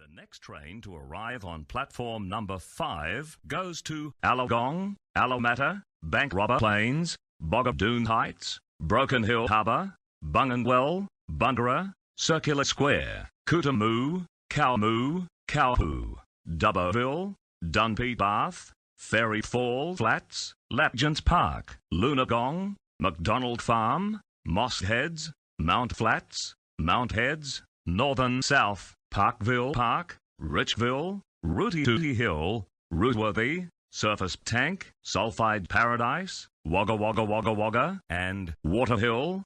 The next train to arrive on platform number 5 goes to Allagong, Allamatta, Bankrobber Plains, Bogadoon Heights, Broken Hill Harbour, Bunganwell, Bungarra, Circular Square, Cootamoo, Cowmoo, Cowpoo, Dubboville, Dunphy Bath, Ferry Fall Flats, Lapjans Park, Lunagong, McDonald Farm, Moss Heads, Mount Flats, Mount Heads, Northern South, Parkville Park, Richville, Rooty Hill, Rootworthy, Surface Tank, Sulphide Paradise, Wagga Wagga Wagga Wagga, and Waterhill.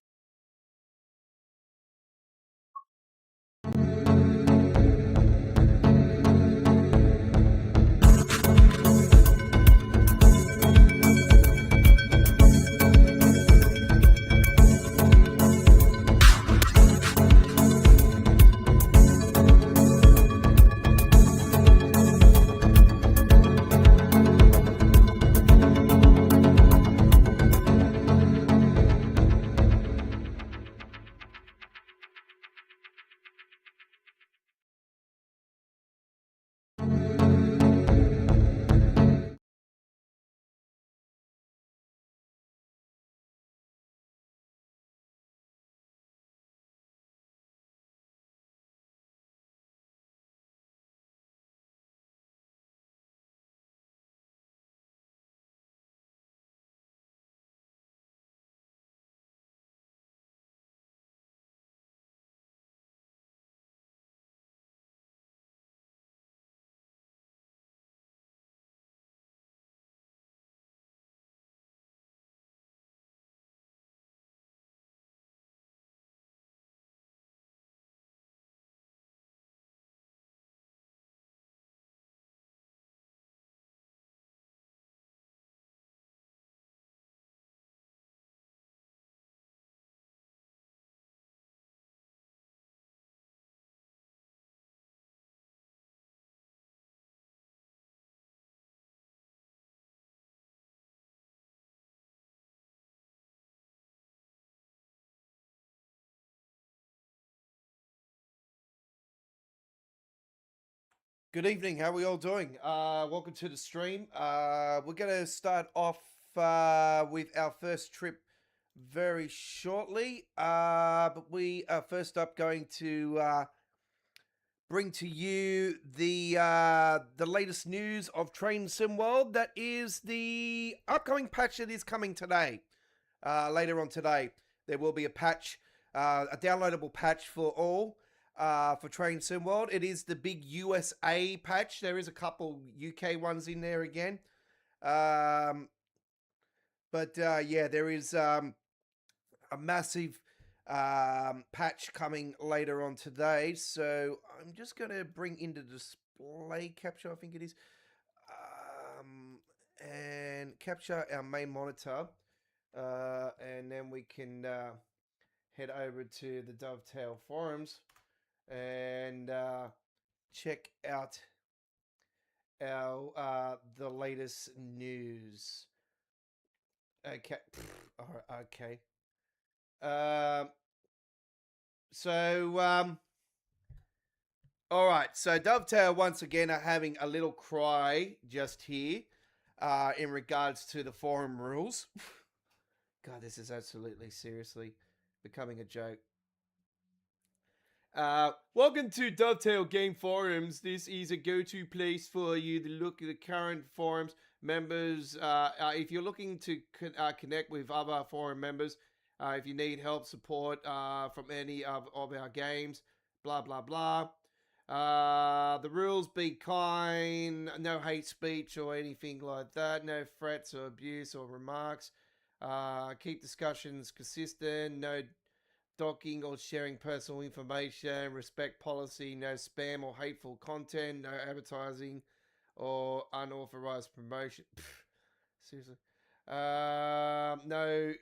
Good evening. How are we all doing? Welcome to the stream. We're going to start off with our first trip very shortly. But we are first up going to bring to you the latest news of Train Sim World. That is the upcoming patch that is coming today. Later on today, there will be a patch, a downloadable patch for all. For Train Sim World. It is the big USA patch. There is a couple UK ones in there again. Yeah, there is a massive patch coming later on today. So I'm just going to bring in the display capture, I think it is, and capture our main monitor. And then we can head over to the Dovetail forums and check out our the latest news. Okay, all right, okay. All right. So Dovetail once again are having a little cry just here, in regards to the forum rules. God, this is absolutely seriously becoming a joke. Welcome to Dovetail Game Forums. This is a go-to place for you to look at the current forums members. If you're looking to connect with other forum members, if you need help, support from any of our games, blah, blah, blah. The rules: be kind, no hate speech or anything like that, no threats or abuse or remarks. Keep discussions consistent, no docking or sharing personal information, respect policy, no spam or hateful content, no advertising or unauthorized promotion. Seriously. No,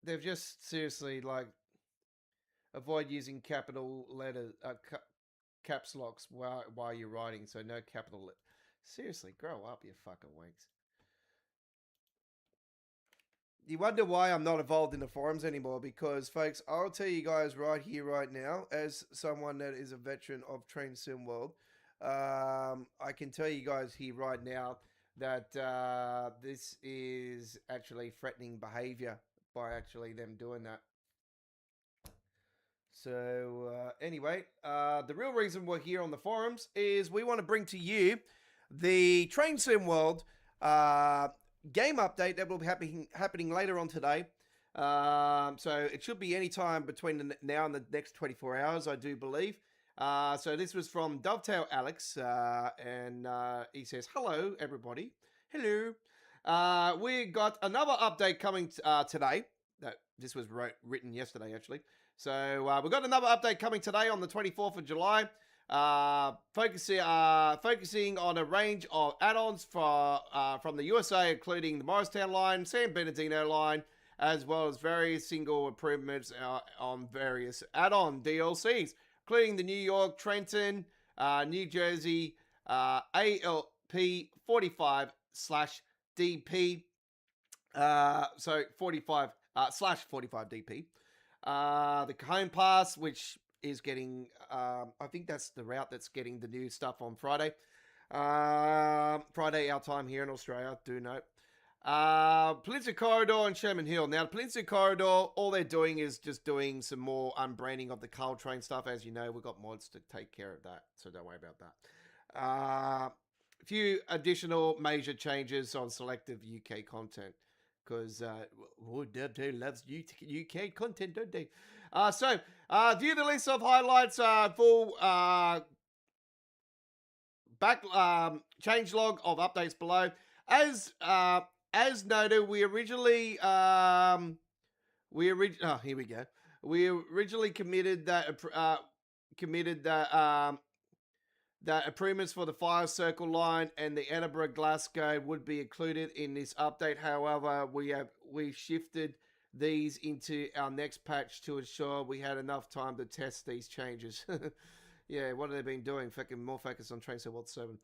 they've just seriously, like, avoid using capital letters, caps locks while you're writing, so no capital Seriously, grow up, you fucking wanks. You wonder why I'm not involved in the forums anymore, because, folks, I'll tell you guys right here, right now, as someone that is a veteran of Train Sim World, I can tell you guys here right now that this is actually threatening behavior by actually them doing that. So, anyway, the real reason we're here on the forums is we want to bring to you the Train Sim World game update that will be happening later on today. So it should be any time between now and the next 24 hours, I do believe. So this was from Dovetail Alex, and he says, "Hello, everybody. Hello. We got another update coming today. This was written yesterday, actually. So we've got another update coming today on the 24th of July. Focusing on a range of add-ons from the USA, including the Morristown line, San Bernardino line, as well as various single improvements on various add-on DLCs, including the New York, Trenton, New Jersey ALP 45/DP. So 45 /45 DP. The Home Pass, which is getting, I think that's the route that's getting the new stuff on Friday. Friday, our time here in Australia, do note. Peninsula Corridor and Sherman Hill. Now, the Peninsula Corridor, all they're doing is just doing some more unbranding of the Carl Train stuff. As you know, we've got mods to take care of that, so don't worry about that. A few additional major changes on selective UK content, because they loves UK content, don't they? So view the list of highlights, full change log of updates below. As noted, we originally here we go. We originally committed that that improvements for the Fire Circle line and the Edinburgh Glasgow would be included in this update. However, we shifted these into our next patch to ensure we had enough time to test these changes. Yeah, what have they been doing? More focus on Train Sim World 7.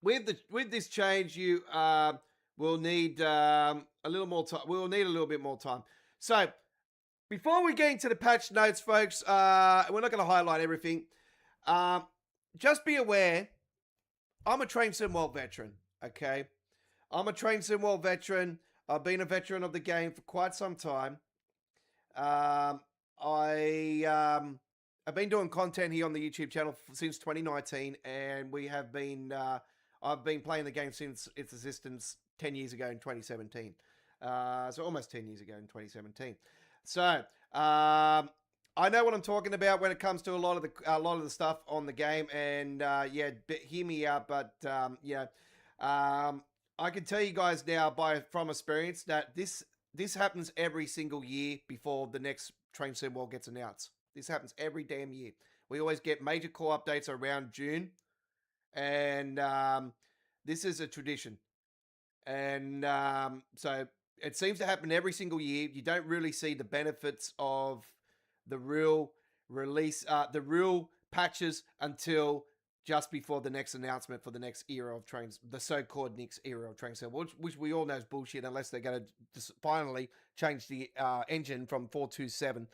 With this change, you will need a little more time. We will need a little bit more time. So, before we get into the patch notes, folks, we're not going to highlight everything. Just be aware, I'm a Train Sim World veteran, okay? I'm a Train Sim World veteran. I've been a veteran of the game for quite some time. I've been doing content here on the YouTube channel since 2019, and we have been, I've been playing the game since its existence 10 years ago in 2017. So almost 10 years ago in 2017. So, I know what I'm talking about when it comes to a lot of the stuff on the game, and yeah, hear me out. But I can tell you guys now from experience that this happens every single year before the next Train Sim World gets announced. This happens every damn year. We always get major core updates around June, and this is a tradition. And so it seems to happen every single year. You don't really see the benefits of the real release, the real patches until just before the next announcement for the next era of trains, the so-called next era of Train Sim, which we all know is bullshit unless they're going to finally change the engine from 427,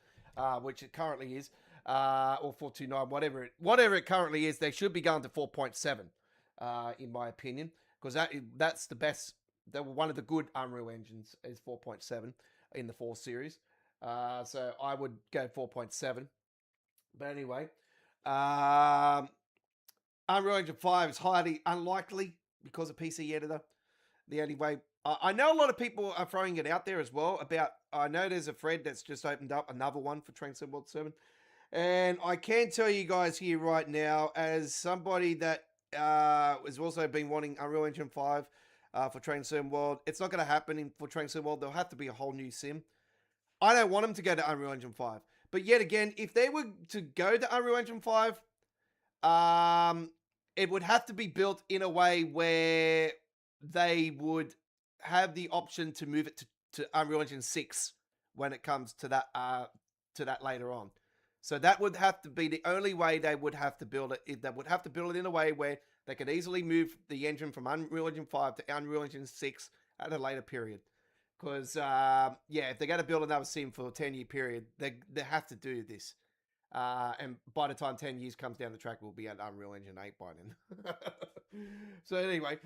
which it currently is, or 429, whatever it currently is. They should be going to 4.7, in my opinion, because that's the best. One of the good Unreal engines is 4.7 in the 4 series. So I would go 4.7. But anyway, Unreal Engine 5 is highly unlikely because of PC editor. The only way, I know a lot of people are throwing it out there as well I know there's a thread that's just opened up, another one for Train Sim World 7. And I can tell you guys here right now, as somebody that has also been wanting Unreal Engine 5 for Train Sim World, it's not going to happen for Train Sim World. There'll have to be a whole new sim. I don't want them to go to Unreal Engine 5. But yet again, if they were to go to Unreal Engine 5, it would have to be built in a way where they would have the option to move it to Unreal Engine 6 when it comes to that later on. So that would have to be the only way they would have to build it. They would have to build it in a way where they could easily move the engine from Unreal Engine 5 to Unreal Engine 6 at a later period. Because, if they're going to build another sim for a 10-year period, they have to do this. And by the time 10 years comes down the track, we'll be at Unreal Engine 8 by then. So anyway,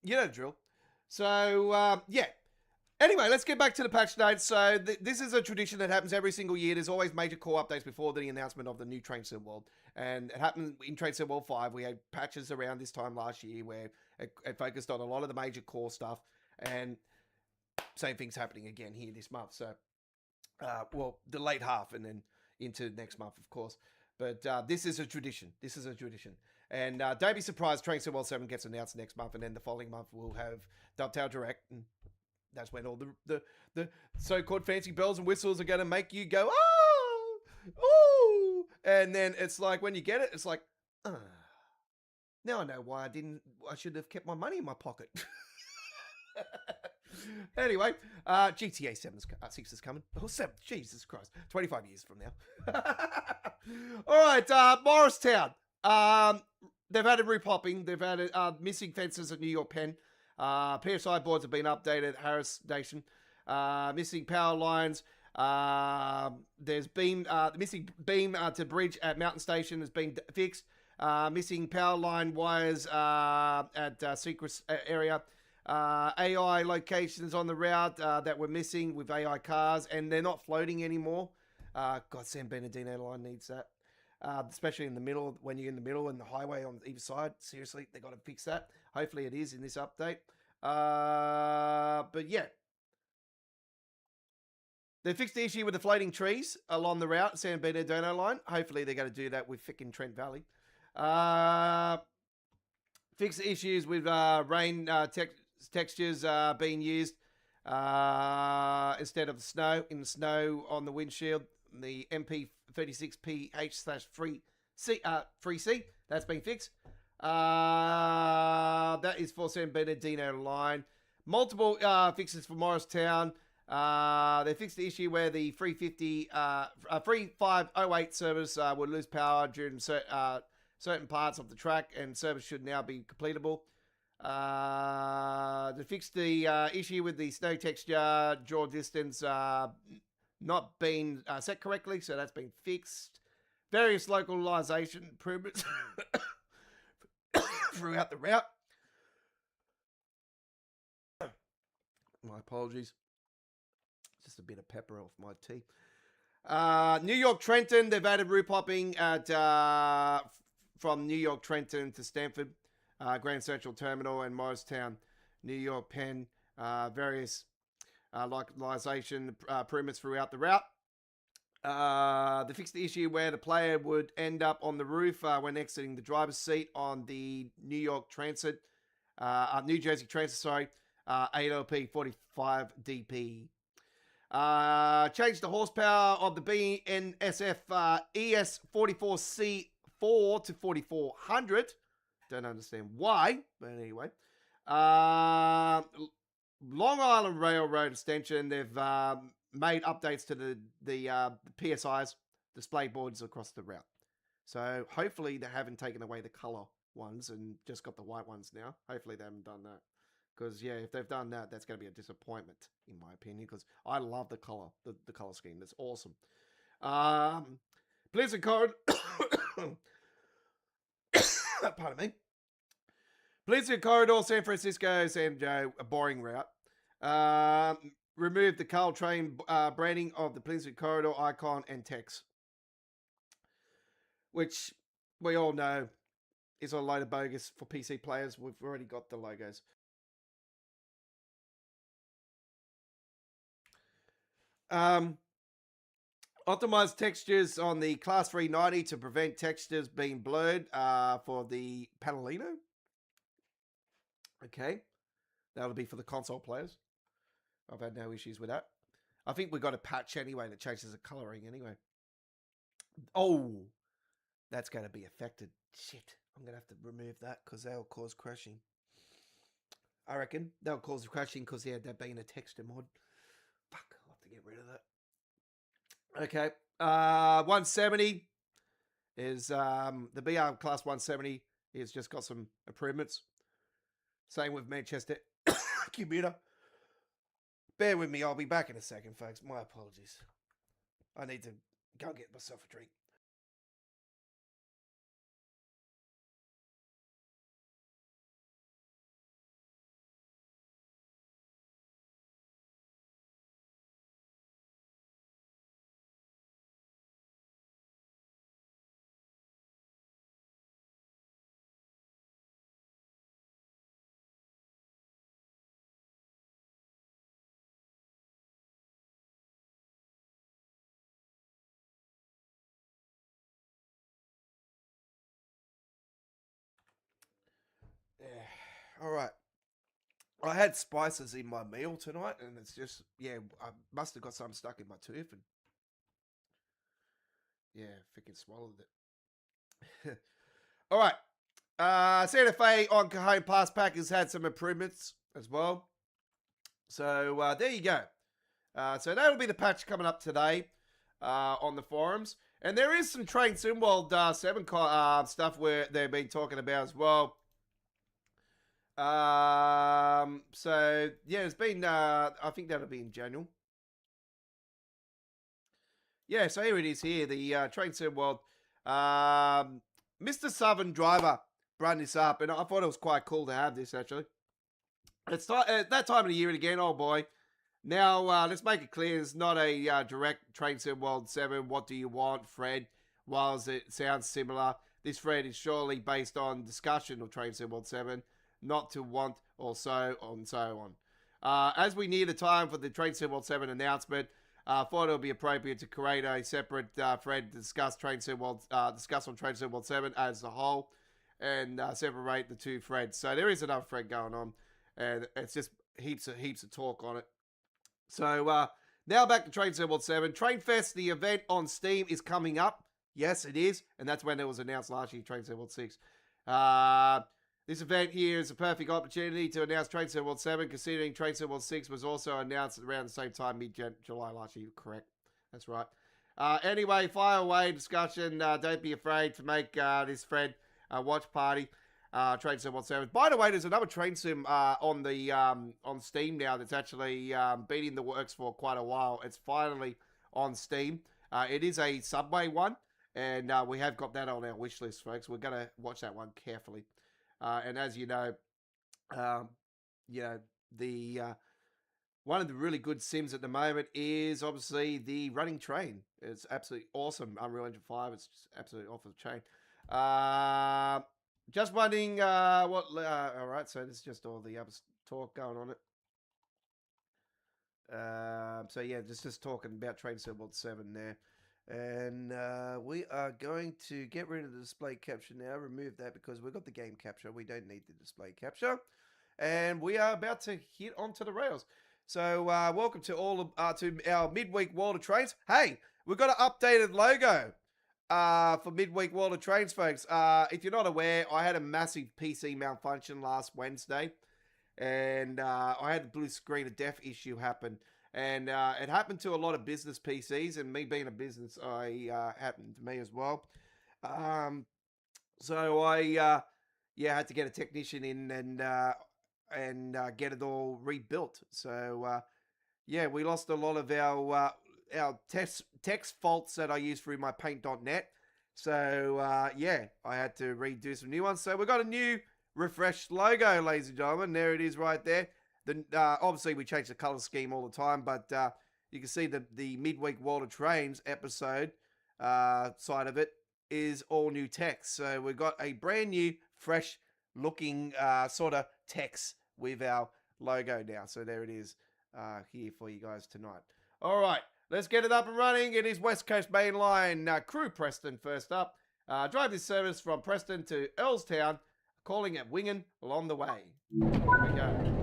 you know the drill. So, Anyway, let's get back to the patch notes. So this is a tradition that happens every single year. There's always major core updates before the announcement of the new Train Sim World. And it happened in Train Sim World 5. We had patches around this time last year where it focused on a lot of the major core stuff. And same thing's happening again here this month. So, the late half and then into next month, of course. But this is a tradition. And don't be surprised Train Sim World 7 gets announced next month. And then the following month, we'll have Dovetail Direct. And that's when all the so-called fancy bells and whistles are going to make you go, oh, oh. And then it's like, when you get it, it's like, now I know why I should have kept my money in my pocket. Anyway, GTA 6 is coming. Oh, 7, Jesus Christ. 25 years from now. All right, Morristown. They've added roof hopping. They've added missing fences at New York Penn. PSI boards have been updated at Harris Station. Missing power lines. There's been the missing beam to bridge at Mountain Station has been fixed. Missing power line wires at Secret area. AI locations on the route that were missing with AI cars, and they're not floating anymore. God, San Bernardino line needs that. Especially in the middle, when you're in the middle and the highway on either side. Seriously, they got to fix that. Hopefully it is in this update. But yeah. They fixed the issue with the floating trees along the route, San Bernardino line. Hopefully they're going to do that with frickin' Trent Valley. Fix the issues with rain textures being used instead of the snow. In the snow on the windshield, the MP36PH/3C, that's been fixed. That is for San Bernardino line. Multiple fixes for Morristown. They fixed the issue where the 3508 service would lose power during certain parts of the track, and service should now be completable. They fixed the issue with the snow texture draw distance not being set correctly, so that's been fixed. Various localization improvements throughout the route. My apologies. Just a bit of pepper off my tea. New York Trenton, they've added roof hopping at from New York Trenton to Stanford, Grand Central Terminal, and Morristown, New York Penn. Various localization improvements throughout the route. They fixed the issue where the player would end up on the roof when exiting the driver's seat on the New Jersey Transit, 8LP 45DP. Changed the horsepower of the BNSF ES44C4 to 4400. Don't understand why, but anyway. Long Island Railroad extension, they've made updates to the PSI's display boards across the route. So hopefully they haven't taken away the color ones and just got the white ones now. Hopefully they haven't done that. Because, yeah, if they've done that, that's going to be a disappointment, in my opinion, because I love the color, the color scheme. That's awesome. Blizzard Corridor. Pardon me. Blizzard Corridor, San Francisco, San Joe, a boring route. Remove the Carl Train branding of the Blizzard Corridor icon and text, which we all know is a load of bogus for PC players. We've already got the logos. Optimized textures on the Class 390 to prevent textures being blurred for the Panelino. Okay. That'll be for the console players. I've had no issues with that. I think we got a patch anyway that changes the coloring anyway. Oh, that's going to be affected. Shit. I'm going to have to remove that because that'll cause crashing. I reckon that'll cause crashing because they're being a texture mod. Fuck, I'll have to get rid of that. Okay. 170 is the BR Class 170 has just got some improvements. Same with Manchester Fuck you, Mina. Bear with me. I'll be back in a second, folks. My apologies. I need to go get myself a drink. Yeah. All right. I had spices in my meal tonight, and it's just, yeah, I must have got something stuck in my tooth, and yeah, freaking swallowed it. All right. Santa Fe on Cajon Pass Pack has had some improvements as well. So there you go. So that'll be the patch coming up today on the forums. And there is some Train Simworld 7 stuff where they've been talking about as well. So yeah, it's been I think that'll be in January. Yeah, so here it is here, the Train Sim World. Mr. Southern Driver brought this up, and I thought it was quite cool to have this, actually. It's that time of the year again, oh boy. Now, let's make it clear, it's not a direct Train Sim World 7, what do you want, Fred? Whilst it sounds similar, this thread is surely based on discussion of Train Sim World 7, not to want or so on so on. As we near the time for the Train Sim World 7 announcement, thought it would be appropriate to create a separate thread to discuss discuss on Train Sim World 7 as a whole, and separate the two threads. So there is another thread going on, and it's just heaps of talk on it. So now back to Train Sim World 7. Train Fest, the event on Steam, is coming up. Yes, it is, and that's when it was announced last year, Train Sim World 6. This event here is a perfect opportunity to announce Train Sim World 7, considering Train Sim World 6 was also announced around the same time, mid-July last year. Correct. That's right. Anyway, fire away discussion. Don't be afraid to make this thread watch party. Train Sim World 7. By the way, there's another Train Sim on Steam now that's actually been in the works for quite a while. It's finally on Steam. It is a subway one, and we have got that on our wish list, folks. We're going to watch that one carefully. And as you know, the one of the really good sims at the moment is obviously the running train. It's absolutely awesome. Unreal Engine 5, it's just absolutely off the chain. Just wondering all right, so this is just all the other talk going on it. So yeah, just talking about Train Sim World 7 there. And we are going to get rid of the display capture now, remove that because we've got the game capture. We don't need the display capture. And we are about to hit onto the rails. So welcome to to our midweek World of Trains. Hey, we've got an updated logo for midweek World of Trains, folks. If you're not aware, I had a massive PC malfunction last Wednesday. And I had the blue screen of death issue happen. And it happened to a lot of business PCs, and me being a business, happened to me as well. So I had to get a technician in and get it all rebuilt. So yeah, we lost a lot of our text faults that I use through my paint.net. So yeah, I had to redo some new ones. So we got a new refreshed logo, ladies and gentlemen. There it is right there. Obviously, we change the color scheme all the time, but you can see the midweek World of Trains episode side of it is all new text. So we've got a brand new, fresh looking sort of text with our logo now. So there it is here for you guys tonight. All right, let's get it up and running. It is West Coast Main Line Crew Preston first up. Drive this service from Preston to Earlstown, calling at Wingen along the way. Here we go.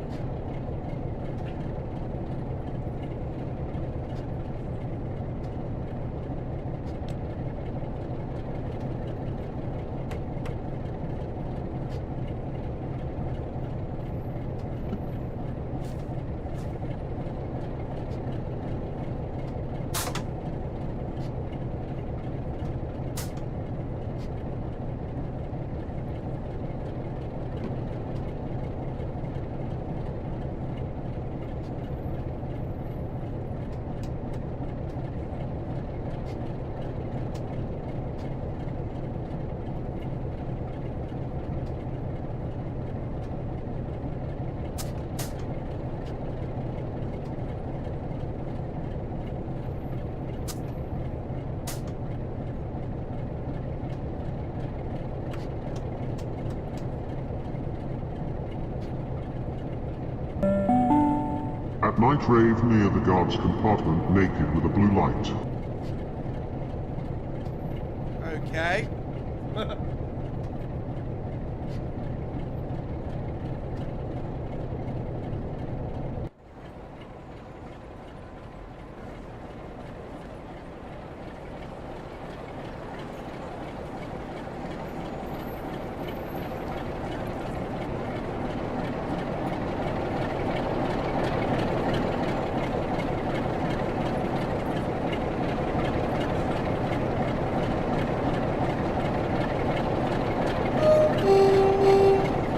night rave near the guard's compartment naked with a blue light. Okay.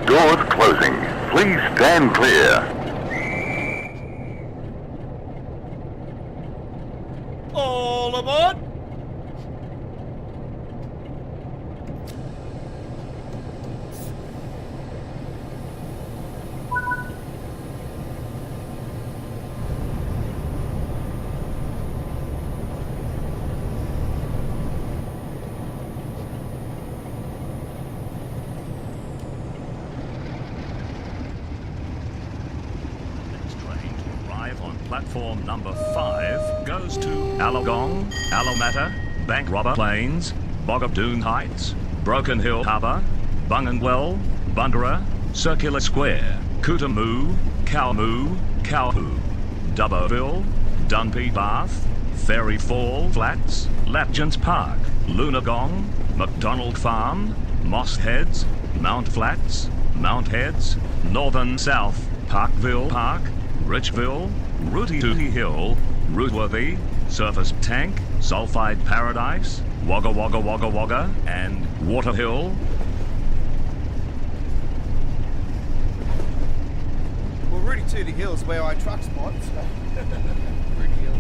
Doors closing. Please stand clear. All aboard! Platform number 5 goes to Allogong, Allomata, Bank Robber Plains, Bogadoon Heights, Broken Hill Harbour, Bunganwell, Bundoora, Circular Square, Cootamoo, Cowmoo, Cowhoo, Dubboville, Dunphy Bath, Ferry Fall Flats, Lapjans Park, Lunagong, McDonald Farm, Moss Heads, Mount Flats, Mount Heads, Northern South, Parkville Park, Richville, Rooty Tooty Hill, Rootworthy, Surface Tank, Sulphide Paradise, Wagga Wagga Wagga Wagga, and Water Hill. Well, Rooty Tooty Hill's where I truck spot, so. Rooty Hill.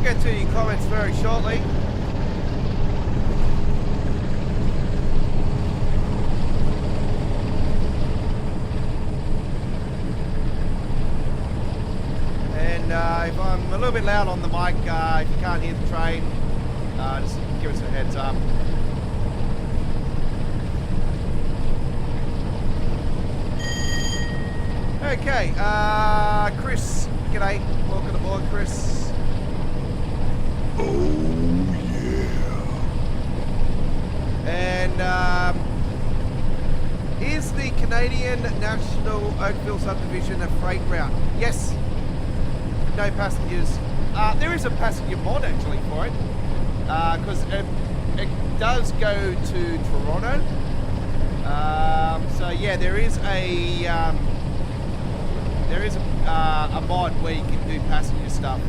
Get to your comments very shortly. And if I'm a little bit loud on the mic, if you can't hear the train, just give us a heads up. Okay, Chris, g'day. Welcome aboard, Chris. Oh, yeah. And is the Canadian National Oakville Subdivision a freight route? Yes. No passengers. There is a passenger mod actually for it, because it does go to Toronto. So yeah, there is a mod where you can do passenger stuff.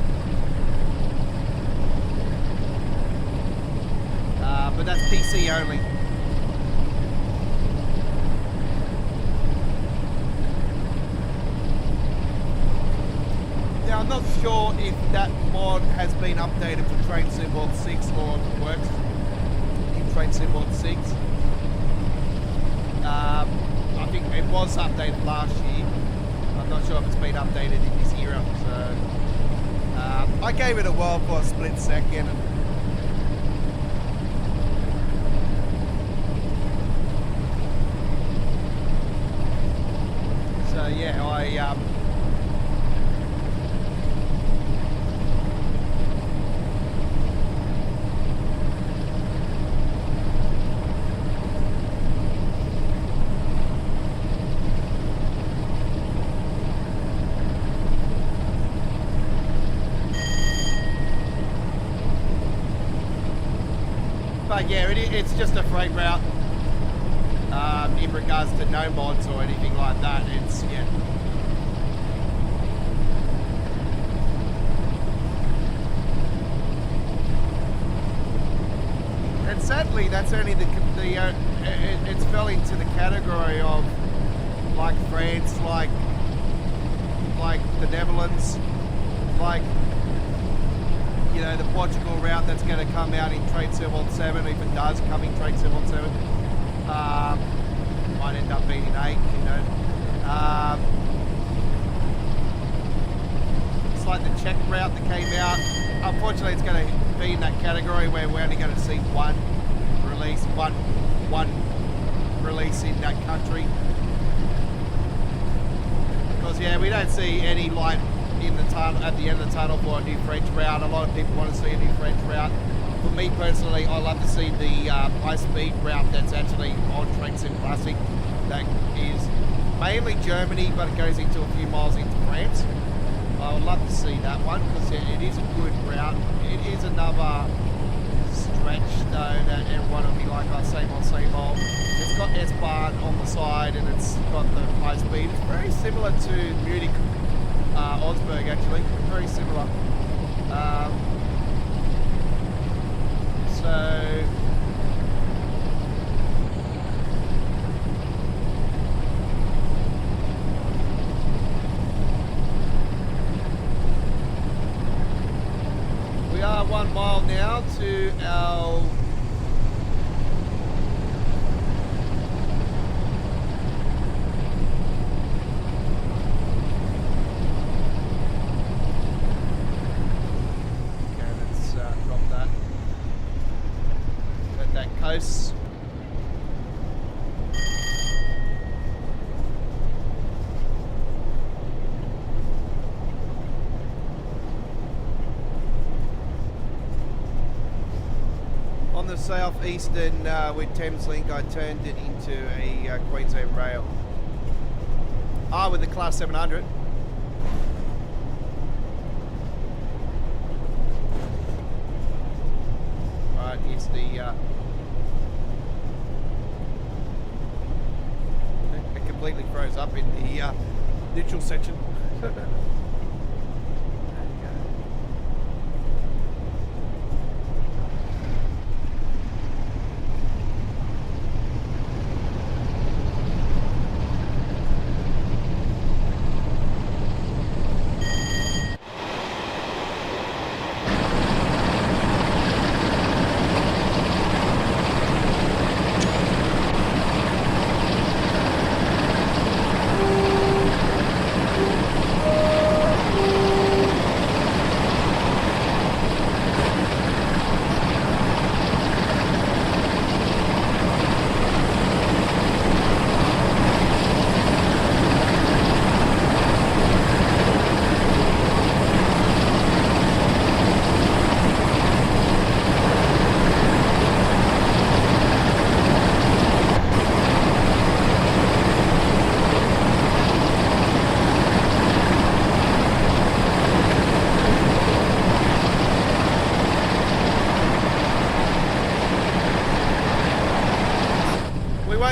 But that's PC only. Now I'm not sure if that mod has been updated for Train Sim World 6 or if it works in Train Sim World 6. I think it was updated last year. I'm not sure if it's been updated in this era. So I gave it a whirl for a split second. So yeah, but yeah, it's just a freight route. In regards to no mods or anything like that, it's yeah. sadly, that's only it's fell into the category of like France, like the Netherlands, like, you know, the Portugal route that's going to come out in Trade 717, if it does come in Trade 717, might end up being in 8, you know. It's like the Czech route that came out. Unfortunately, it's going to be in that category where we're only going to see one release in that country. Because, yeah, we don't see any light in the tunnel at the end of the tunnel for a new French route. A lot of people want to see a new French route. For me personally, I love to see the high-speed route that's actually on Trade Sim Classic. That is mainly Germany, but it goes into a few miles into France. I would love to see that one because it is a good route. It is another stretch though that everyone will be like, oh, same old, same old. It's got S-Bahn on the side and it's got the high speed. It's very similar to Munich, Augsburg actually, very similar. So we are 1 mile now to our coast. On the southeastern with Thameslink, I turned it into a Queensland rail. With the Class 700. Right, here's the it completely froze up in the neutral section. There you go.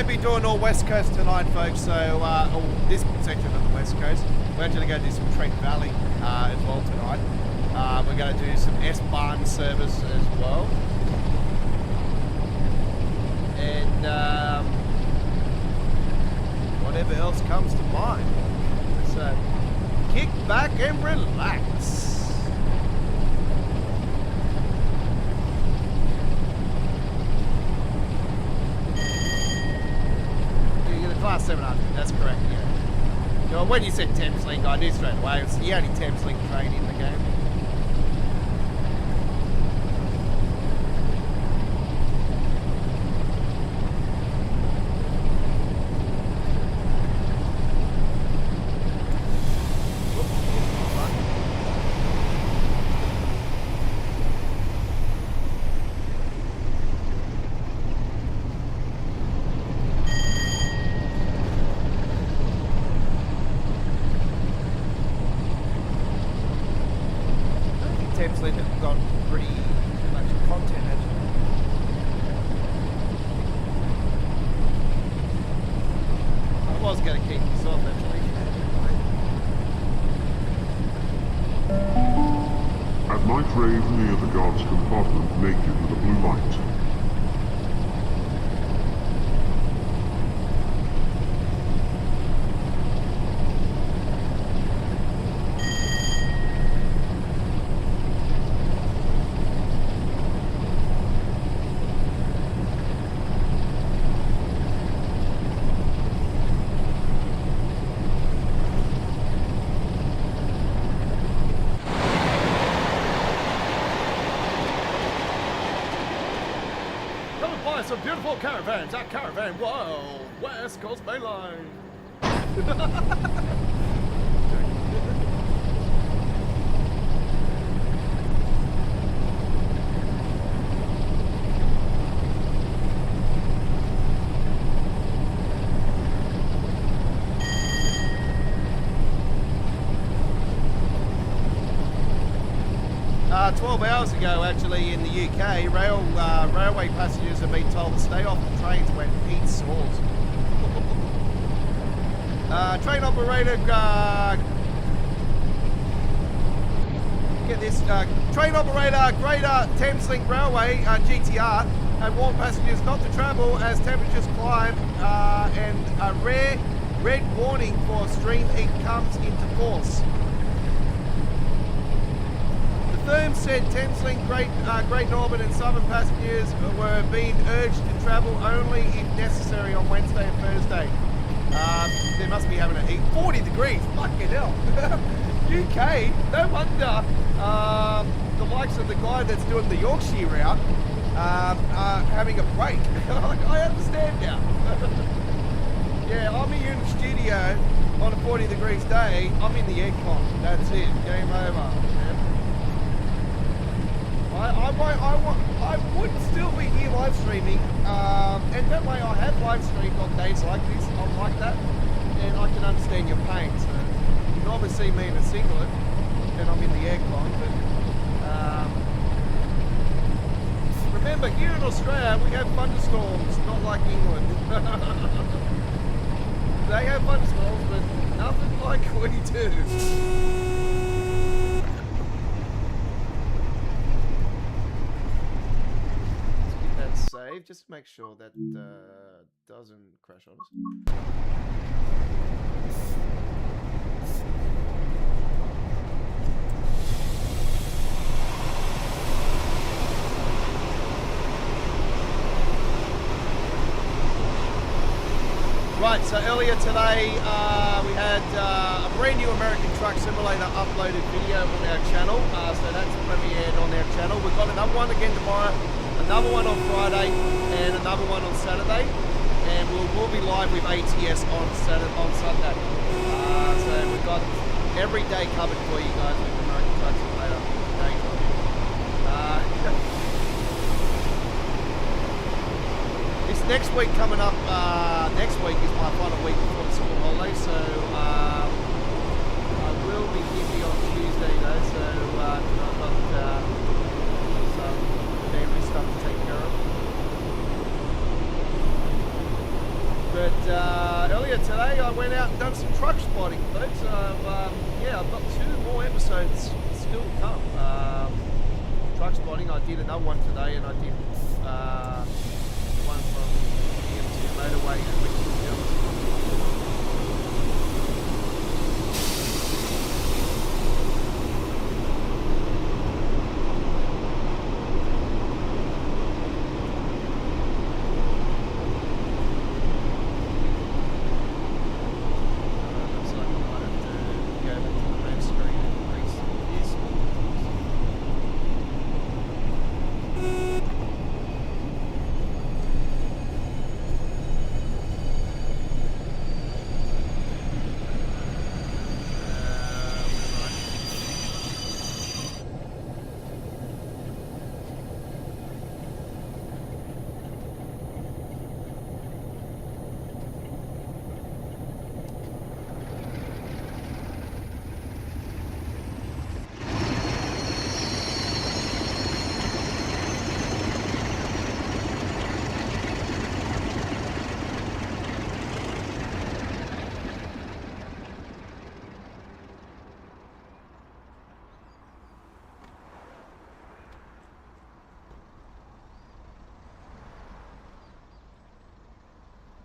Be doing all West Coast tonight, folks. So, this section of the West Coast, we're actually going to do some Trent Valley as well tonight. We're going to do some S-Bahn service as well, and whatever else comes to mind. So, kick back and relax. Class 700, that's correct, yeah. So when you said Thameslink, I knew straight away. It's the only Thameslink train in the game. Thameslink have got pretty much content actually. I was going to keep this off actually. At night rave near the guard's compartment naked with a blue light. by some beautiful caravans at Caravan World, West Coast Mainline. 12 hours ago, actually, in the UK, railway passengers have been told to stay off the trains when heat soars. Train operator, get this, train operator, Greater Thameslink Railway, GTR, and warned passengers not to travel as temperatures climb, and a rare red warning for extreme heat comes into force. The firm said Thameslink, Great Northern and Southern passengers were being urged to travel only if necessary on Wednesday and Thursday. They must be having a heat. 40 degrees, fucking hell. UK, no wonder the likes of the guy that's doing the Yorkshire route are having a break. I understand now. Yeah, I'm here in the studio on a 40 degrees day. I'm in the aircon. That's it. Game over. I would still be here live streaming, and that way I have live streamed on days like this. I'm like that, and I can understand your pain. So you can normally see me in a singlet, and I'm in the aircon. But remember, here in Australia we have thunderstorms, not like England. They have thunderstorms, but nothing like we do. Save just to make sure that doesn't crash on us. Right, so earlier today we had a brand new American Truck Simulator uploaded video on our channel, so that's premiered on our channel. We've got another one again tomorrow, another one on Friday, and another one on Saturday, and we'll be live with ATS on Sunday. So we've got every day covered for you guys with American Truck Simulator. This next week coming up, next week is my final week before the school holiday, so I will be busy on Tuesday though, so I've got some family stuff to take care of. But earlier today I went out and done some truck spotting, folks. Yeah, I've got 2 more episodes still to come. Truck spotting, I did another one today, and I did one from EM2 motorway and Richmond Hills.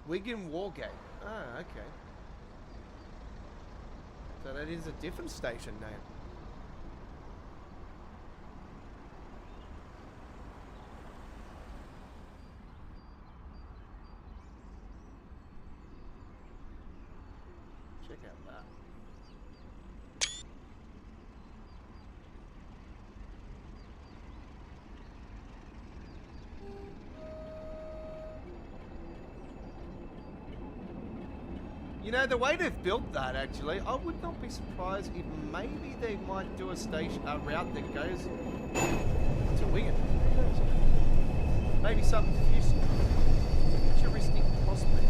Wigan Wargate. Ah, okay. So that is a different station name. Check out that. You know, the way they've built that, actually, I would not be surprised if maybe they might do a route that goes to Wigan. Maybe something futuristic prospect.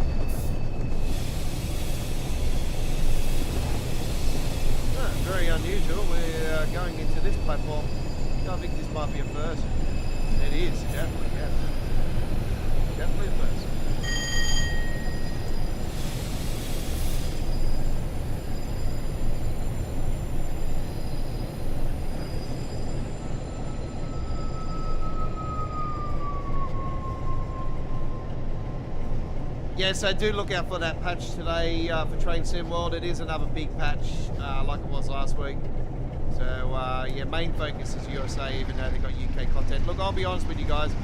Very unusual. We're going into this platform. I think this might be a first. It is, definitely, yeah. Definitely a first. Yes, I do look out for that patch today for Train Sim World. It is another big patch like it was last week. So, yeah, main focus is USA, even though they've got UK content. Look, I'll be honest with you guys. Shit,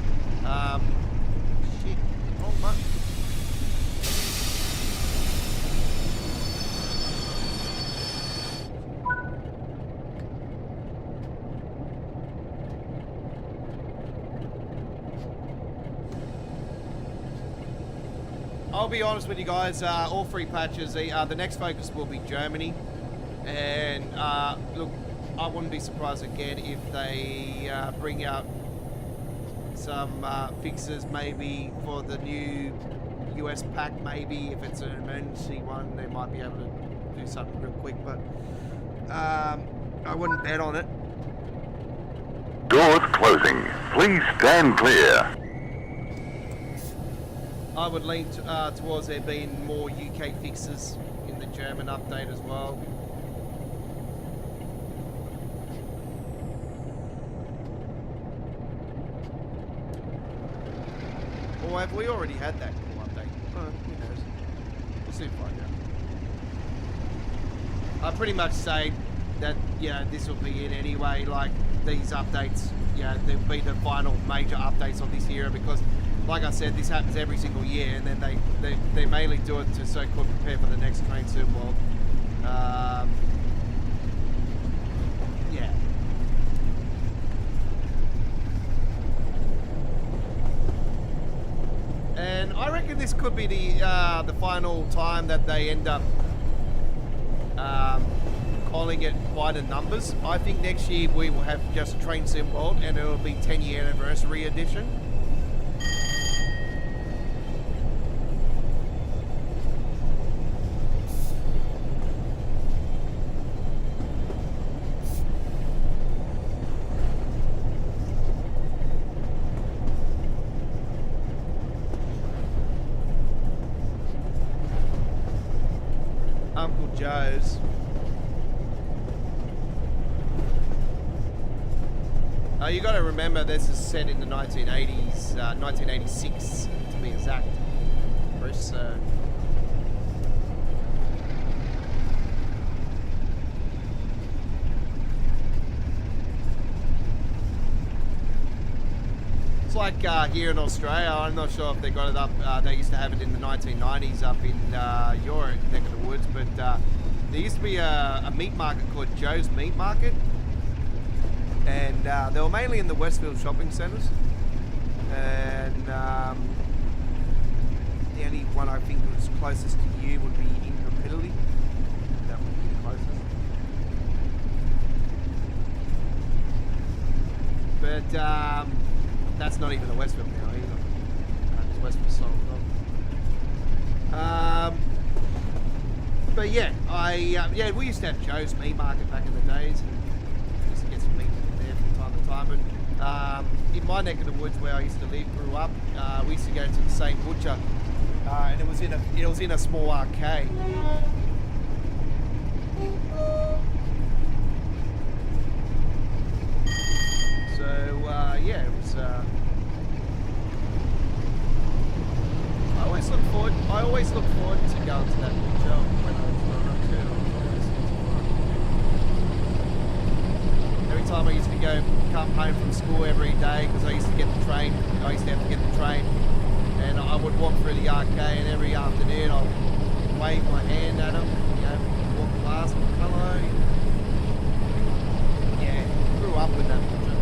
wrong button. I'll be honest with you guys, all three patches, the next focus will be Germany. And look, I wouldn't be surprised again if they bring out some fixes maybe for the new US pack. Maybe if it's an emergency one, they might be able to do something real quick, but I wouldn't bet on it. Doors closing. Please stand clear. I would lean towards there being more UK fixes in the German update as well. Or have we already had that cool update? Oh, who knows? We'll soon find out. I pretty much say that, yeah, this will be it anyway. Like, these updates, yeah, they'll be the final major updates of this era because, like I said, this happens every single year, and then they mainly do it to so-called prepare for the next Train Sim World. Yeah. And I reckon this could be the final time that they end up calling it quite a numbers. I think next year we will have just Train Sim World, and it will be 10-year anniversary edition. Uncle Joe's. You got to remember this is set in the 1980s, 1986 to be exact. Bruce, it's like here in Australia. I'm not sure if they got it up. They used to have it in the 1990s up in your neck of the woods, but there used to be a meat market called Joe's Meat Market. And they were mainly in the Westfield shopping centres, and the only one I think was closest to you would be in Piccadilly. That would be the closest. But that's not even a Westfield now either. Because Westfield sold off. But yeah, yeah, we used to have Joe's Meat Market back in the days. And used to get some meat time, but in my neck of the woods where I used to live, grew up, we used to go to the same butcher, and it was in a small arcade. So yeah, it was. I always look forward to going to that butcher when I was growing up too. Every time I used to come home from school every day because I used to get the train. I used to have to get the train, and I would walk through the arcade. And every afternoon, I'd wave my hand at them, walk past, hello. Yeah, grew up with that butcher.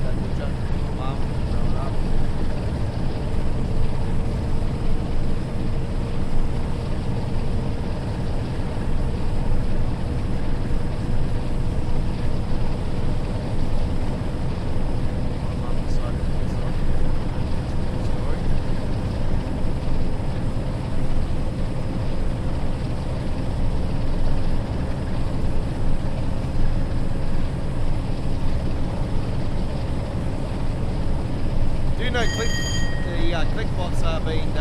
That butcher, mum, growing up. clickbots are being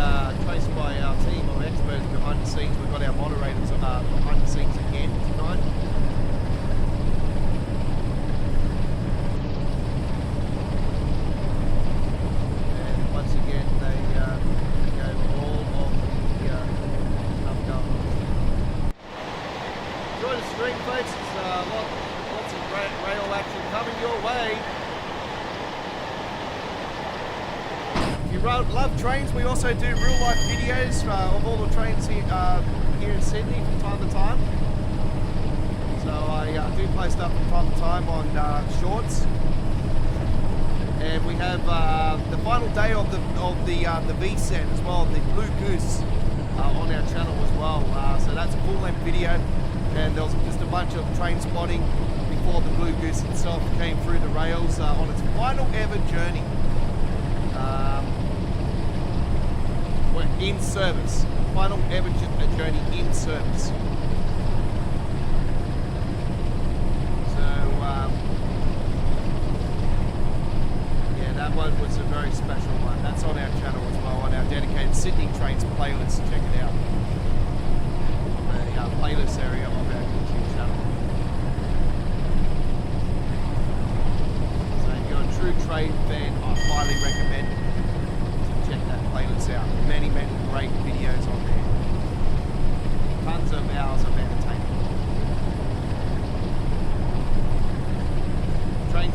traced by our team of experts behind the scenes. We've got our moderators behind the scenes again tonight. And once again, they gave all of the stuff going on. Enjoy the stream, folks. It's lots of great rail action coming your way. If you love trains, we also do real life videos of all the trains here in Sydney from time to time. So I do post up from time to time on shorts. And we have the final day of the V-set as well, the Blue Goose, on our channel as well. So that's a full-length video, and there was just a bunch of train spotting before the Blue Goose itself came through the rails on its final ever journey. We're in service, final ever journey in service. So yeah, that one was a very special one. That's on our channel as well, on our dedicated Sydney Trains playlist. Check it out. The playlist area of our YouTube channel. So if you're a true train fan, I highly recommend to check that playlist out. Many great videos on there. Tons of hours of entertainment. Train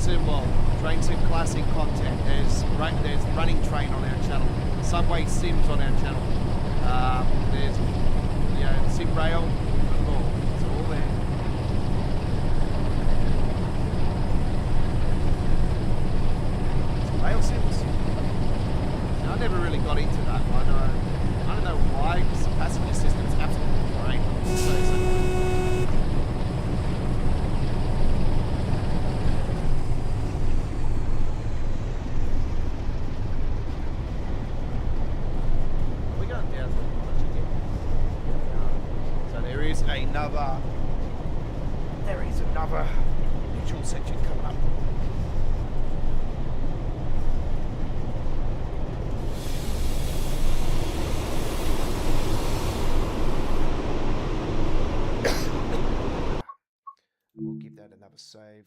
Sim classic content. There's Running Train on our channel. Subway Sims on our channel. There's Sim Rail. It's all there. Rail Sims. I never really got into that one. I don't know why, because the passenger system's absolutely great. So good. Are we going down to the college again? So there is another mutual section coming up. We'll give that another save.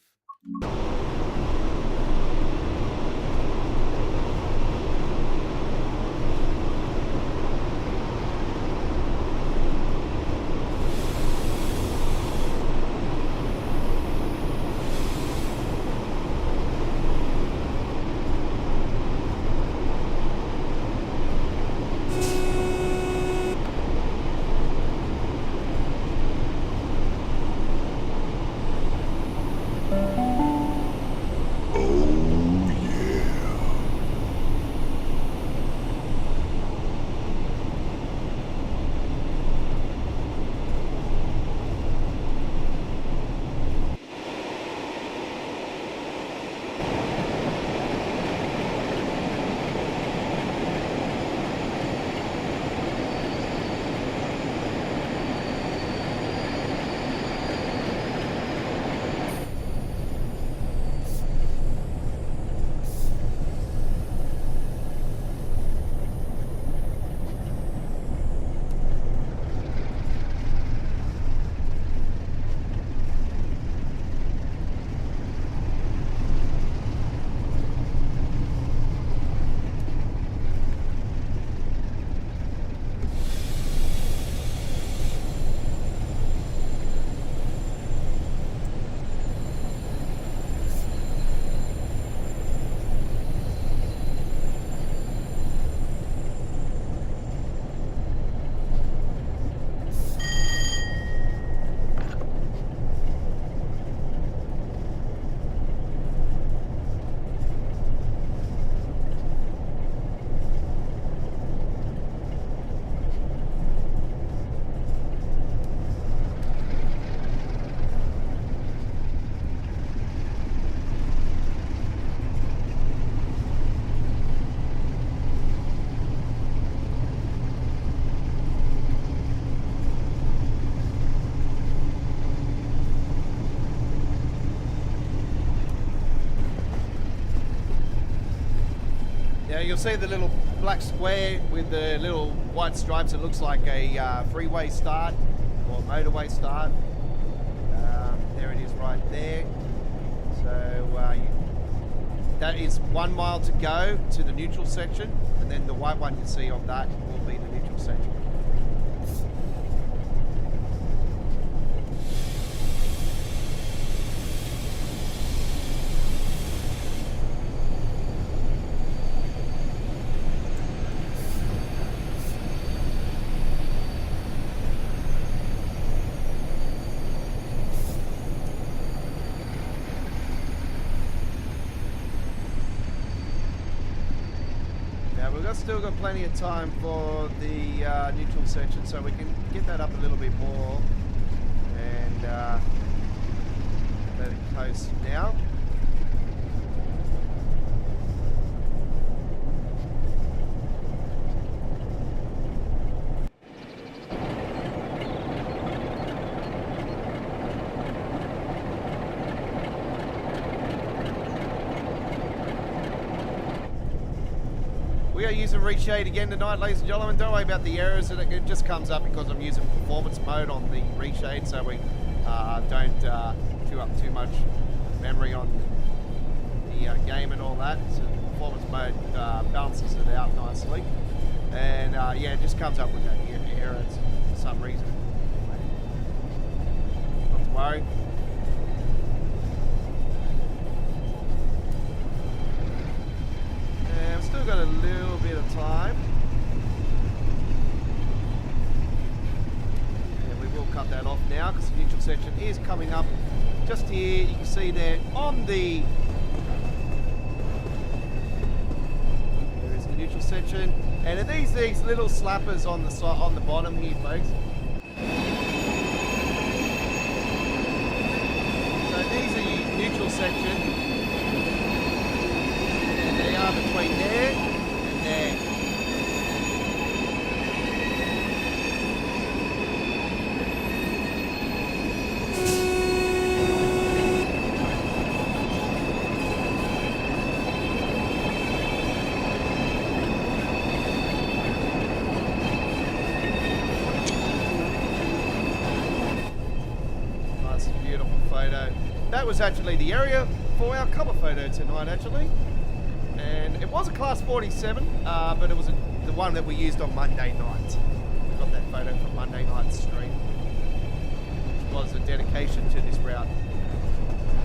You'll see the little black square with the little white stripes. It looks like a freeway start or motorway start. There it is right there. So that is 1 mile to go to the neutral section, and then the white one you see on that will be the neutral section. Still got plenty of time for the neutral section, so we can get that up a little bit more and let it coast now. We are using reshade again tonight, ladies and gentlemen. Don't worry about the errors. It just comes up because I'm using performance mode on the reshade, so we don't chew up too much memory on the game and all that. So the performance mode balances it out nicely. And yeah, it just comes up with that error for some reason. Not to worry. I've still got a little bit of time. And we will cut that off now because the neutral section is coming up just here. You can see there on the... There is the neutral section. And these little slappers on the bottom here, folks. So these are your neutral section. They are between there and there. Nice, beautiful photo. That was actually the area for our cover photo tonight, actually. And it was a class 47, but it was the one that we used on Monday night. We got that photo from Monday night's stream, which was a dedication to this route.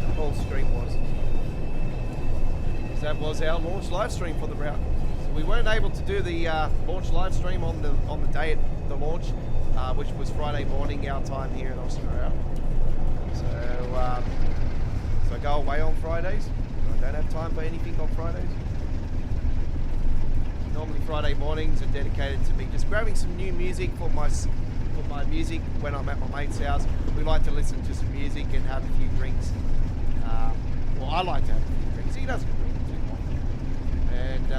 The whole stream was. Because that was our launch live stream for the route. So we weren't able to do the launch live stream on the day of the launch, which was Friday morning our time here in Australia. So I go away on Fridays. I don't have time for anything on Fridays. Normally Friday mornings are dedicated to me just grabbing some new music for my music when I'm at my mate's house. We like to listen to some music and have a few drinks. Well, I like to have a few drinks. He doesn't drink too much. And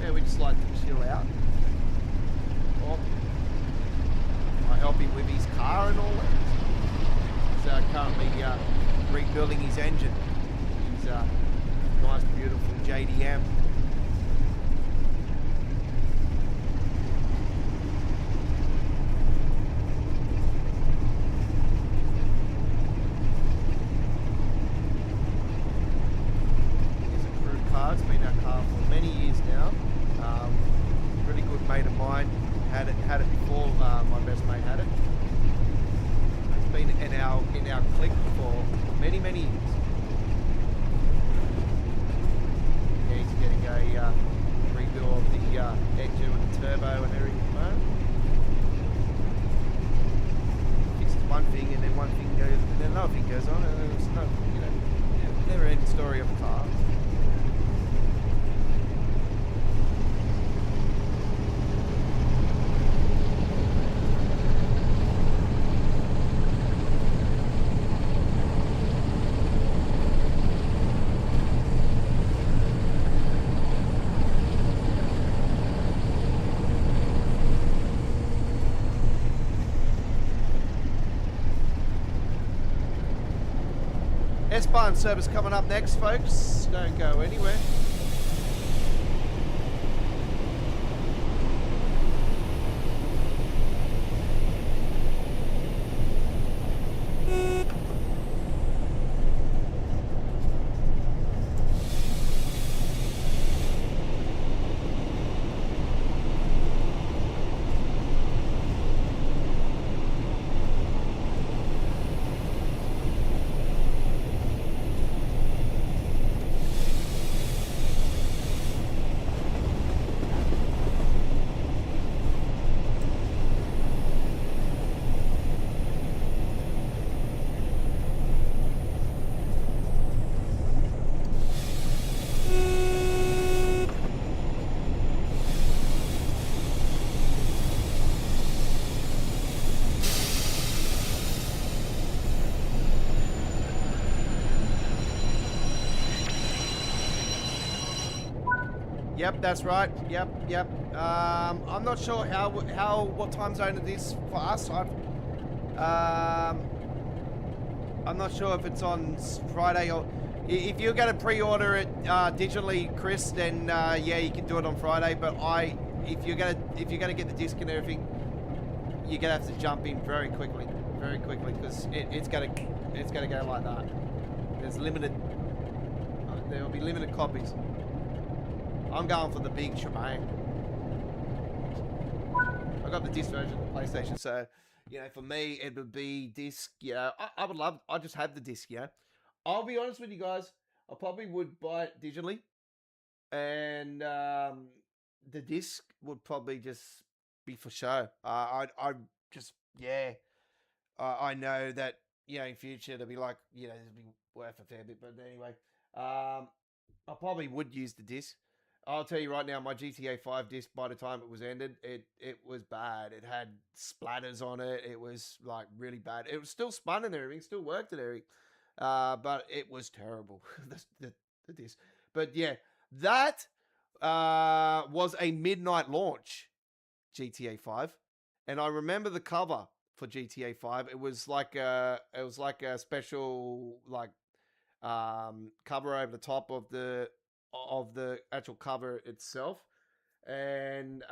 yeah, we just like to chill out. Well, I help him with his car and all that. He's currently rebuilding his engine. He's nice, beautiful JDM. Here's a crew car. It's been our car for many years now. Really good mate of mine had it before. My best mate had it. It's been in our clique for many years. Yeah, he's getting a rebuild of the engine and the turbo and everything. Fixes one thing and then one thing goes, and then another thing goes on, and there's no, never ending story of a car. S-Bahn service coming up next, folks. Don't go anywhere. Yep, that's right. Yep. I'm not sure what time zone it is for us. I'm not sure if it's on Friday or if you're going to pre-order it digitally, Chris. Then yeah, you can do it on Friday. But if you're gonna get the disc and everything, you're gonna have to jump in very quickly, because it's gonna go like that. There'll be limited copies. I'm going for the big shebang. I got the disc version of the PlayStation, so for me it would be disc. I just have the disc. I'll be honest with you guys. I probably would buy it digitally, and the disc would probably just be for show. I just I know that in future it'll be like it'll be worth a fair bit. But anyway, I probably would use the disc. I'll tell you right now, my GTA 5 disc, by the time it was ended, it was bad. It had splatters on it. It was like really bad. It was still spun and everything, still worked and everything, but it was terrible. the disc. But yeah, that was a midnight launch, GTA 5, and I remember the cover for GTA 5. It was like a special cover over the top of the actual cover itself, and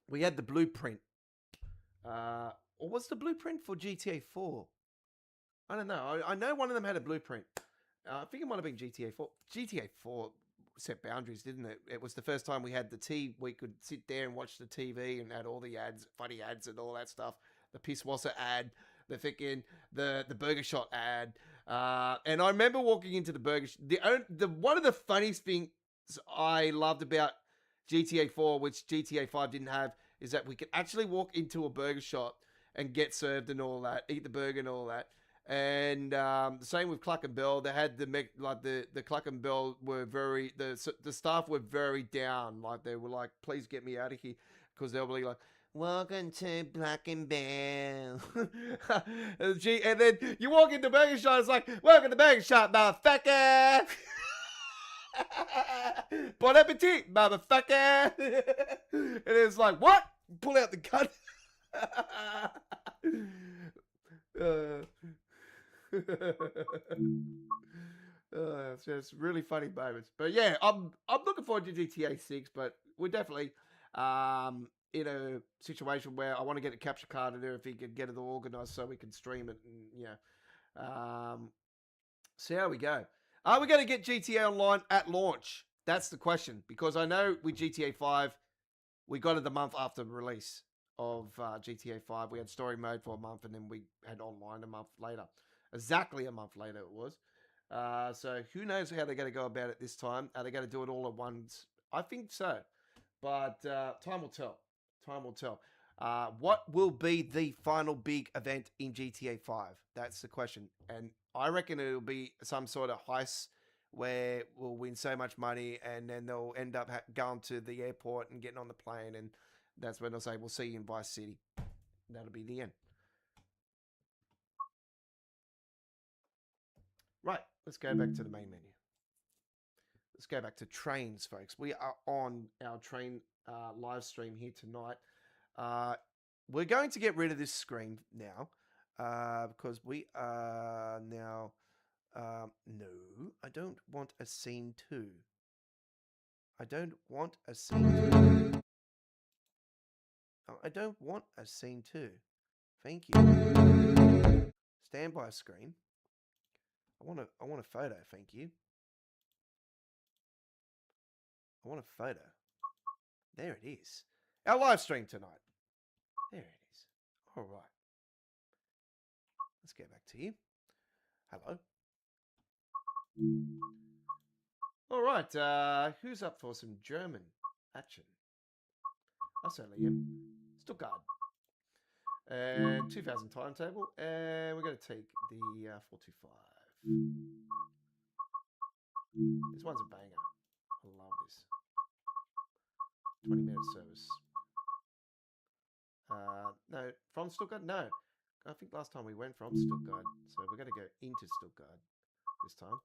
we had the blueprint. Or was the blueprint for GTA 4? I don't know. I know one of them had a blueprint. I think it might have been GTA 4. GTA 4 set boundaries, didn't it? It was the first time we had we could sit there and watch the TV and had all the ads, funny ads and all that stuff. The Piss Wasser ad, the Burger Shot ad. And I remember walking into the burger. One of the funniest things I loved about GTA 4, which GTA 5 didn't have, is that we could actually walk into a burger shop and get served and all that, eat the burger and all that. And the same with Cluck and Bell. They had the Cluck and Bell were the staff were very down. Like they were like, please get me out of here, because they'll be like, welcome to Black and Bell. And then you walk into Burger Shop, it's like, welcome to Burger Shop, motherfucker. Bon appetit, motherfucker. And it's like, what? Pull out the gun. It's just really funny moments. But yeah, I'm looking forward to GTA 6, but we're definitely in a situation where I want to get a capture card and everything and get it all organized so we can stream it and see how we go. Are we going to get GTA Online at launch? That's the question, because I know with GTA 5 we got it the month after release of GTA 5. We had story mode for a month, and then we had online a month later. Exactly a month later it was. So who knows how they're going to go about it this time? Are they going to do it all at once? I think so. But time will tell. Time will tell. What will be the final big event in GTA 5? That's the question. And I reckon it'll be some sort of heist where we'll win so much money, and then they'll end up going to the airport and getting on the plane, and that's when they'll say, we'll see you in Vice City. That'll be the end. Right, let's go back to the main menu. Let's go back to trains, folks. We are on our train live stream here tonight. We're going to get rid of this screen now because we are now... no, I don't want a scene 2. I don't want a scene 2. I don't want a scene 2. Thank you. Standby screen. I want a photo, thank you. I want a photo. There it is. Our live stream tonight. There it is. All right. Let's get back to you. Hello. All right. Who's up for some German action? I certainly am. Stuttgart. And 2000 timetable. And we're going to take the 425. This one's a banger. I love this. 20-minute service. No, from Stuttgart? No. I think last time we went from Stuttgart. So we're going to go into Stuttgart this time.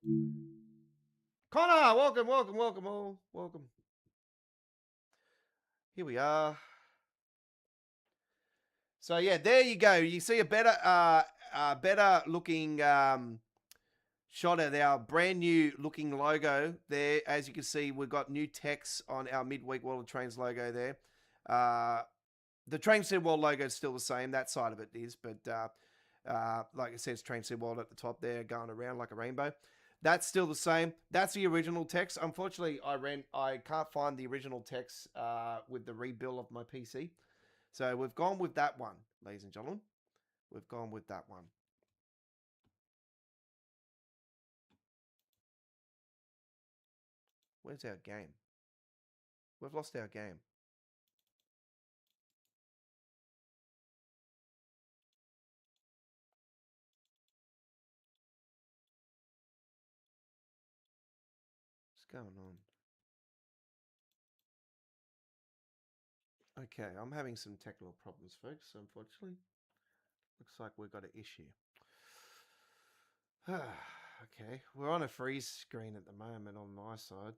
Connor, welcome, welcome, welcome, all. Welcome. Here we are. So yeah, there you go. You see a better looking shot at our brand new looking logo there. As you can see, we've got new text on our midweek World of Trains logo there. The Train Said World logo is still the same. That side of it is, but like it says, Train Said World at the top there, going around like a rainbow. That's still the same. That's the original text. Unfortunately, I can't find the original text with the rebuild of my PC. So we've gone with that one, ladies and gentlemen. We've gone with that one. Where's our game? We've lost our game. What's going on? Okay, I'm having some technical problems, folks, unfortunately. Looks like we've got an issue. Okay, we're on a freeze screen at the moment on my side.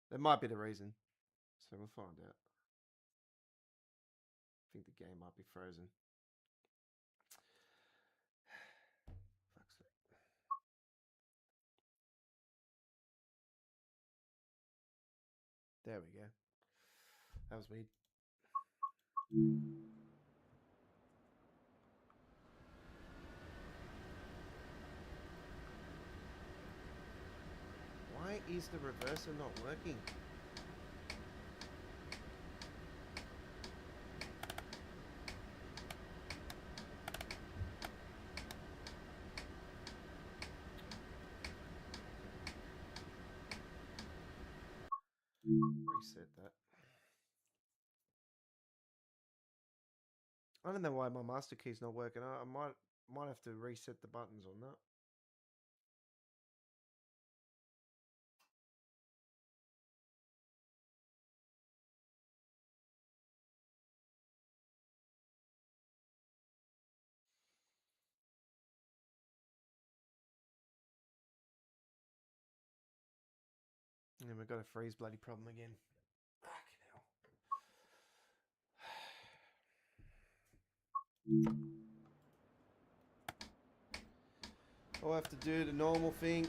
That might be the reason. So we'll find out. I think the game might be frozen. Fuck's sake. There we go. That was weird. Why is the reverser not working? Reset that. I don't know why my master key's not working. I might have to reset the buttons on that. And we've got a freeze bloody problem again. I'll have to do the normal thing.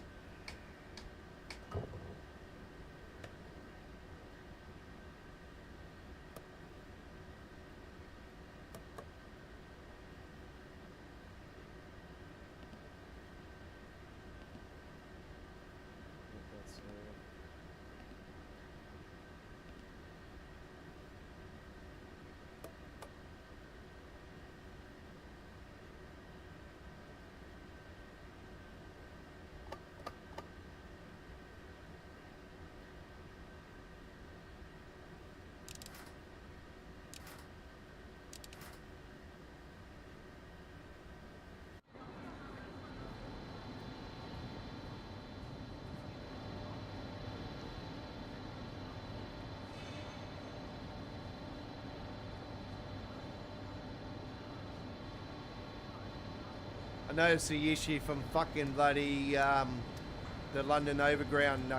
I noticed the issue from fucking bloody the London Overground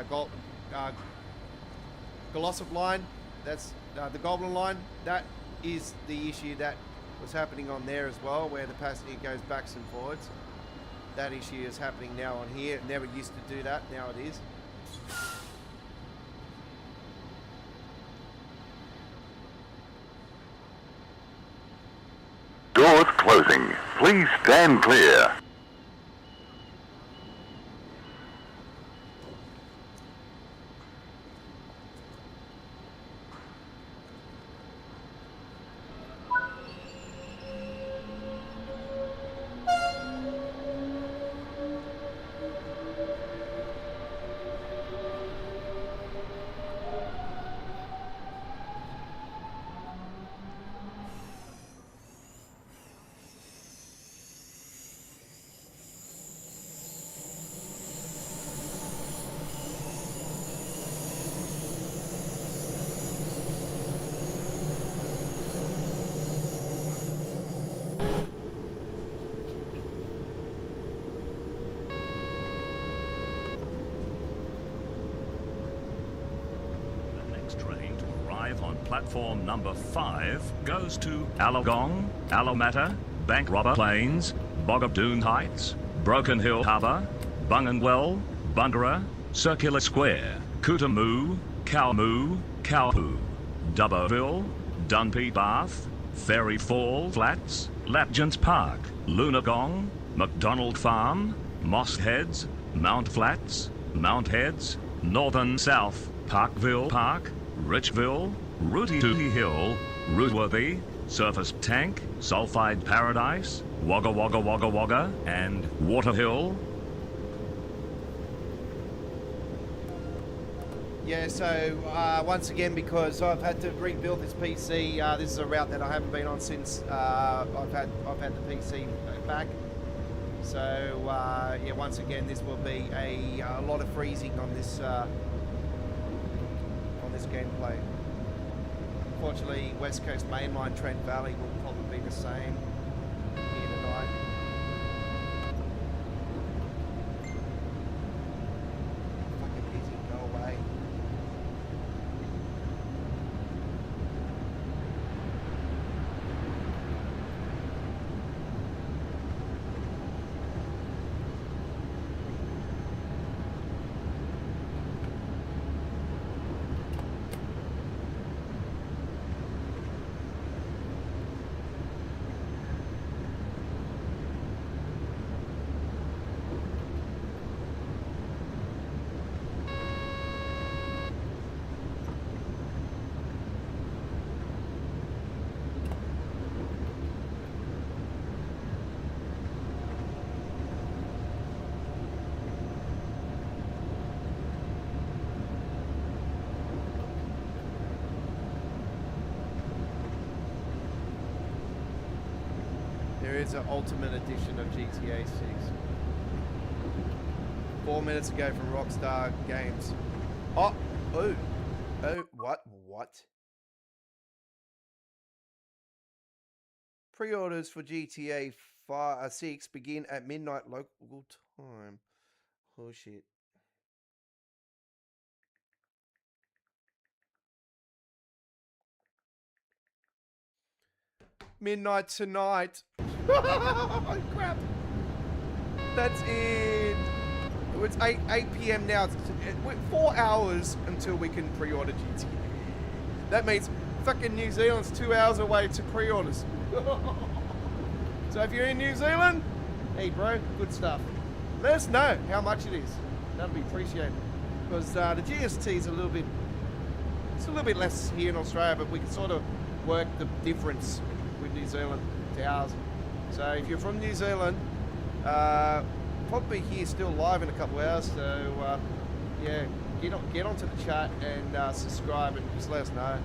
Glossop line. That's the Goblin line. That is the issue that was happening on there as well, where the passenger goes backs and forwards. That issue is happening now on here. It never used to do that. Now it is. Doors closing. Please stand clear. next train to arrive on platform number 5 goes to Allagong, Allamata, Bank Robber Plains, Bogadoon Heights, Broken Hill Harbour, Bunganwell, Bungarra, Circular Square, Cootamoo, Cowmoo, Cowpoo, Dubboville, Dunphy Bath, Ferry Fall Flats, Lapjans Park, Lunagong, McDonald Farm, Moss Heads, Mount Flats, Mount Heads, Northern South, Parkville Park, Richville, Rooty Hill, Rootworthy, Surface Tank, Sulphide Paradise, Wagga Wagga Wagga Wagga, and Waterhill. Yeah, so once again, because I've had to rebuild this PC, this is a route that I haven't been on since I've had the PC back. So yeah, once again, this will be a lot of freezing on this gameplay. Unfortunately, West Coast Mainline Trent Valley will probably be the same here tonight. Fucking busy, go away. There is an ultimate edition of GTA 6. 4 minutes ago from Rockstar Games. Oh, what? Pre-orders for GTA 6 begin at midnight local time. Oh shit. Midnight tonight. Oh, crap. That's it. It's 8 p.m. now. It's 4 hours until we can pre-order GTA. That means fucking New Zealand's 2 hours away to pre-orders. So if you're in New Zealand, hey bro, good stuff. Let us know how much it is. That'll be appreciated. Because the GST is a little bit less here in Australia, but we can sort of work the difference with New Zealand to ours. So if you're from New Zealand, probably here still live in a couple of hours. So yeah, get onto the chat and subscribe and just let us know.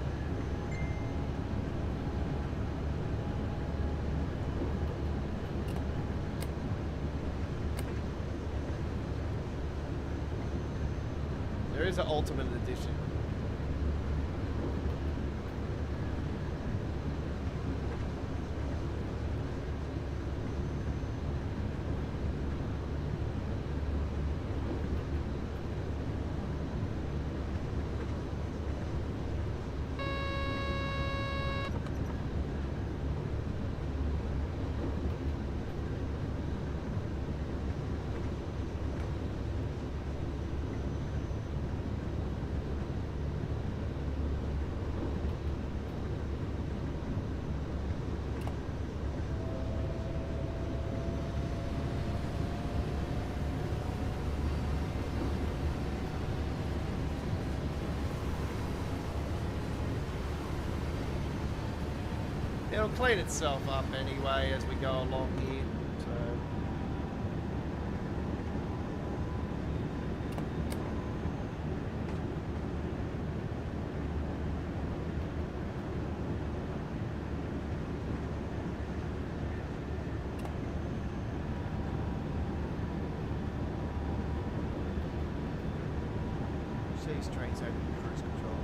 There is an ultimate edition. It'll clean itself up anyway as we go along here. So. These trains out of cruise control.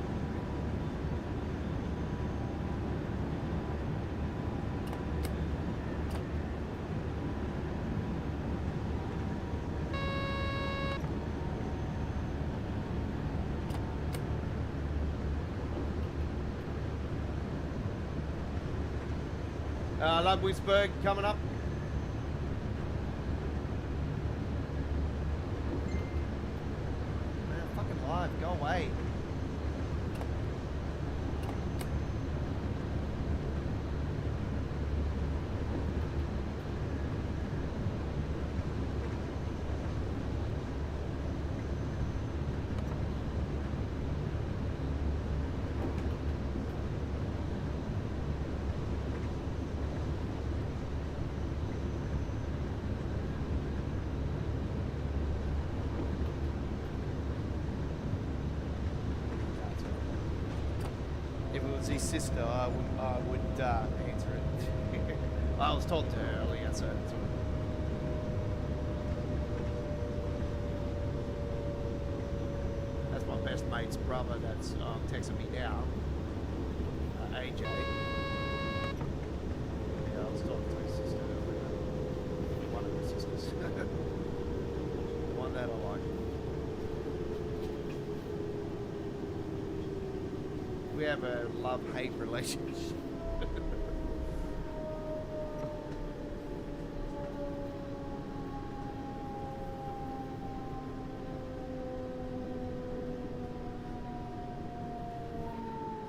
Ludwigsburg coming up. Man, fucking live. Go away. His sister, I would answer it. I was talking to her earlier, so that's my best mate's brother that's texting me now. AJ. Yeah, I was talking to his sister earlier. One of his sisters. One that I like. We have a love-hate relationship.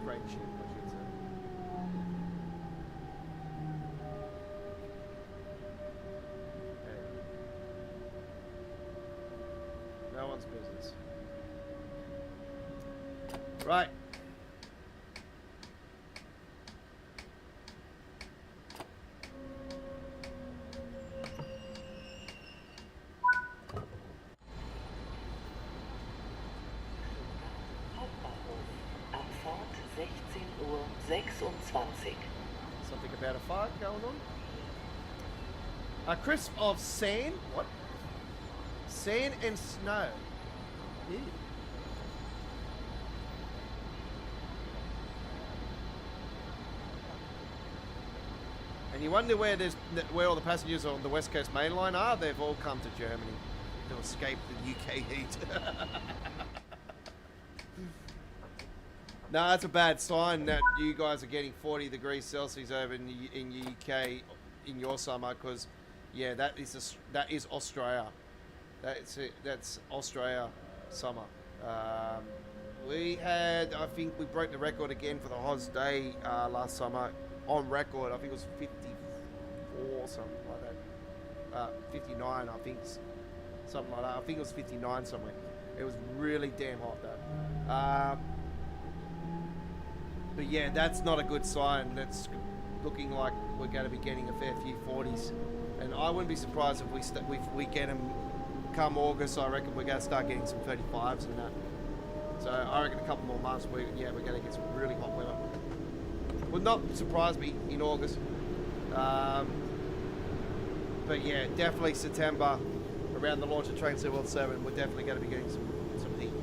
Friendship, I should say. Anyway. No one's business. Right. Something about a fire going on. A crisp of sand. What? Sand and snow. Ew. And you wonder where where all the passengers on the West Coast Main Line are. They've all come to Germany to escape the UK heat. No, that's a bad sign that you guys are getting 40 degrees Celsius over in the UK in your summer, because yeah, that is Australia. That's Australia summer. We had, I think we broke the record again for the hottest day last summer on record. I think it was 54, something like that. 59, I think, something like that. I think it was 59 somewhere. It was really damn hot though. But yeah, that's not a good sign. That's looking like we're going to be getting a fair few 40s, and I wouldn't be surprised if we get them come August. I reckon we're going to start getting some 35s and that. So I reckon a couple more months, we're going to get some really hot weather. Would not surprise me in August. But yeah, definitely September, around the launch of Train Sea World 7, we're definitely going to be getting some heat.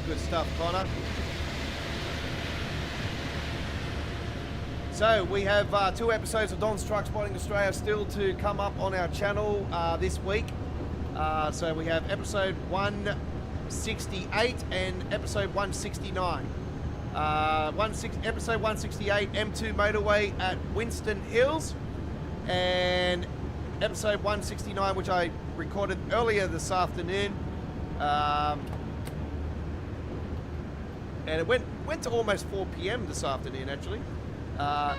Good stuff, Connor. So we have 2 episodes of Don's Truck Spotting Australia still to come up on our channel this week. So we have episode 168 and episode 169. Episode 168, M2 motorway at Winston Hills, and episode 169, which I recorded earlier this afternoon. And it went to almost 4 p.m. this afternoon, actually, at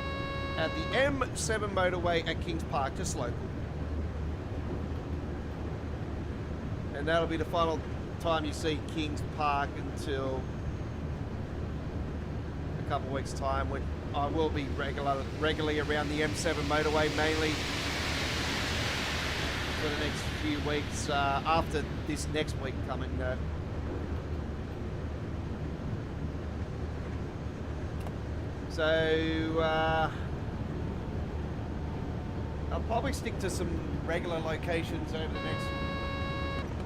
the M7 motorway at Kings Park, just local. And that'll be the final time you see Kings Park until a couple of weeks' time, when I will be regularly around the M7 motorway, mainly for the next few weeks after this next week coming. So, I'll probably stick to some regular locations over the next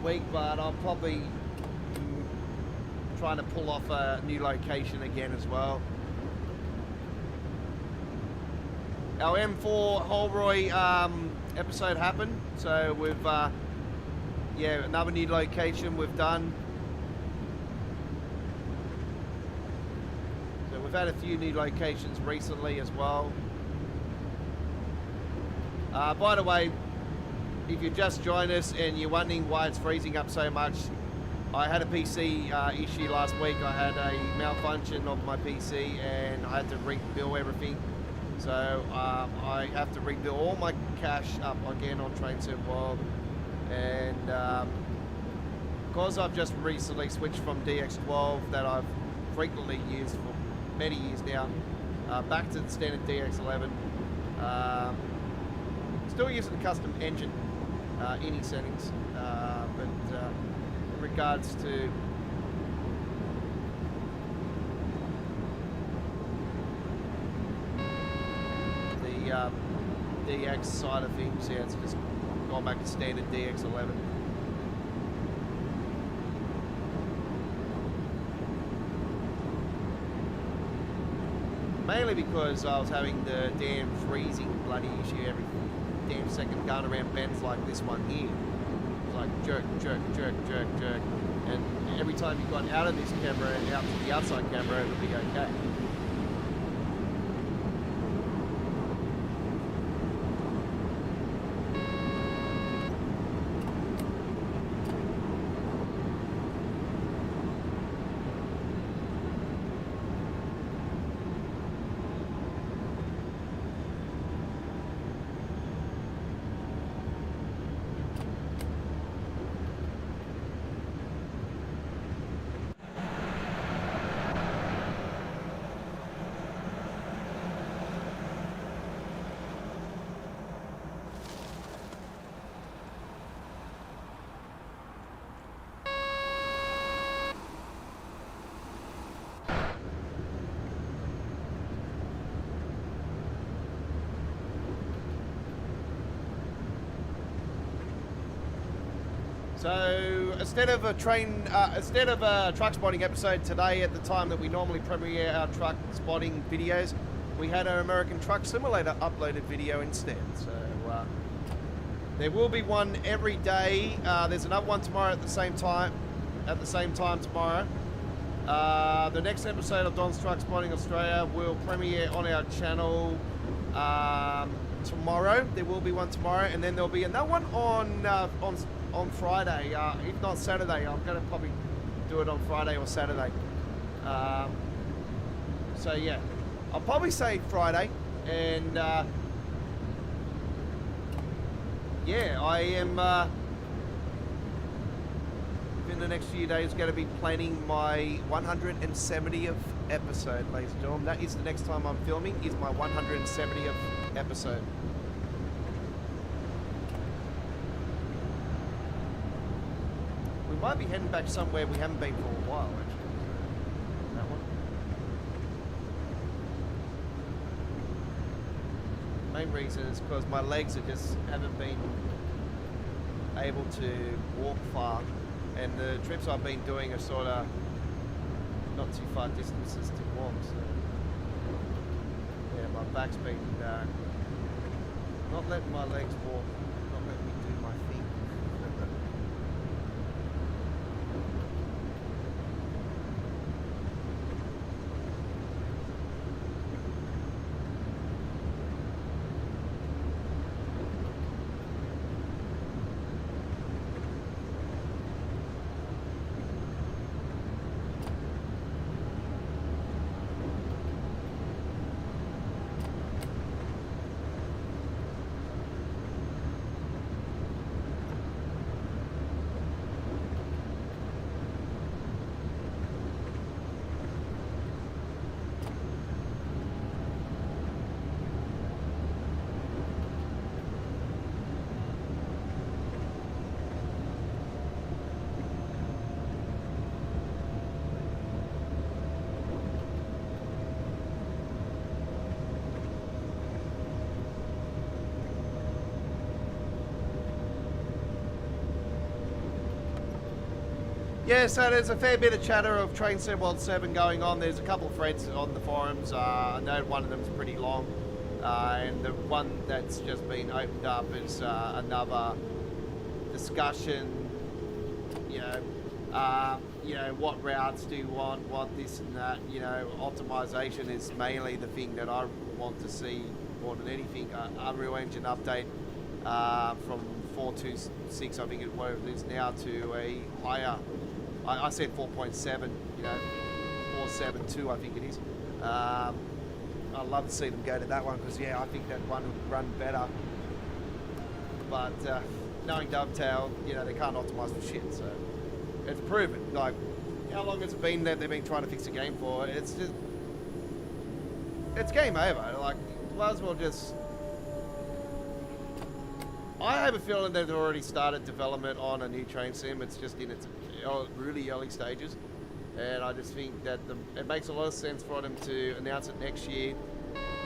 week, but I'll probably trying to pull off a new location again as well. Our M4 Holroyd episode happened, so we've yeah, another new location we've done. So we've had a few new locations recently as well. By the way, if you just joined us and you're wondering why it's freezing up so much, I had a PC issue last week. I had a malfunction of my PC and I had to rebuild everything. So I have to rebuild all my cache up again on Train Sim World. And because I've just recently switched from DX12 that I've frequently used for many years now, back to the standard DX11. Still using the custom engine any settings, but in regards to the DX side of things, yeah, it's just gone back to standard DX11. Mainly because I was having the damn freezing bloody issue every damn second going around bends like this one here. It's like jerk, jerk, jerk, jerk, jerk. And every time you got out of this camera and out to the outside camera, it would be okay. So instead of a truck spotting episode today at the time that we normally premiere our truck spotting videos, we had our American Truck Simulator uploaded video instead. So there will be one every day. There's another one tomorrow at the same time. Tomorrow. The next episode of Don's Truck Spotting Australia will premiere on our channel tomorrow. There will be one tomorrow, and then there'll be another one on Friday, if not Saturday. I'm going to probably do it on Friday or Saturday. So yeah, I'll probably say Friday, and yeah, I am in the next few days going to be planning my 170th episode, ladies and gentlemen. That is the next time I'm filming, is my 170th episode. We might be heading back somewhere we haven't been for a while, actually. That one. Main reason is because my legs haven't been able to walk far, and the trips I've been doing are sort of not too far distances to walk. So yeah, my back's been not letting my legs walk, not letting me do my thing. Yeah, so there's a fair bit of chatter of Train Sim World 7 going on. There's a couple of threads on the forums. I know one of them's pretty long. And the one that's just been opened up is another discussion, what routes do you want, what this and that, optimization is mainly the thing that I want to see more than anything. Unreal Engine update from 4.26, I think what it is now, to a higher, I said 4.7, 4.72 I think it is. I'd love to see them go to that one because, I think that one would run better. But knowing Dovetail, they can't optimize for shit, so it's proven. Like, how long has it been that they've been trying to fix the game for? It's just, it's game over. Like, might as well just. I have a feeling they've already started development on a new train sim. It's just in its really early stages. And I just think that it makes a lot of sense for them to announce it next year.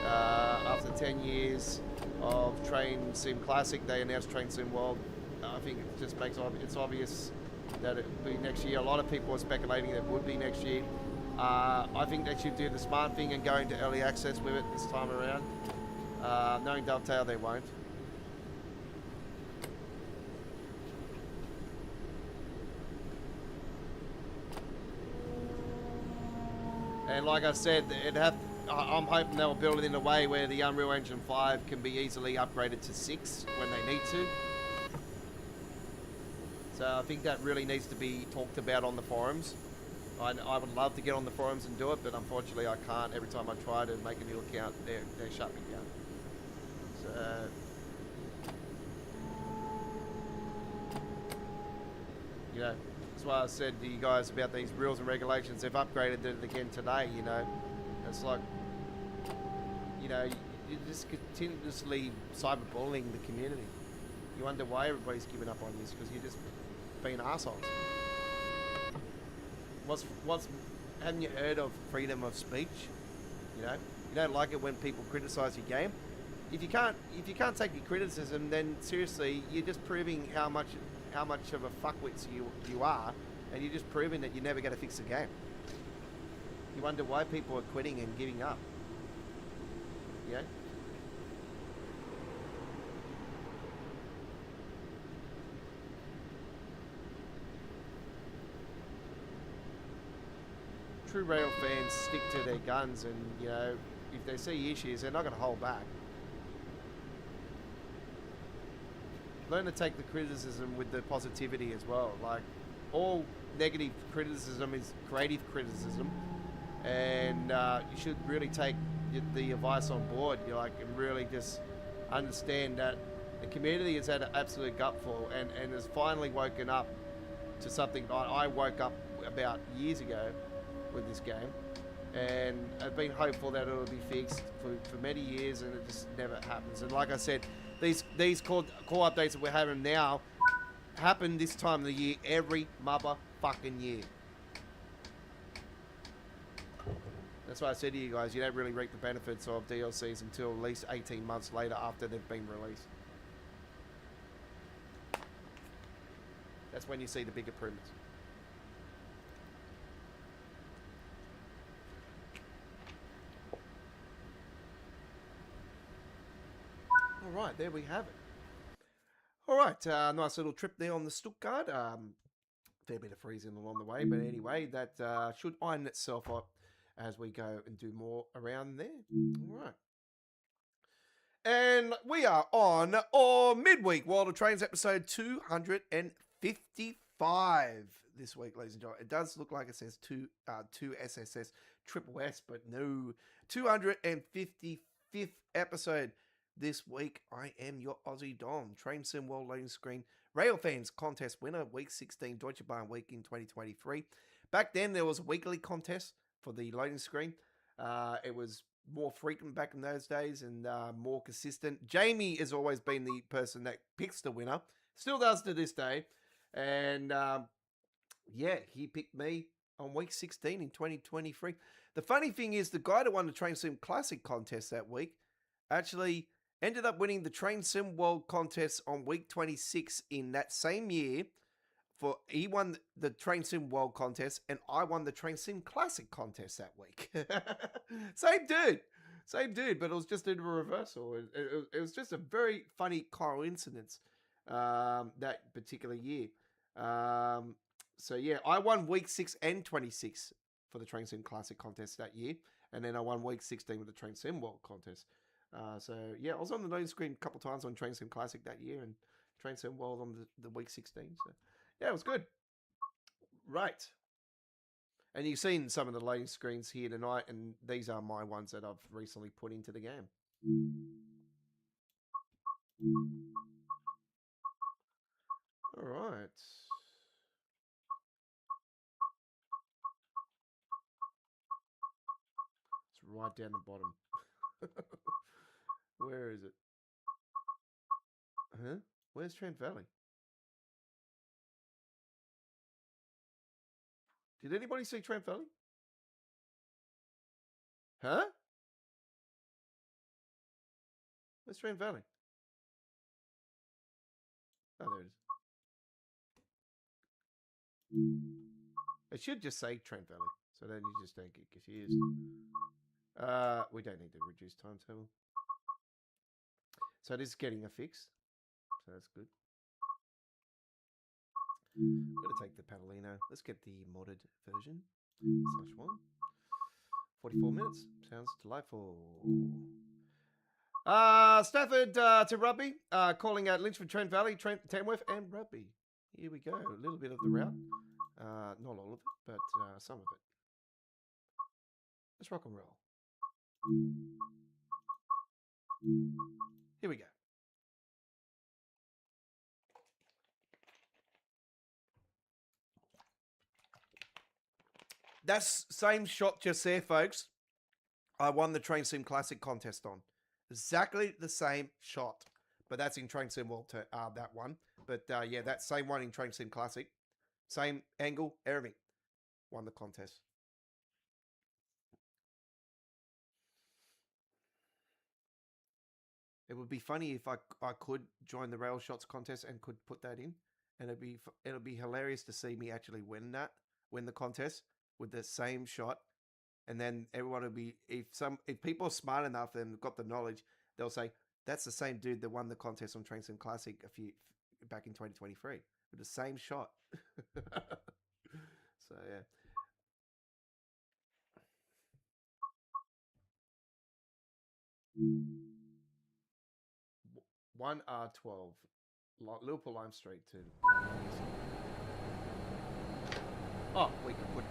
After 10 years of Train Sim Classic, they announced Train Sim World. I think it just makes it's obvious that it will be next year. A lot of people are speculating that it would be next year. I think they should do the smart thing and go into early access with it this time around. Knowing Dovetail, they won't. And like I said, I'm hoping they'll build it in a way where the Unreal Engine 5 can be easily upgraded to 6 when they need to. So I think that really needs to be talked about on the forums. I would love to get on the forums and do it, but unfortunately I can't. Every time I try to make a new account, they shut me down. So that's why I said to you guys about these rules and regulations. They've upgraded it again today. It's like, you're just continuously cyberbullying the community. You wonder why everybody's giving up on this, because you're just being assholes. Haven't you heard of freedom of speech? You don't like it when people criticize your game. If you can't take your criticism, then seriously, you're just proving how much of a fuckwits you are, and you're just proving that you're never going to fix the game. You wonder why people are quitting and giving up. Yeah. True rail fans stick to their guns, and if they see issues, they're not going to hold back. Learn to take the criticism with the positivity as well. Like, all negative criticism is creative criticism, and you should really take the advice on board. And really just understand that the community has had an absolute gutful and has finally woken up to something I woke up about years ago with this game, and I've been hopeful that it'll be fixed for many years, and it just never happens. And like I said, these core updates that we're having now happen this time of the year every motherfucking year. That's why I said to you guys, you don't really reap the benefits of DLCs until at least 18 months later after they've been released. That's when you see the big improvements. All right, there we have it. All right, nice little trip there on the Stuttgart. Fair bit of freezing along the way, but anyway, that should iron itself up as we go and do more around there. All right. And we are on midweek World of Trains episode 255 this week, ladies and gentlemen. It does look like it says two SSS Triple S, but no, 255th episode. This week, I am your Aussie Dom, Train Sim World Loading Screen Rail Fans Contest winner, Week 16 Deutsche Bahn Week in 2023. Back then, there was a weekly contest for the loading screen. It was more frequent back in those days and more consistent. Jamie has always been the person that picks the winner, still does to this day. And he picked me on Week 16 in 2023. The funny thing is, the guy that won the Train Sim Classic contest that week actually ended up winning the Train Sim World contest on Week 26 in that same year he won the Train Sim World contest, and I won the Train Sim Classic contest that week. Same dude, but it was just in a reversal. It was just a very funny coincidence that particular year. So yeah, I won week 6 and 26 for the Train Sim Classic contest that year, and then I won week 16 with the Train Sim World contest. So yeah, I was on the loan screen a couple times on Train Sim Classic that year, and Train Sim World on the week 16. So yeah, it was good. Right. And you've seen some of the loading screens here tonight, and these are my ones that I've recently put into the game. All right. It's right down the bottom. Where is it? Huh? Where's Trent Valley? Did anybody see Trent Valley? Huh? Where's Trent Valley? Oh, there it is. It should just say Trent Valley, so then you just don't get confused. We don't need to reduce timetable. So it is getting a fix, so that's good. I'm going to take the Padalino. Let's get the modded version. /1. 44 minutes. Sounds delightful. Stafford to Rugby. Calling out Lynchford, Trent Valley, Tamworth, and Rugby. Here we go. A little bit of the route. Not all of it, but some of it. Let's rock and roll. Here we go. That's same shot just there, folks. I won the Train Sim Classic contest on. Exactly the same shot. But that's in Train Sim World, that one. But yeah, that same one in Train Sim Classic. Same angle, everything. Won the contest. It would be funny if I could join the rail shots contest and could put that in. And it'll be hilarious to see me actually win the contest with the same shot. And then everyone will be, if people are smart enough and got the knowledge, they'll say, that's the same dude that won the contest on Train Sim Classic back in 2023 with the same shot. So yeah. One R12, Liverpool Lime Street to. Oh, we can put.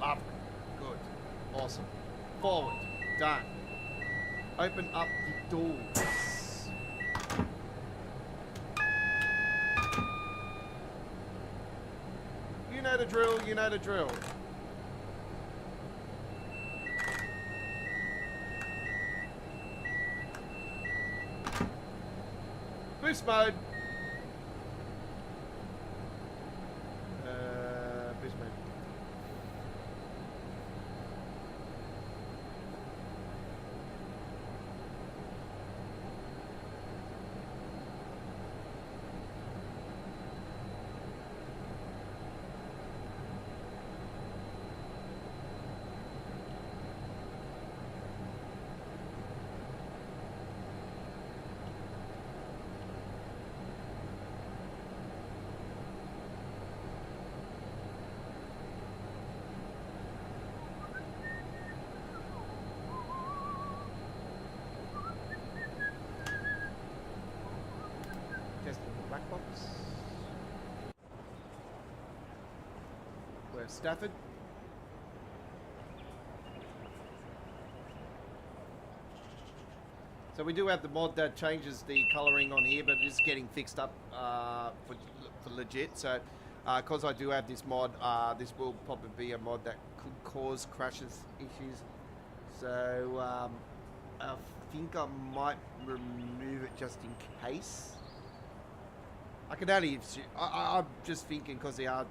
Lovely. Good. Awesome. Forward. Done. Open up the doors. You know the drill. You know the drill. Boost mode. Boost mode. Black box. Where's Stafford? So we do have the mod that changes the colouring on here, but it's getting fixed up for legit. So because I do have this mod, this will probably be a mod that could cause crashes issues. So I think I might remove it just in case. I can only. I'm just thinking because they are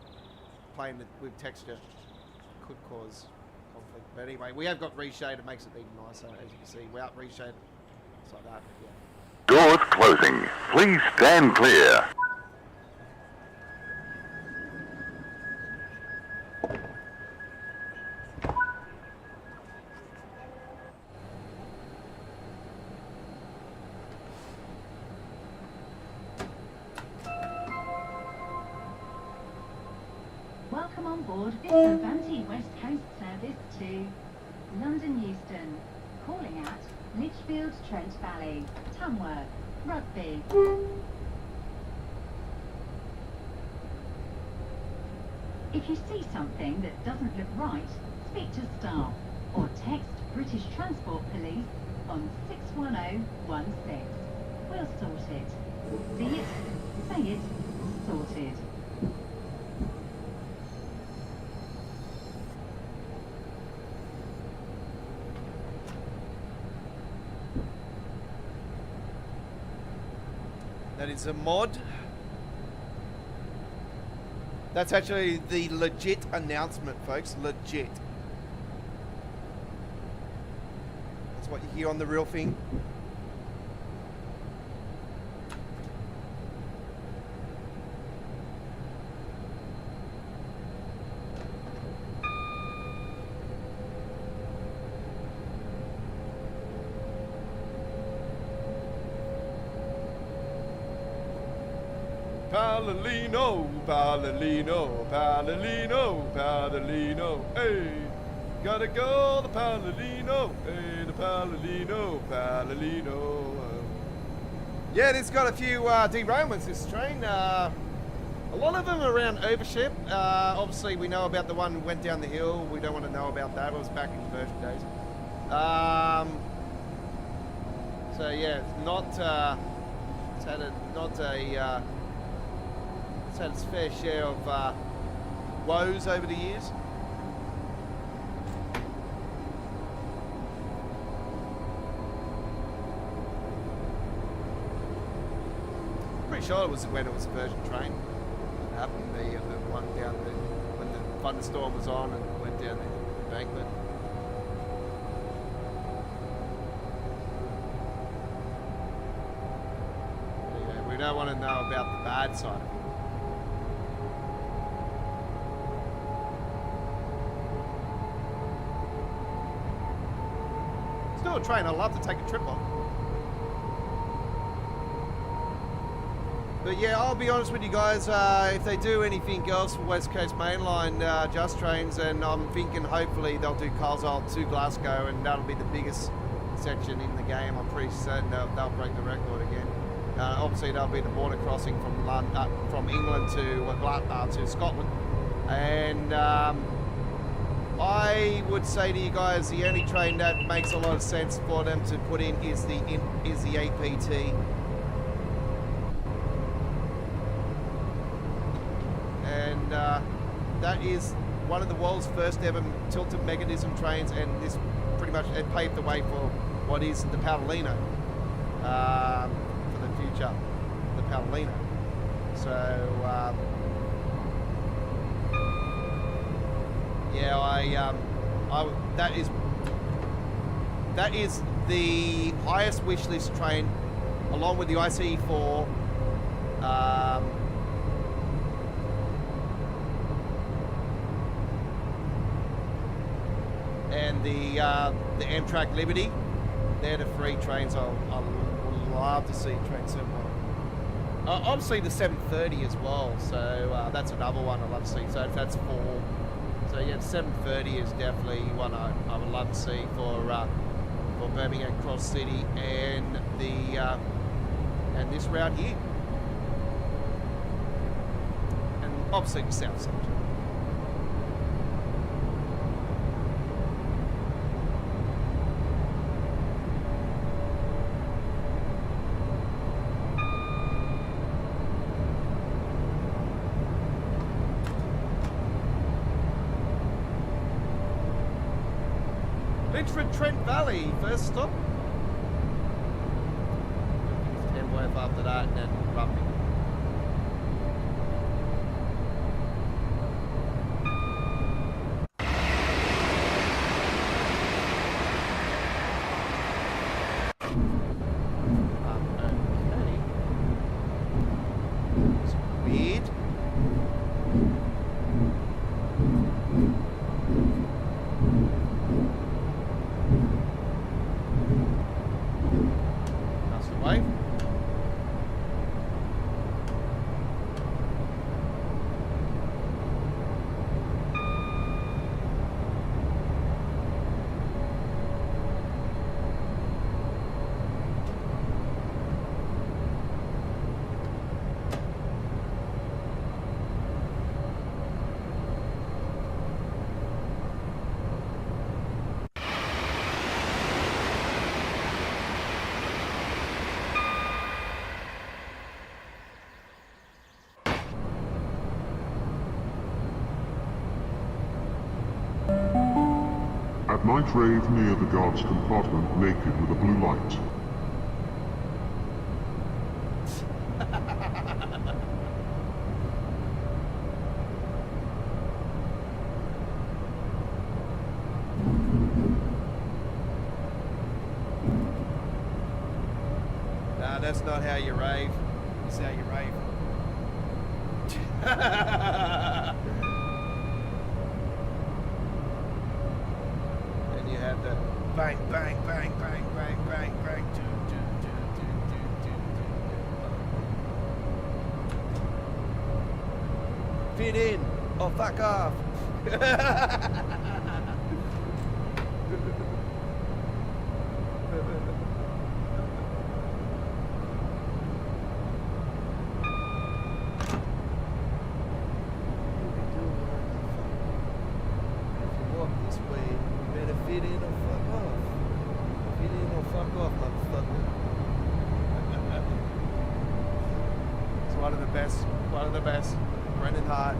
playing with texture, could cause conflict. But anyway, we have got reshade. It makes it even nicer, as you can see. Without reshade, it's like that. Yeah. Doors closing. Please stand clear. on board this Avanti West Coast service to London Euston, calling at Lichfield, Trent Valley, Tamworth, Rugby. If you see something that doesn't look right, speak to staff or text British Transport Police on 61016. We'll sort it. See it, say it, sorted. That is a mod. That's actually the legit announcement, folks. Legit. That's what you hear on the real thing. Palolino, Palolino, Palolino, Palolino, hey, gotta go the Palolino, hey, the Palolino, Palolino. Yeah, it's got a few derailments, this train. A lot of them around Overship. Obviously, we know about the one that went down the hill. We don't want to know about that. It was back in the Virgin days. So yeah, it's not. It's had it's had its fair share of woes over the years. Pretty sure it was when it was a Virgin train. It happened, the one down there when the thunderstorm was on and went down the embankment. Yeah, we don't want to know about the bad side of it. Still a train I'd love to take a trip on. But yeah, I'll be honest with you guys, if they do anything else for West Coast Mainline Just Trains, and I'm thinking hopefully they'll do Carlisle to Glasgow, and that'll be the biggest section in the game. I'm pretty certain they'll break the record again. Obviously that'll be the border crossing from England to Scotland. And I would say to you guys, the only train that makes a lot of sense for them to put in is the APT. And that is one of the world's first ever tilted mechanism trains, and this pretty much it paved the way for what is the Palolino for the future, the Palolino. So yeah, that is the highest wish list train, along with the ICE4. And the Amtrak Liberty. They're the three trains I would love to see train similar. Obviously the 730 as well, so that's another one I'd love to see. So that's four. So yeah, the 730 is definitely one I would love to see for Birmingham Cross City and and this route here, and obviously the south side. Lichfield, Trent Valley, first stop. Tamworth after that, and then Rugby. Okay. It's weird. At night rave near the guard's compartment naked with a blue light. Nah, that's not how you rave. That's how you rave. And you have the bang, bang, bang, bang, bang, bang, bang, do, do, do, do, do, do, do. Fit in or fuck off. One of the best. Brendan Hart.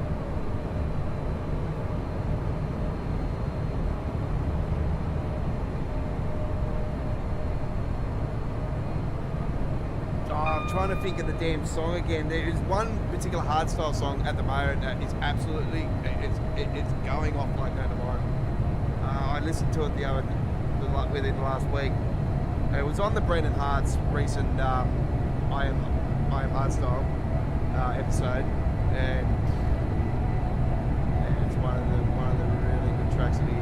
Oh, I'm trying to think of the damn song again. There is one particular hardstyle song at the moment that is absolutely, it's going off like no tomorrow. I listened to it within the last week. It was on the Brendan Hart's recent I Am Hardstyle episode, and it's one of the really good tracks of the year.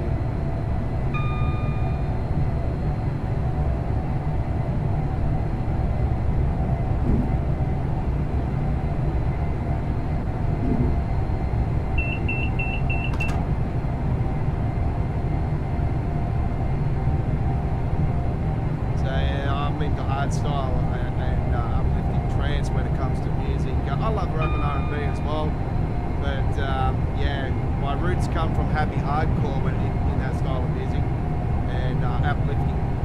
So yeah, I'm into hardstyle and uplifting trance when it comes to music. I love rap and R&B as well, but yeah, my roots come from happy hardcore in that style of music, and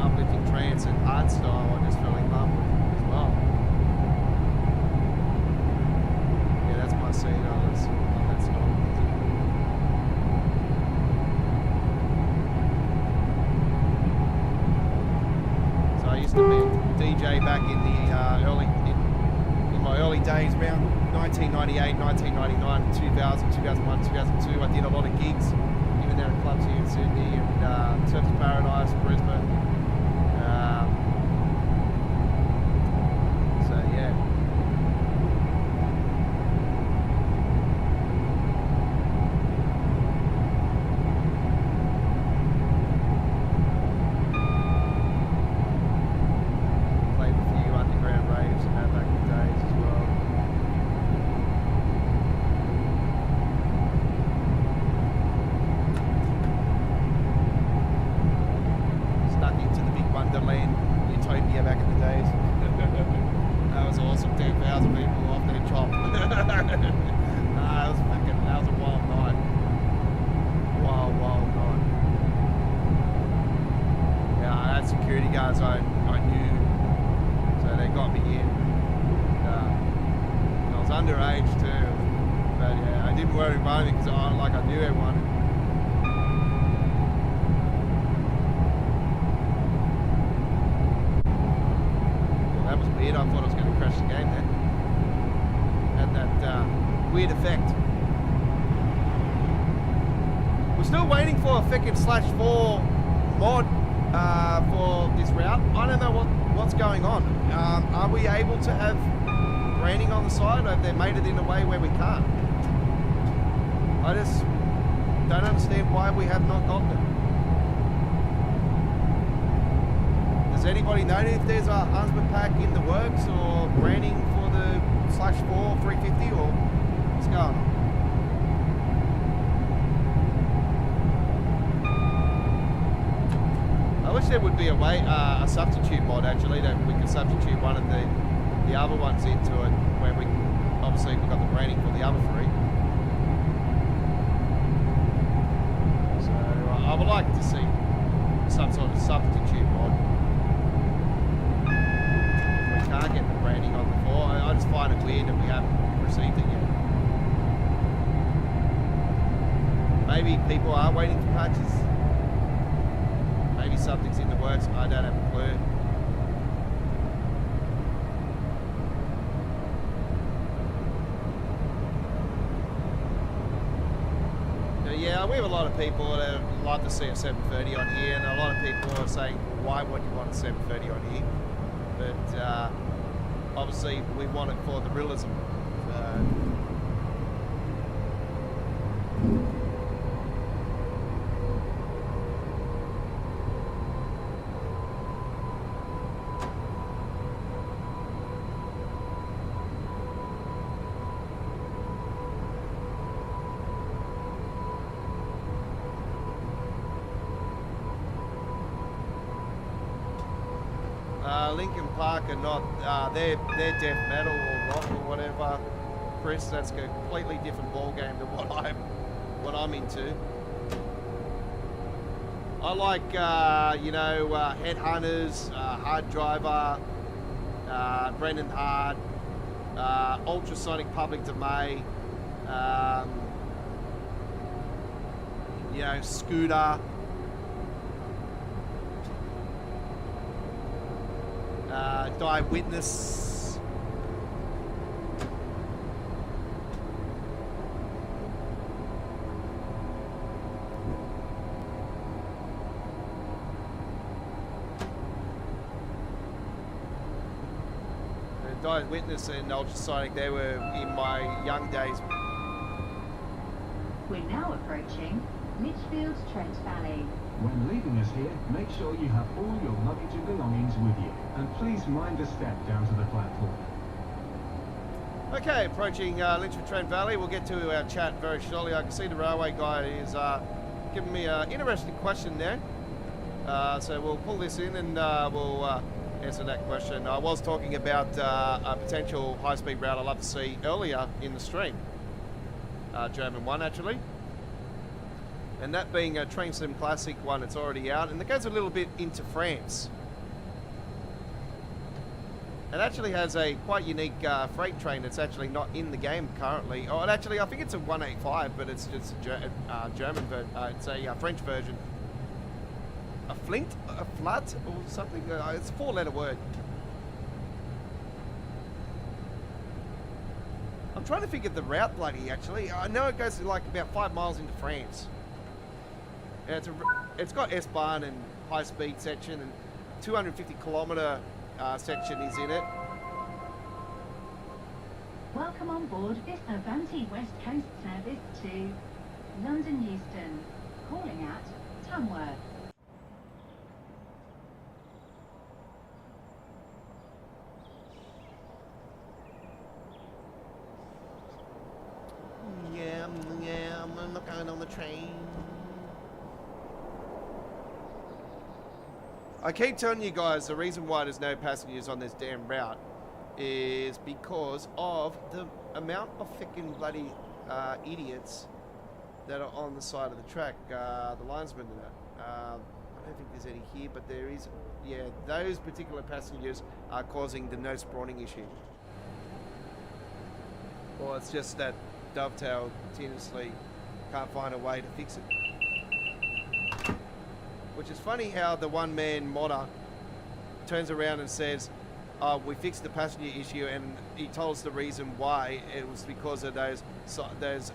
uplifting trance and hardstyle I just fell in love with as well. Yeah, that's my scene on that style of music. So I used to be a DJ back in the my early days, around 1998, 1999, 2000, 2001, 2002. I did a lot of gigs, even there in clubs here in Sydney and Surfers Paradise, Brisbane. So yeah. Played a few underground raves and that back in the days as well. Stuck into the big Wonderland Utopia back in the days. That was awesome. 10,000 people off their chop. That was a wild night. Wild night. Yeah, I had security guards I knew, so they got me in. I was underage too, but yeah, I didn't worry about it because I knew everyone. Well, that was weird. I thought I was going to crash the game then. Had that weird effect. We're still waiting for a Feckin' /4 mod for this route. I don't know what's going on. Are we able to have branding on the side, or have they made it in a way where we can't? I just don't understand why we have not gotten it. Does anybody know if there's a husband pack in the works or branding for the /4 350, or what's going on? I wish there would be a way, a substitute mod actually, that we could substitute one of the other ones into it, where we've got the branding for the other three. So I would like to see some sort of substitute mod. If we can't get the branding on the 4, I just find it weird that we haven't received it yet. Maybe people are waiting for patches. maybe something's in the works. I don't have a clue. Yeah, we have a lot of people that love to see a 730 on here, and a lot of people are saying, why would you want a 730 on here? But obviously, we want it for the realism. Linkin Park are not, they're death metal or rock or whatever. Chris, that's a completely different ball game to what I'm into. I like, you know, Headhunters, Hard Driver, Brendan Hart, Ultrasonic Public Domain, you know, Scooter. Die Witness. Die Witness and Ultrasonic, they were in my young days. We're now approaching Litchfield's Trent Valley. When leaving us here, make sure you have all your luggage and belongings with you, and please mind the step down to the platform. Okay, approaching Litchfield Trent Valley. We'll get to our chat very shortly. I can see the railway guy is giving me an interesting question there. So we'll pull this in and we'll answer that question. I was talking about a potential high-speed route I'd love to see earlier in the stream. German one, actually. And that being a Train Sim Classic one, it's already out, and it goes a little bit into France. It actually has a quite unique freight train that's actually not in the game currently. Oh, and actually, I think it's a 185, but it's just a German version. It's a French version. A Flint? A Flat? Or something? It's a 4-letter word. I'm trying to figure the route, bloody, actually. I know it goes like about 5 miles into France. And it's got S-Bahn and high-speed section, and 250-kilometre section is in it. Welcome on board this Avanti West Coast service to London Euston, calling at Tamworth. Yeah, I'm not going on the train. I keep telling you guys the reason why there's no passengers on this damn route is because of the amount of freaking bloody idiots that are on the side of the track, the linesmen and that. I don't think there's any here, but there is. Yeah, those particular passengers are causing the no spawning issue. Or it's just that Dovetail continuously can't find a way to fix it. Which is funny how the one-man modder turns around and says, oh, we fixed the passenger issue, and he told us the reason why. It was because of those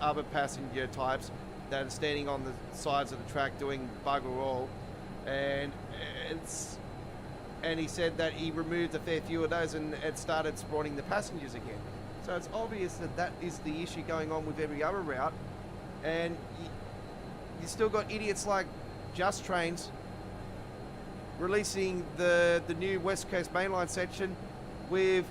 other passenger types that are standing on the sides of the track doing bugger all. And he said that he removed a fair few of those and it started spawning the passengers again. So it's obvious that that is the issue going on with every other route. And you still got idiots like Just Trains releasing the new West Coast mainline section with,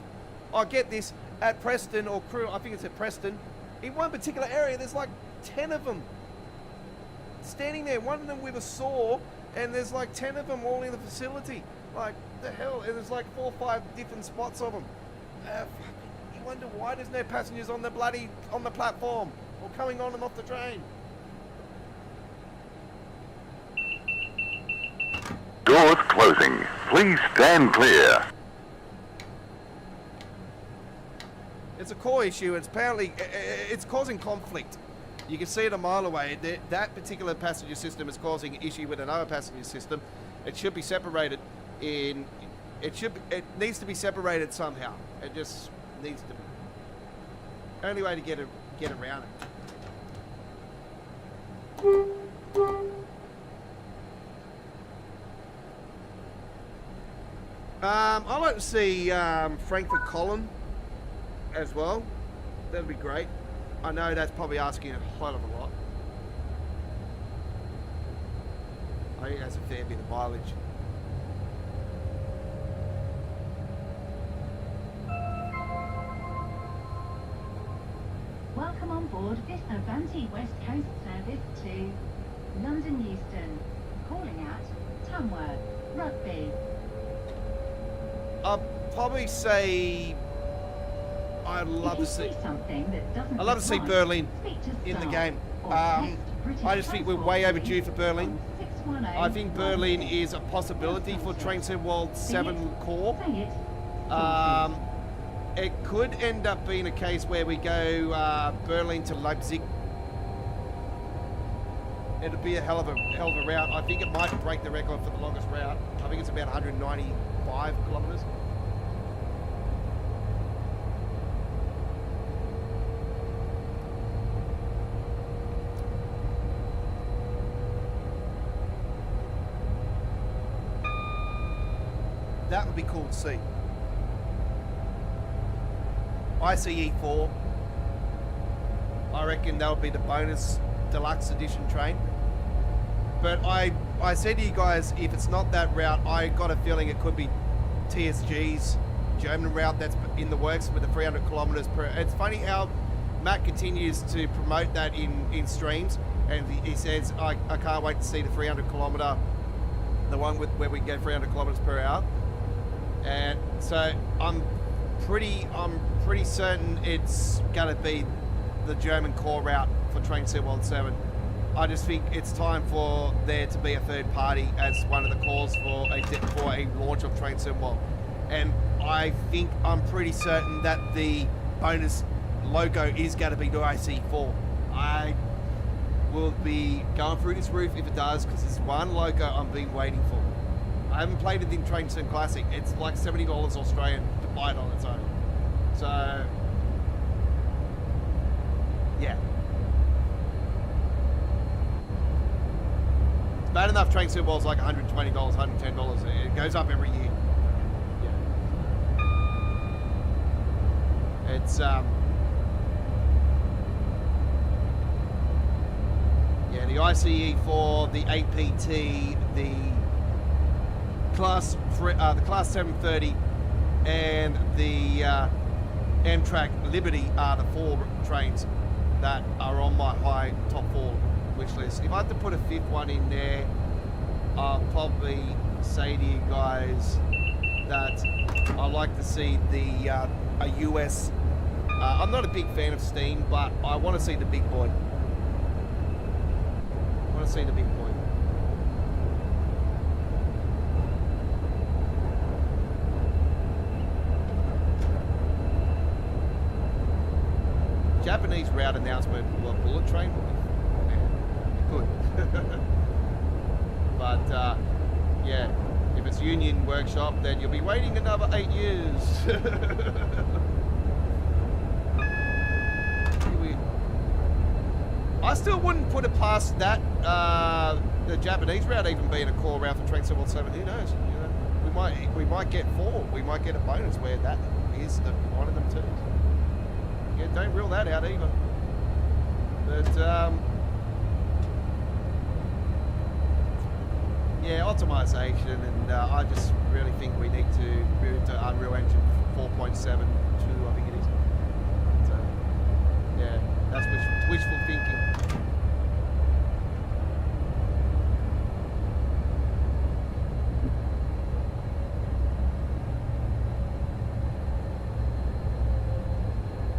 oh, get this, at Preston or Crewe, I think it's at Preston, in one particular area there's like 10 of them standing there, one of them with a saw, and there's like 10 of them all in the facility. Like, the hell, and there's like 4 or 5 different spots of them. You wonder why there's no passengers on the platform or coming on and off the train. Doors closing. Please stand clear. It's a core issue. It's apparently it's causing conflict. You can see it a mile away. That particular passenger system is causing an issue with another passenger system, It should be separated in. It needs to be separated somehow. It just needs to be. Only way to get around it. I'd like to see Frankfurt Column as well. That'd be great. I know that's probably asking a hell of a lot. I think that's a fair bit of mileage. Welcome on board this Avanti West Coast service to London Euston. Calling at Tamworth, Rugby. I'll probably say I'd love to see something that doesn't. I'd love to see Berlin in the game. I just think we're way overdue for Berlin. I think Berlin is a possibility for Train Sim World 7 core. It could end up being a case where we go Berlin to Leipzig. It'd be a hell of a route. I think it might break the record for the longest route. I think it's about 195 kilometers. That would be cool to see. ICE 4. I reckon that would be the bonus deluxe edition train. But I said to you guys, if it's not that route, I got a feeling it could be TSG's German route that's in the works with the 300 kilometers per. It's funny how Matt continues to promote that in streams, and he says, I can't wait to see the 300 kilometer, the one where we can go 300 kilometers per hour. And so I'm pretty certain it's gonna be the German core route for Train Sim World 7. I just think it's time for there to be a third party as one of the calls for a launch of Train Sim World. And I think I'm pretty certain that the bonus logo is going to be the IC4. I will be going through this roof if it does, because it's one logo I've been waiting for. I haven't played it in Train Sim Classic. It's like $70 Australian to buy it on its own. So, yeah. It's bad enough Train Sim World's like $120, $110. It goes up every year. Yeah. It's, yeah, the ICE 4, the APT, the Class 730, and the Amtrak Liberty are the 4 trains that are on my high top 4 wish list. If I had to put a 5th one in there, I'll probably say to you guys that I like to see the a US. I'm not a big fan of Steam, but I want to see the big boy. I want to see the big boy. Japanese route announcement, well, bullet train would be good. But yeah, if it's Union Workshop, then you'll be waiting another 8 years. I still wouldn't put it past that the Japanese route even being a core route for Train Sim World 7. Who knows? You know, we might get 4. We might get a bonus where that is one of them too. Yeah, don't rule that out either. But yeah, optimization, and I just really think we need to move to Unreal Engine 4.7.2, I think it is. So yeah, that's wishful thinking.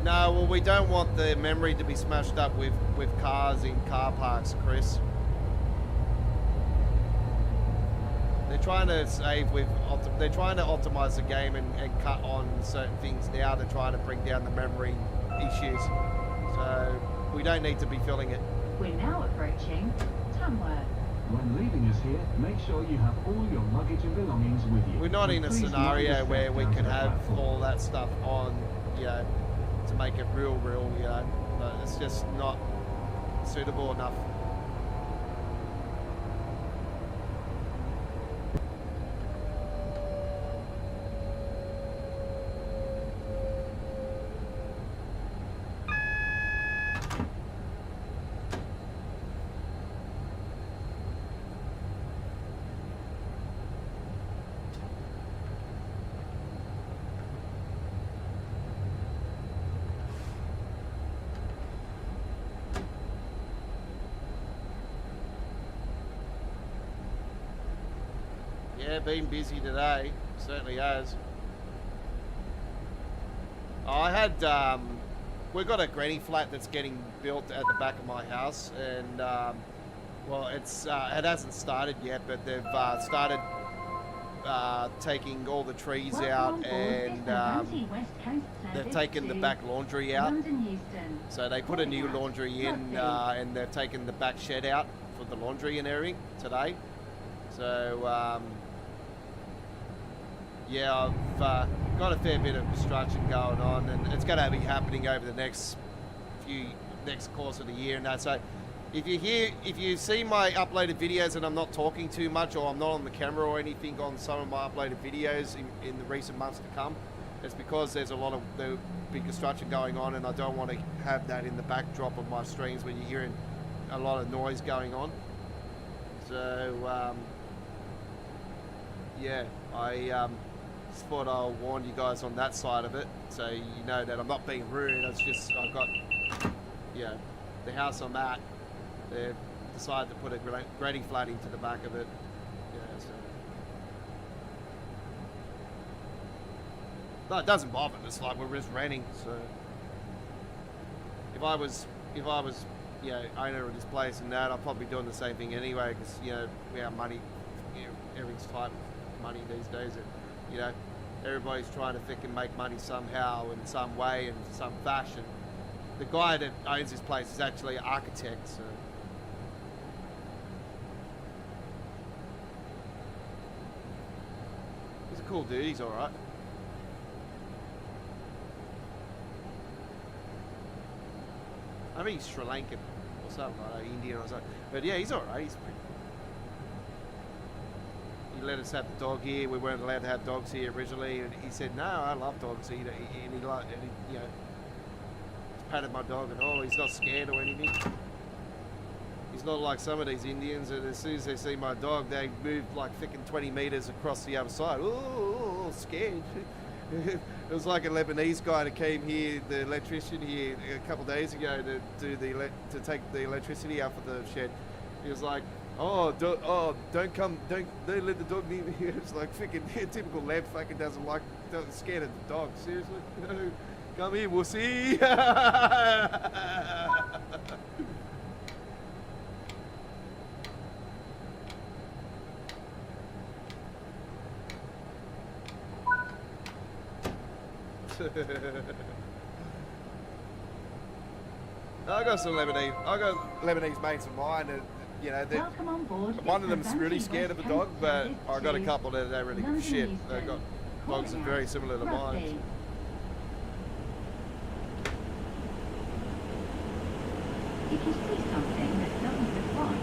No, well, we don't want the memory to be smashed up with cars in car parks, Chris. They're trying to save with, they're trying to optimize the game and cut on certain things now. They're trying to bring down the memory issues. So we don't need to be filling it. We're now approaching Tamworth, When leaving us here, make sure you have all your luggage and belongings with you. We're not And in a please mind scenario the where step we down to can the have platform. all that stuff on, you know, to make it real, you know. No, it's just not suitable enough. Yeah, been busy today. Certainly has. I had, we've got a granny flat that's getting built at the back of my house, and well, it hasn't started yet, but they've started taking all the trees out, and they've taken the back laundry out. So they put a new laundry in, and they've taken the back shed out for the laundry and everything today. So yeah, I've got a fair bit of construction going on, and it's going to be happening over the next course of the year and that. So if you see my uploaded videos and I'm not talking too much, or I'm not on the camera or anything on some of my uploaded videos in the recent months to come, it's because there's a lot of the big construction going on, and I don't want to have that in the backdrop of my streams when you're hearing a lot of noise going on. So yeah, I just thought I'll warn you guys on that side of it, so you know that I'm not being rude. It's just I've got, yeah, the house I'm at, they've decided to put a granny flat into the back of it. Yeah, so no, it doesn't bother. It's like we're just renting. So if I was, you know, owner of this place and that, I'd probably be doing the same thing anyway, because you know we have money, you know, everything's tight with money these days, and you know everybody's trying to freaking make money somehow, in some way, in some fashion. The guy that owns this place is actually an architect, so. He's a cool dude, he's alright. I mean, he's Sri Lankan or something like that, Indian or something. But yeah, he's alright, he's pretty. He let us have the dog here. We weren't allowed to have dogs here originally, and he said, "No, I love dogs." And he you know, patted my dog, and oh, he's not scared or anything. He's not like some of these Indians, and as soon as they see my dog, they move like freaking 20 meters across the other side. Oh, scared. It was like a Lebanese guy that came here, the electrician here, a couple of days ago to take the electricity out for the shed. He was like, don't let the dog near me. It's like freaking typical Leb fucking doesn't scared of the dog. Seriously? Come here, we'll see. I got some Lebanese. I got Lebanese mates of mine, and you know, one of them's really scared of a dog, but I got a couple that don't really give a shit. They've got dogs that are very similar to mine. If you see something that doesn't look right,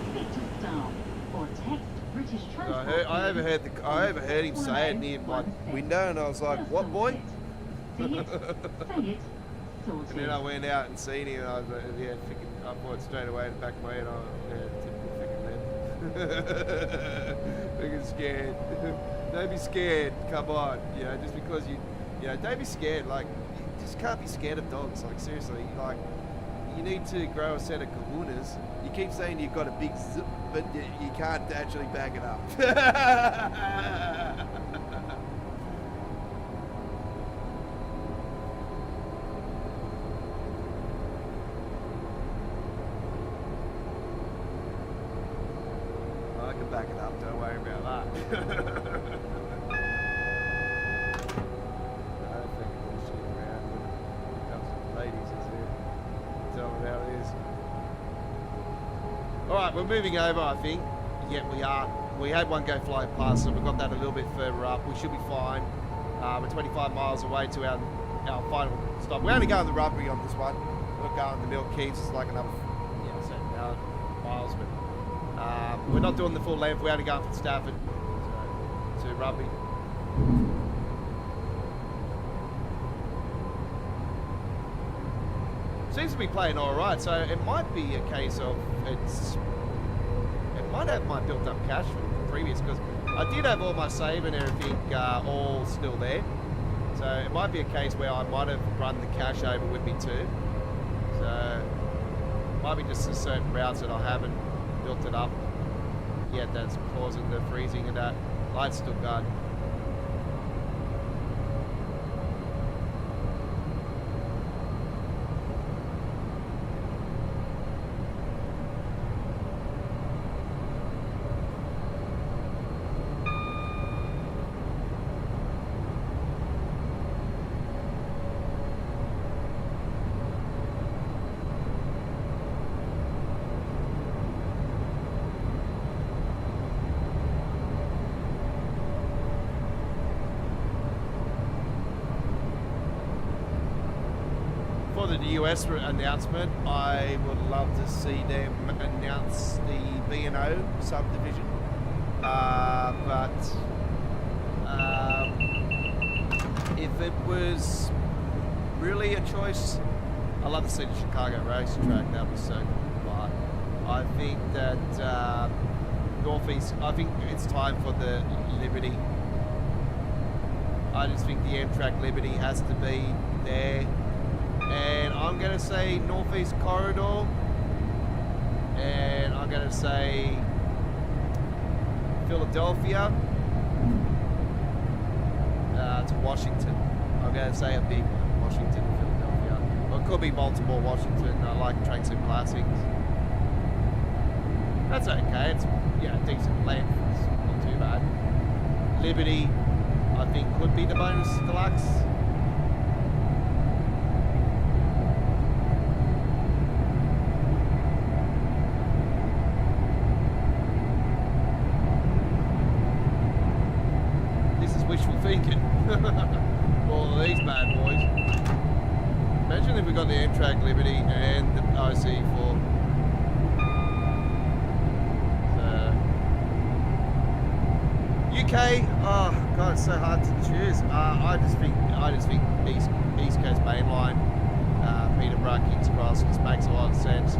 speak to staff or text British Transport. I overheard him say it near my window, and I was like, "What, boy?" See it, say it, sorted. And then I went out and seen him, and I was like, yeah, freaking, I thought straight away in the back of my head, oh, yeah, typical freaking Leb. Freaking scared. Don't be scared, come on. You know, just because you know, don't be scared. Like, you just can't be scared of dogs. Like, seriously, like, you need to grow a set of kahunas. You keep saying you've got a big zip, but you can't actually back it up. I can back it up, don't worry about that. I don't think I'm bullshitting around when it comes to ladies, is it? Tell them how it is. Alright, we're moving over, I think. Yeah, we are. We had one go flying past, so we've got that a little bit further up. We should be fine. We're 25 miles away to our final stop. We're only going the rubbery on this one. We're going the Mill Keys. It's like another miles, but we're not doing the full length. We're only going from Stafford to rugby. Seems to be playing all right, so it might be a case of it might have my built-up cash from previous, because I did have all my save and everything all still there. So it might be a case where I might have run the cash over with me too. So it might be just a certain routes that I haven't built it up yet that's causing the freezing, and that light's still gone. The US announcement, I would love to see them announce the B&O subdivision, but if it was really a choice, I'd love to see the Chicago racetrack. That was so cool. But I think that Northeast, I think it's time for the Liberty. I just think the Amtrak Liberty has to be there. And I'm going to say Northeast Corridor, and I'm going to say Philadelphia to Washington. I'm going to say a big one, Washington, Philadelphia. Or it could be Baltimore, Washington. I like Train Sim Classics. That's okay. It's decent length. It's not too bad. Liberty, I think, could be the bonus deluxe. Wishful thinking. All of these bad boys. Imagine if we got the Amtrak Liberty and the OC4. UK, oh god, it's so hard to choose. I just think East Coast Mainline, Peterborough, Kings Cross just makes a lot of sense.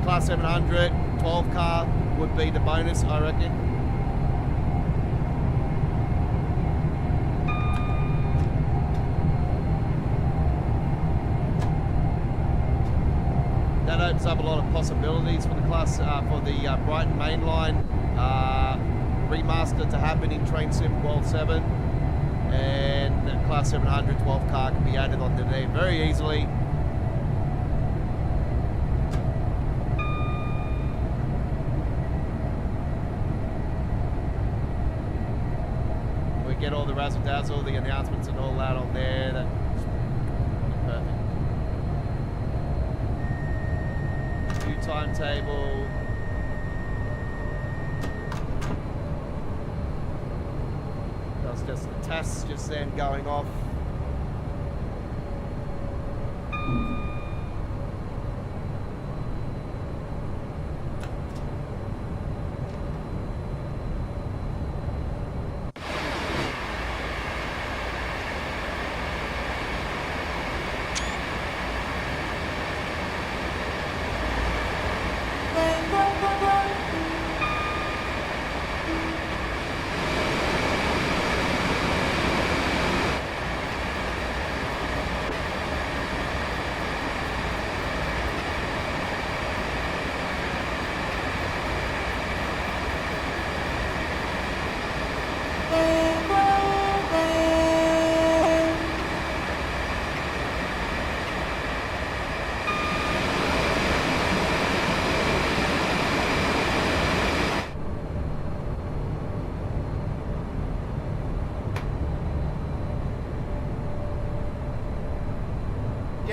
Class 700, 12 car would be the bonus, I reckon. That opens up a lot of possibilities for the class, for the Brighton Mainline remaster to happen in Train Sim World 7, and Class 700 12 car can be added onto there very easily. We get all the razzle dazzle, the announcements and all that on there. That's perfect. New timetable. That's just the tests just then going off.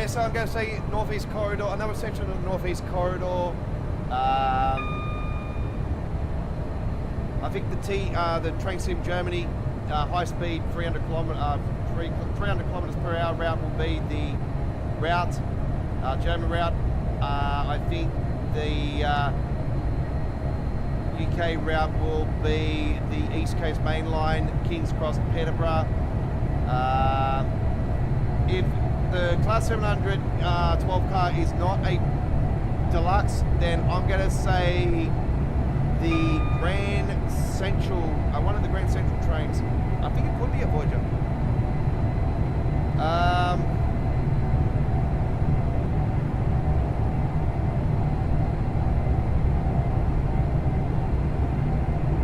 So I'm going to say Northeast Corridor, another section of the Northeast Corridor. I think the Train Sim Germany high speed 300 kilometers per hour route will be the route, German route. I think the UK route will be the East Coast Main Line, King's Cross, Peterborough. If the Class 700 12 car is not a deluxe, then I'm going to say the Grand Central, one of the Grand Central trains. I think it could be a Voyager.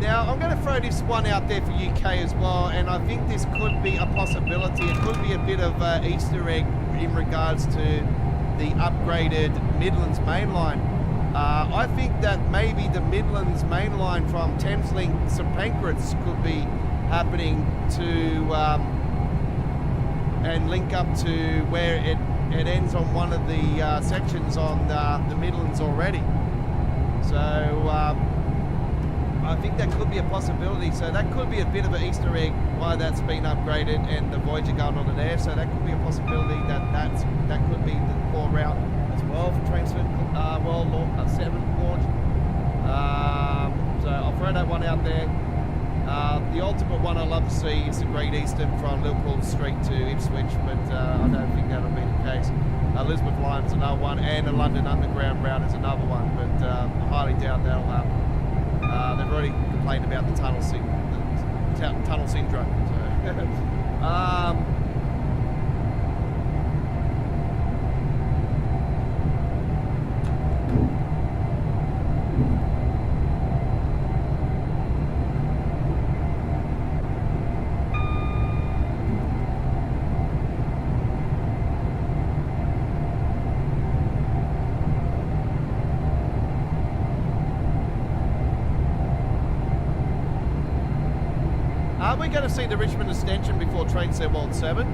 Now, I'm going to throw this one out there for UK as well, and I think this could be a possibility. It could be a bit of an Easter egg in regards to the upgraded Midlands mainline. I think that maybe the Midlands mainline from Thameslink St Pancras could be happening to and link up to where it ends on one of the sections on the Midlands already. So I think that could be a possibility. So that could be a bit of an Easter egg why that's been upgraded and the Voyager going on there. So that could be a possibility that could be the core route as well for Transfer World 7 launch. So I'll throw that one out there. The ultimate one I love to see is the Great Eastern from Liverpool Street to Ipswich, but I don't think that'll be the case. Elizabeth Line is another one, and the London Underground route is another one, but I highly doubt that'll happen. They've already complained about the tunnel syndrome. So. Are we going to see the Richmond extension before Train Set World 7?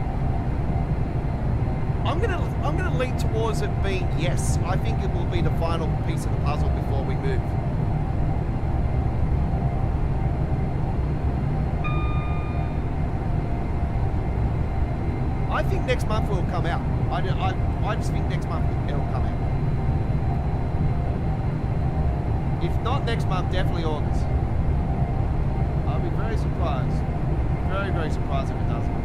I'm gonna lean towards it being yes. I think it will be the final piece of the puzzle before we move. I think next month it will come out. I just think next month it will come out. If not next month, definitely August. I'll be very surprised. Very, very surprised if it doesn't.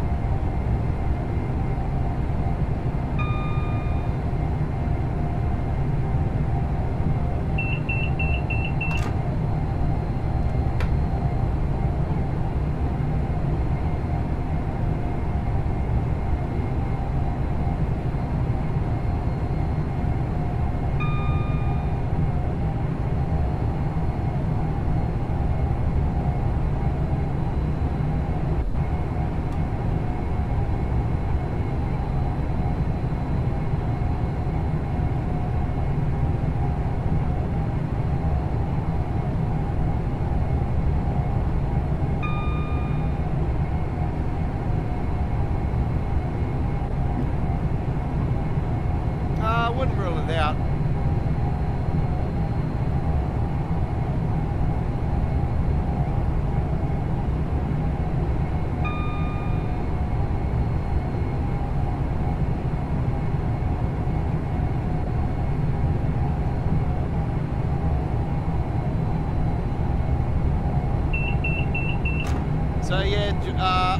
So yeah,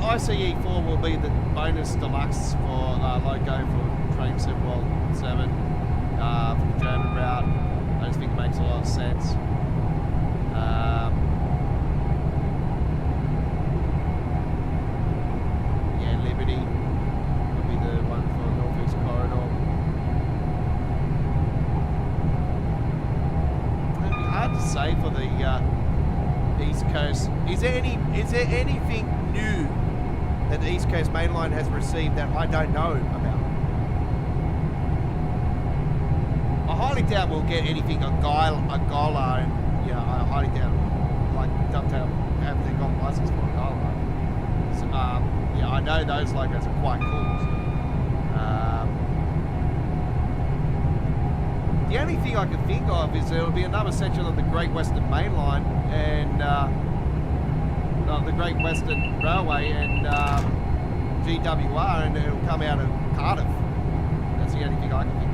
ICE 4 will be the bonus deluxe for logo for Train Sim World 7 for the German route. I just think it makes a lot of sense. Yeah, Liberty will be the one for the Northeast Corridor. It'd be hard to say for the East Coast. Is there anything new that the East Coast Mainline has received that I don't know about? I highly doubt we'll get anything a Gala, and yeah, I highly doubt like Dovetail have they got license for a Gala. So, yeah, I know those logos are quite cool. The only thing I can think of is there will be another section of the Great Western Main Line, and the Great Western Railway and GWR, and it'll come out of Cardiff. That's the only thing I can think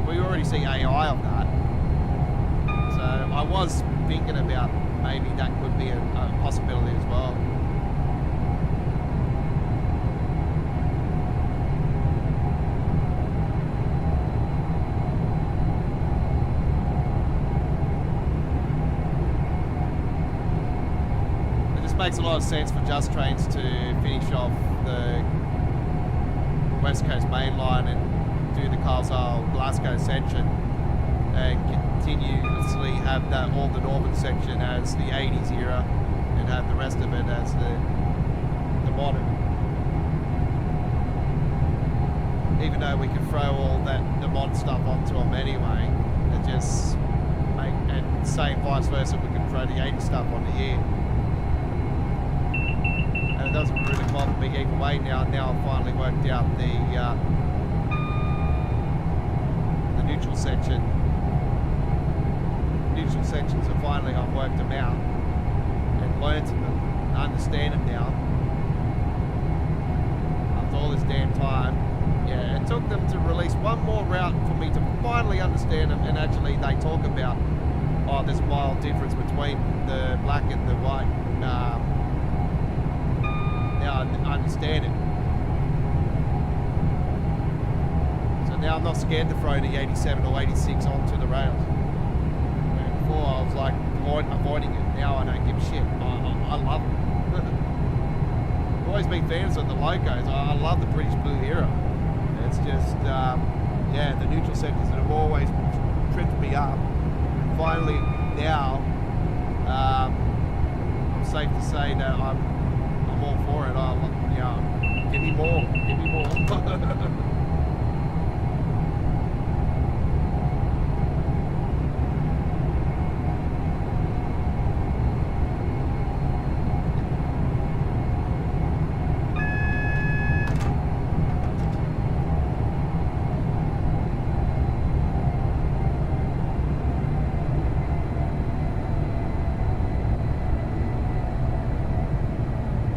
of. We already see AI of that. So I was thinking about maybe that could be a possibility as well. Makes a lot of sense for Just Trains to finish off the West Coast main line and do the Carlisle Glasgow section and continuously have that all the northern section as the 80s era and have the rest of it as the modern. Even though we can throw all the modern stuff onto them anyway, and just make, and same vice versa, we can throw the 80s stuff onto here. It doesn't really bother me either way now. Now I've finally worked out the neutral section. Neutral sections are finally, I've worked them out and learned them, understand them now. After all this damn time, yeah, it took them to release one more route for me to finally understand them, and actually they talk about, oh, there's a mild difference between the black and the white. Now I understand it. So now I'm not scared to throw the 87 or 86 onto the rails. Before I was like avoiding it. Now I don't give a shit. I love it. I've always been fans of the locos. I love the British Blue era. It's just, yeah, the neutral sectors that have always tripped me up. And finally now, I'm safe to say that I'm all for it. Yeah, give me more. Give me more.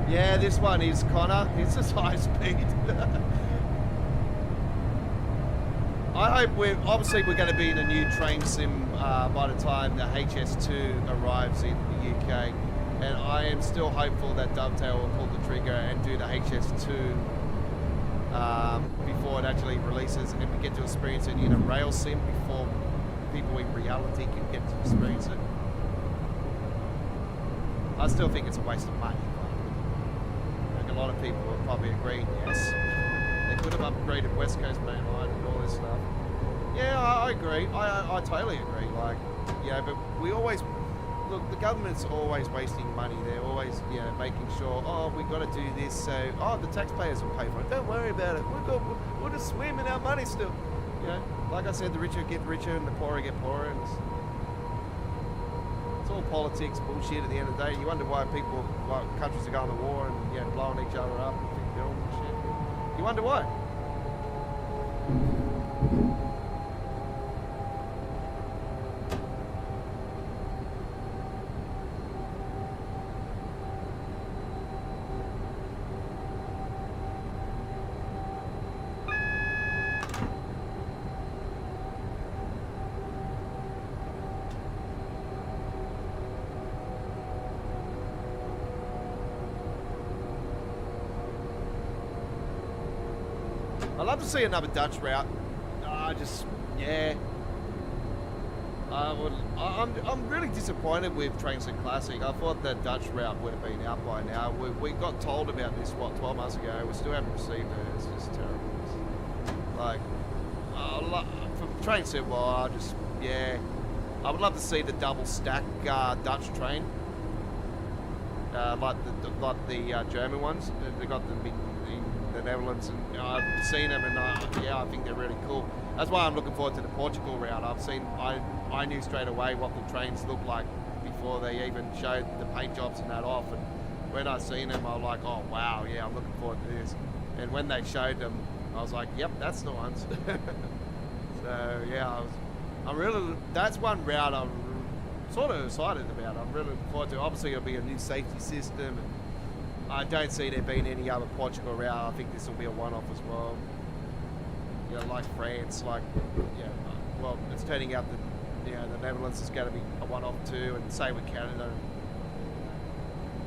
Yeah, this one is Connor. It's just high speed. I hope obviously we're going to be in a new train sim by the time the HS2 arrives in the UK, and I am still hopeful that Dovetail will pull the trigger and do the HS2 before it actually releases, and we get to experience it in a rail sim before people in reality can get to experience it. I still think it's a waste of money. A lot of people will probably agree, yes. They could have upgraded West Coast main line and all this stuff. Yeah, I agree. I totally agree. Like, yeah, but we always look. The government's always wasting money. They're always, you know, making sure. Oh, we got to do this. So, oh, the taxpayers will pay for it. Don't worry about it. We'll just swim in our money still. You know, like I said, the richer get richer and the poorer get poorer. And it's all politics, bullshit. At the end of the day, you wonder why countries are going to war and, you know, blowing each other up and building and shit. You wonder why. I'd love to see another Dutch route. Yeah. I'm really disappointed with Trainset Classic. I thought that Dutch route would have been out by now. We got told about this, what, 12 months ago. We still haven't received it. It's just terrible. Like, for Trainset, well, yeah. I would love to see the double stack Dutch train. Like the German ones. They got them in the Netherlands, and I've seen them, and yeah, I think they're really cool. That's why I'm looking forward to the Portugal route. I knew straight away what the trains looked like before they even showed the paint jobs and that off, and when I seen them, I was like, oh wow, yeah, I'm looking forward to this. And when they showed them, I was like, yep, that's the ones. So yeah, I'm really, that's one route I'm sort of excited about it. I'm really looking forward to it. Obviously, it'll be a new safety system, and I don't see there being any other Portugal route. I think this will be a one-off as well. You know, like France, like, yeah, well, it's turning out that, you know, the Netherlands is going to be a one-off too, and same with Canada.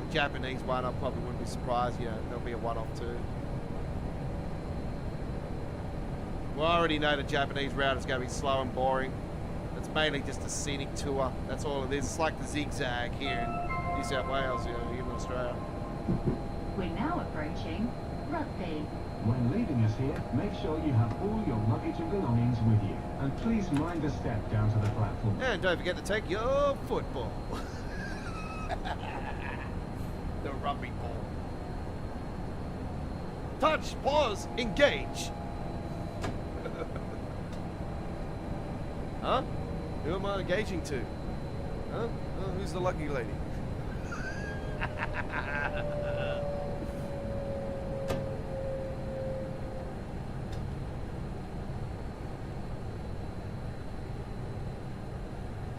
The Japanese one, I probably wouldn't be surprised, you know, there'll be a one-off too. Well, I already know the Japanese route is going to be slow and boring. It's mainly just a scenic tour. That's all it is. It's like the zigzag here in New South Wales, you know, here in Australia. We're now approaching Rugby. When leaving us here, make sure you have all your luggage and belongings with you. And please mind the step down to the platform. And don't forget to take your football. The rugby ball. Touch, pause, engage. Huh? Who am I engaging to? Huh? Oh, who's the lucky lady?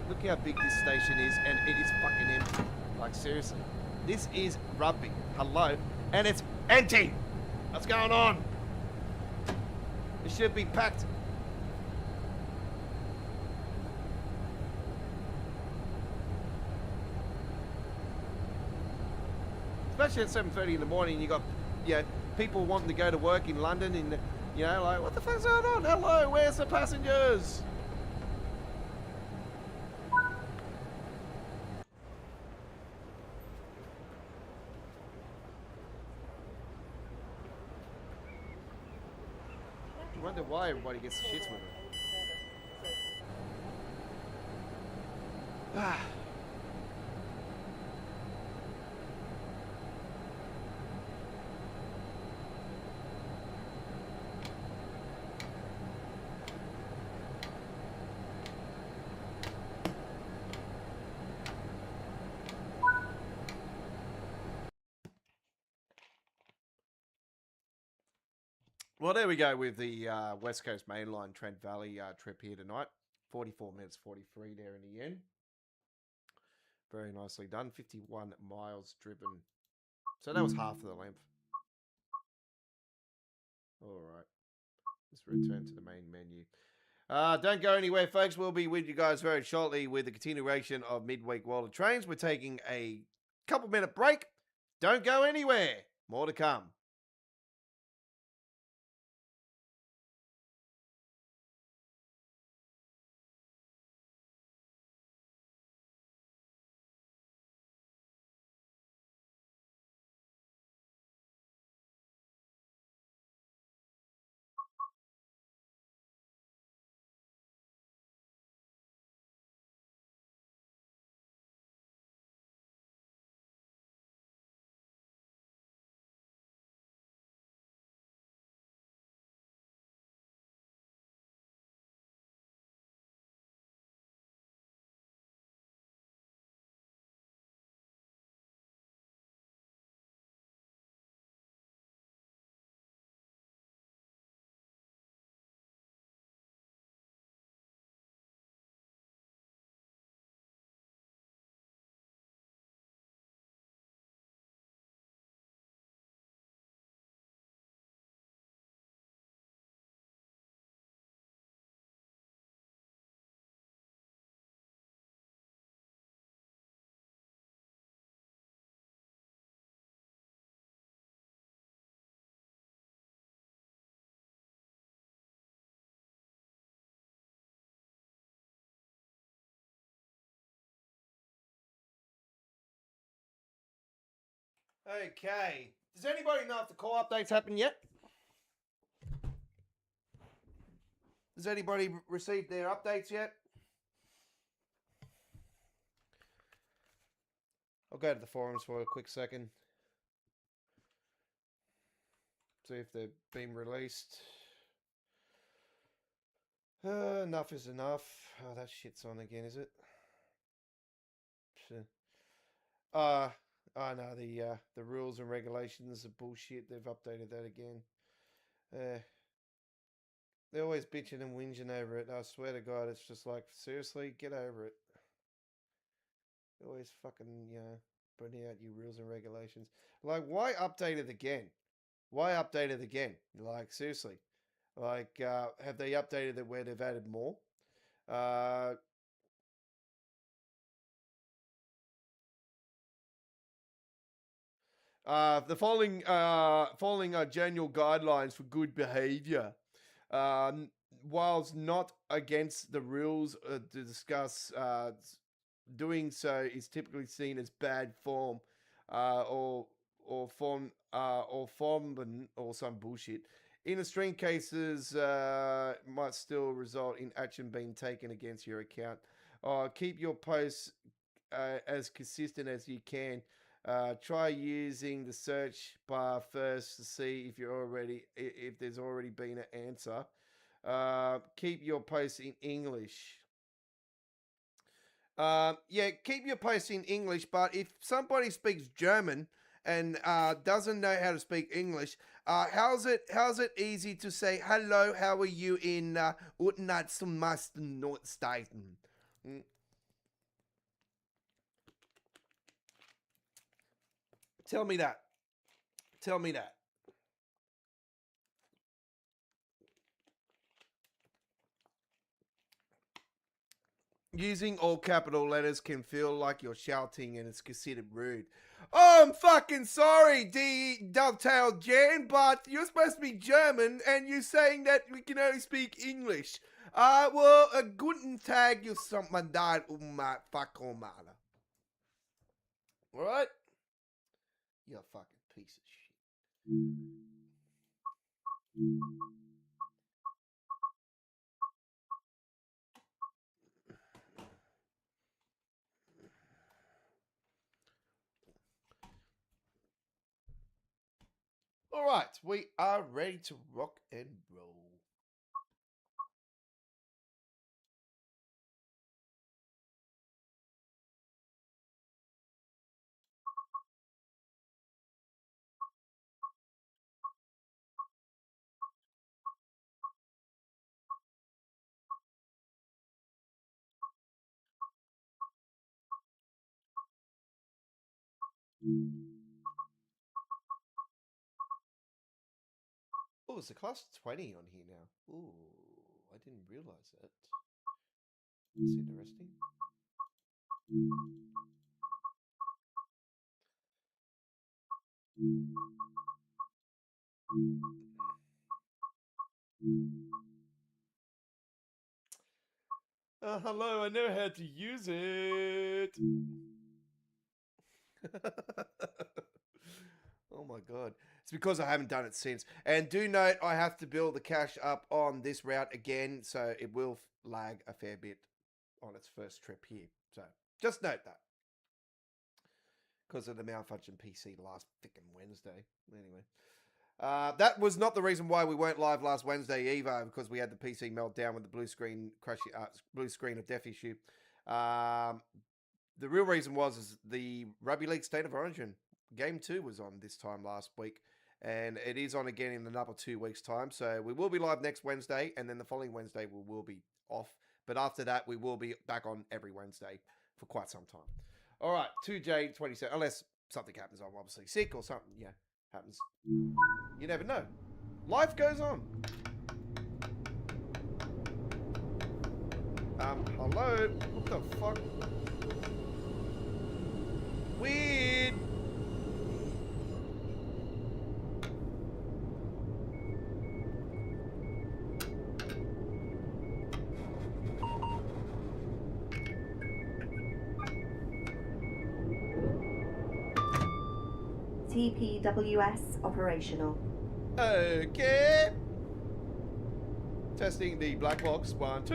Look how big this station is, and it is fucking empty. Like, seriously. This is rugby. Hello? And it's empty! What's going on? It should be packed. Especially at 7:30 in the morning, you got, you know, people wanting to go to work in London, and, you know, like, what the fuck's going on? Hello, where's the passengers? I wonder why everybody gets shits with it. Ah. Well, there we go with the West Coast Mainline Trent Valley trip here tonight. 44 minutes 43 there in the end. Very nicely done. 51 miles driven. So that was half of the length. All right. Let's return to the main menu. Don't go anywhere, folks. We'll be with you guys very shortly with the continuation of Midweek World of Trains. We're taking a couple-minute break. Don't go anywhere. More to come. Okay. Does anybody know if the call updates happened yet? Has anybody received their updates yet? I'll go to the forums for a quick second. See if they've been released. Enough is enough. Oh, that shit's on again, is it? Oh no, the rules and regulations are bullshit. They've updated that again. They're always bitching and whinging over it. I swear to God, it's just like, seriously, get over it. Always fucking, putting out your rules and regulations. Like, why update it again? Why update it again? Like, seriously. Like, have they updated it where they've added more? The following general guidelines for good behavior. Whilst not against the rules to discuss, doing so is typically seen as bad form, or form or some bullshit. In extreme cases, might still result in action being taken against your account. Keep your posts as consistent as you can. Try using the search bar first to see if there's already been an answer. Keep your posts in English. Keep your posts in English, but if somebody speaks German and doesn't know how to speak English, how's it easy to say hello, how are you in Nordstein? Tell me that. Tell me that. Using all capital letters can feel like you're shouting and it's considered rude. Oh, I'm fucking sorry, D. Dovetail Jan, but you're supposed to be German and you're saying that we can only speak English. Guten Tag, you something that fuck Alright? You're a fucking piece of shit. All right, we are ready to rock and roll. Oh, it's a class 20 on here now. Ooh, I didn't realize that. That's interesting. Hello, I know how to use it. Oh my god. It's because I haven't done it since. And do note, I have to build the cache up on this route again, so it will lag a fair bit on its first trip here. So just note that. Because of the malfunction PC last freaking Wednesday. Anyway. That was not the reason why we weren't live last Wednesday either, because we had the PC meltdown with the blue screen of death issue. The real reason is the Rugby League State of Origin Game 2 was on this time last week, and it is on again in another 2 weeks' time. So we will be live next Wednesday, and then the following Wednesday we will be off. But after that, we will be back on every Wednesday for quite some time. All right, 2J27, unless something happens, I'm obviously sick or something, happens. You never know. Life goes on. Hello? What the fuck? Weird. TPWS operational. Okay. Testing the black box. 1, 2.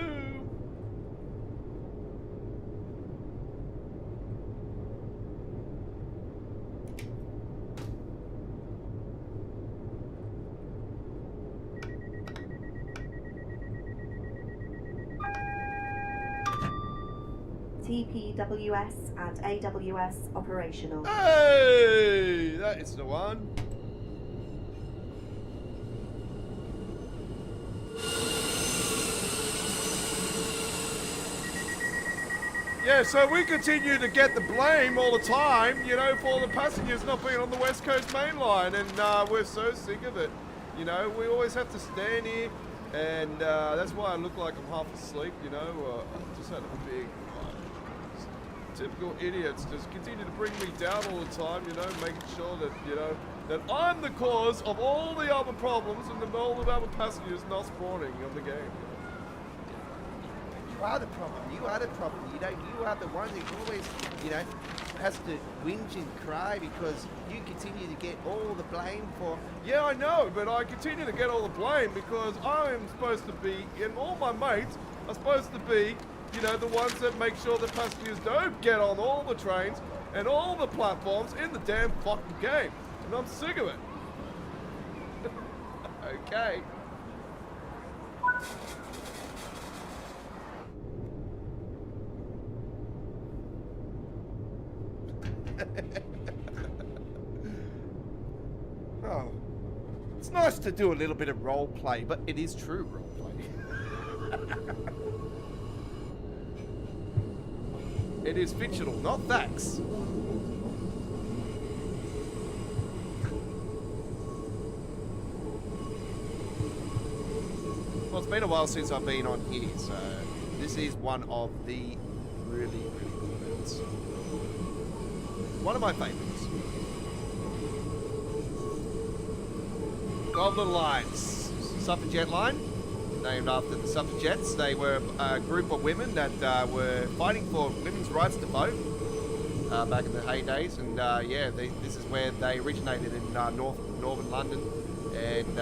TPWS and AWS operational. Hey, that is the one. Yeah, so we continue to get the blame all the time, you know, for the passengers not being on the West Coast main line, and we're so sick of it. You know, we always have to stand here, and that's why I look like I'm half asleep, you know. I just had a big, typical idiots just continue to bring me down all the time, you know, making sure that, you know, that I'm the cause of all the other problems and all the other passengers not spawning on the game. You are the problem. You are the problem. You know, you are the one who always, you know, has to whinge and cry because you continue to get all the blame for. Yeah, I know, but I continue to get all the blame because I am supposed to be, and all my mates are supposed to be, you know, the ones that make sure the passengers don't get on all the trains and all the platforms in the damn fucking game. And I'm sick of it. Okay. Oh, it's nice to do a little bit of role play, but it is true role play. It is fictional, not facts. Well, it's been a while since I've been on here, so this is one of the really, really good events. One of my favourites. Goblin Lines, suffragette line, named after the suffragettes. They were a group of women that were fighting for women's rights to vote back in the heydays, and yeah, this is where they originated in northern London, and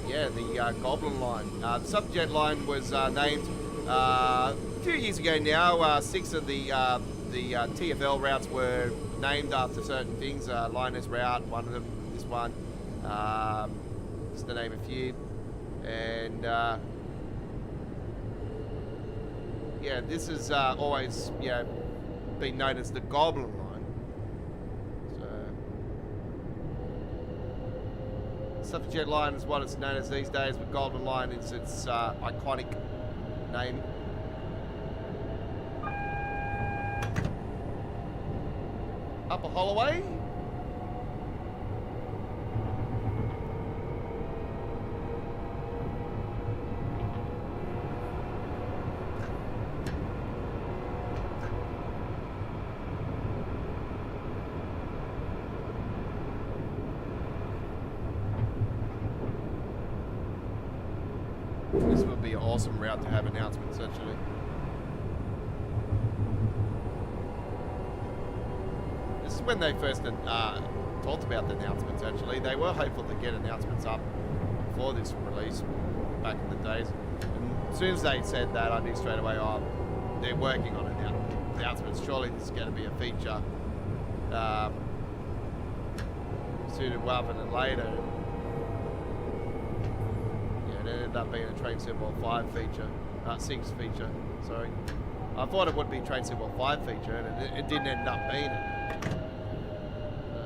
yeah, the Goblin Line. The suffragette line was named a few years ago now. 6 of the TfL routes were named after certain things. Liners route, one of them, this one. Just to name a few, and yeah, this has always, you know, been known as the Goblin Line. So, Suffragette Line is what it's known as these days, but Goblin Line is its iconic name. Upper Holloway. This would be an awesome route to have announcements, actually. This is when they first talked about the announcements, actually. They were hopeful to get announcements up before this release back in the days. And as soon as they said that, I knew straight away, oh, they're working on announcements. Surely this is going to be a feature sooner rather than later. It ended up being a Train Symbol 5 feature, 6 feature, sorry. I thought it would be Train Symbol 5 feature, and it didn't end up being it.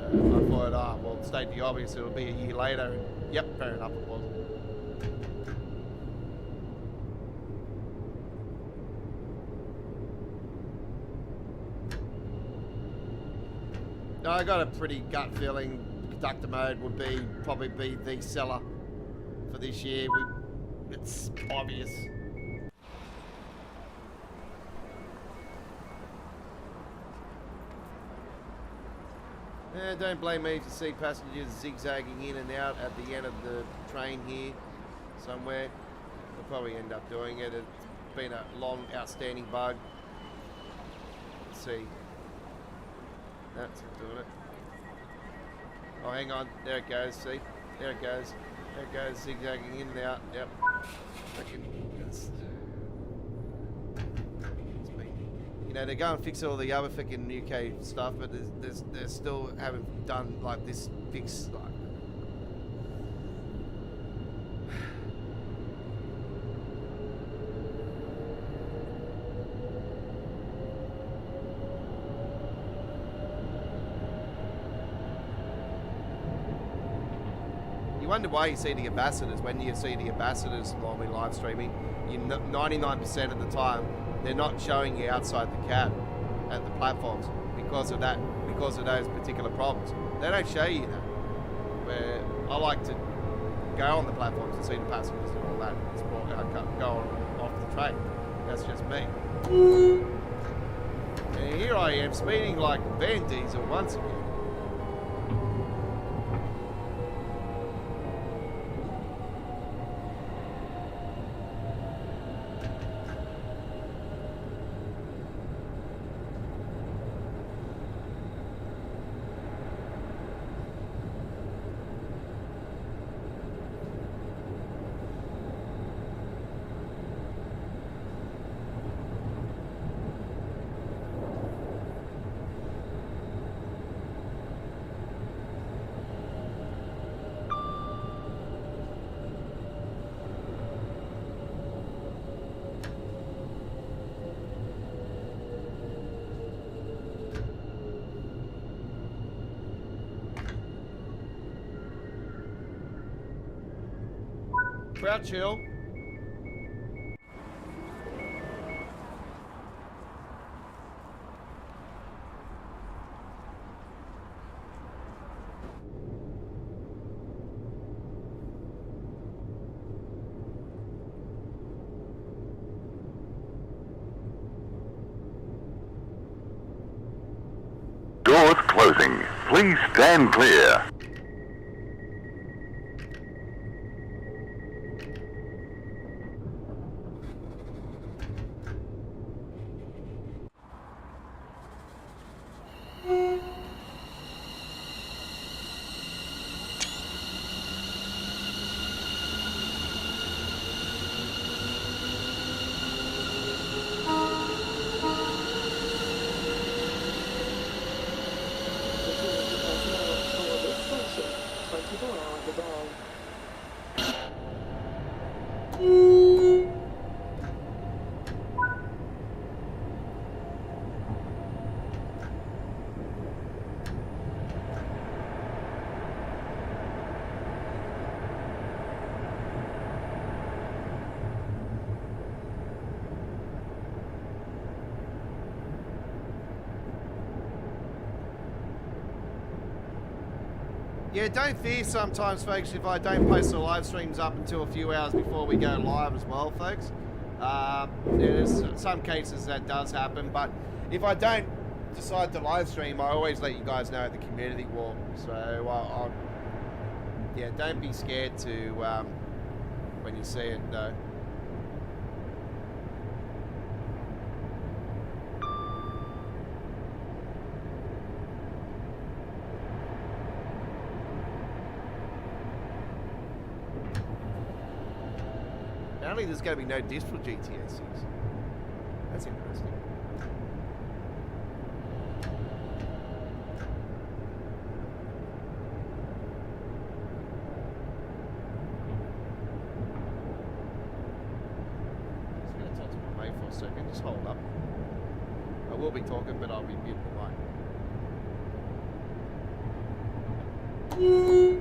I thought, well, state the obvious, it'll be a year later, and yep, fair enough, it was. I got a pretty gut feeling conductor mode would probably be the seller for this year. It's obvious. Don't blame me if you see passengers zigzagging in and out at the end of the train here somewhere. They'll probably end up doing it. It's been a long outstanding bug. Let's see. That's not doing it. Oh, hang on. There it goes. See? There it goes. There it goes, zigzagging in and out. Yep. You know, they're going to fix all the other freaking UK stuff, but they still haven't done like this fix. Like, wonder why you see the ambassadors. When you see the ambassadors normally live streaming, 99% of the time they're not showing you outside the cab at the platforms because of that, because of those particular problems. They don't show you that. Where I like to go on the platforms and see the passengers and all that. It's go off the track. That's just me. And here I am speeding like Van Diesel once again. Crouch Hill. Doors closing. Please stand clear. Yeah, don't fear sometimes, folks, if I don't post the live streams up until a few hours before we go live as well, folks. There's some cases that does happen, but if I don't decide to live stream, I always let you guys know at the community walk. So, yeah, don't be scared to, when you see it, though. Apparently there's going to be no disc for GTA 6. That's interesting. I'm just going to talk to my mate for a second. Just hold up. I will be talking, but I'll be muted the mic.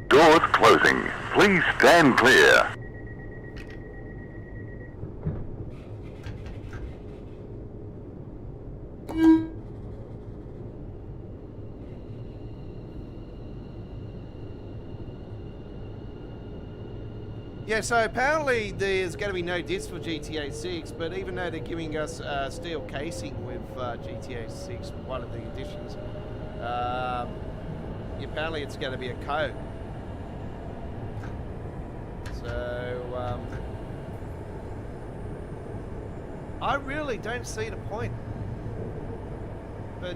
Doors closing. Please stand clear. Yeah, so apparently there's going to be no disc for GTA 6, but even though they're giving us steel casing with GTA 6, one of the additions, apparently it's going to be a code. So I really don't see the point. But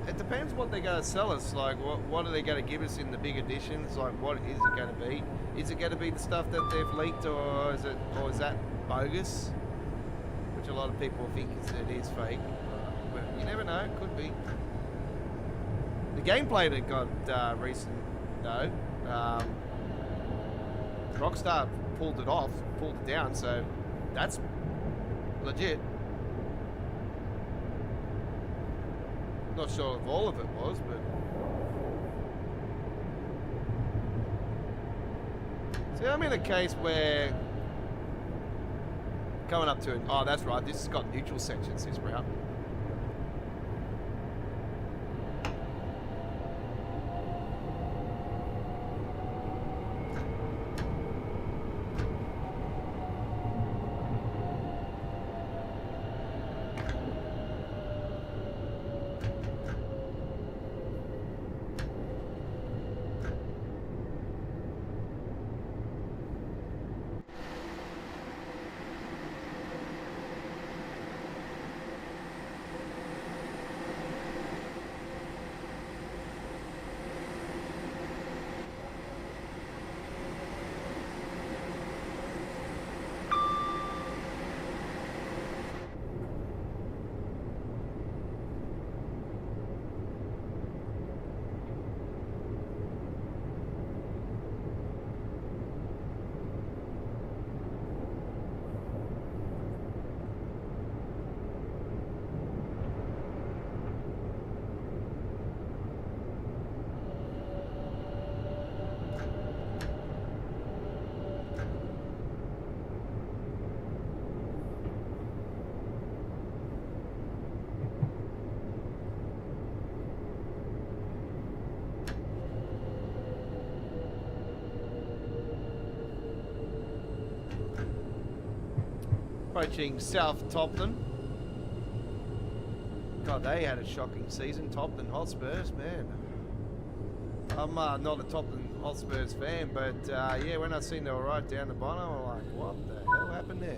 it depends what they're going to sell us. Like, what are they going to give us in the big editions? Like, what is it going to be? Is it going to be the stuff that they've leaked, or is that bogus? Which a lot of people think it is fake. But you never know. It could be. The gameplay that got recent though, Rockstar pulled it down. So that's legit. Not sure if all of it was, but see, I'm in a case where coming up to it. Oh, that's right. This has got neutral sections this route. Approaching South Topton. God, they had a shocking season. Topton Hotspurs, man. I'm not a Topton Hotspurs fan, but yeah, when I seen they were right down the bottom, I'm like, what the hell happened there?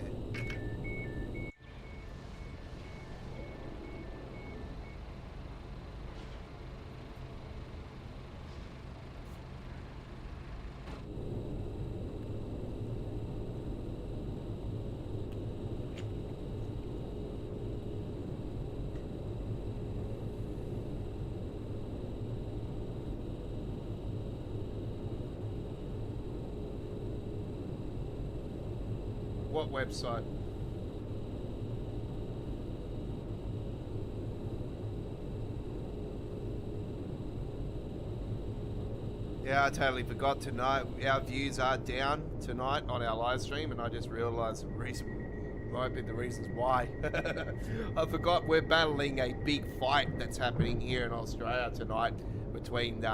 What website? Yeah, I totally forgot tonight. Our views are down tonight on our live stream, and I just realised the reason might be the reasons why. I forgot we're battling a big fight that's happening here in Australia tonight between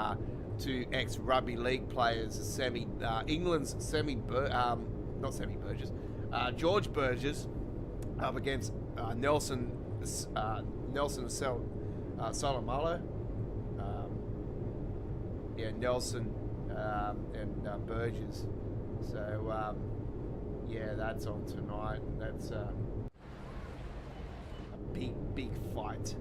two ex-rugby league players, England's not Sammy Burgess, George Burgess up against Nelson Solomalo. Yeah, Nelson and Burgess. So yeah, that's on tonight. That's a big fight.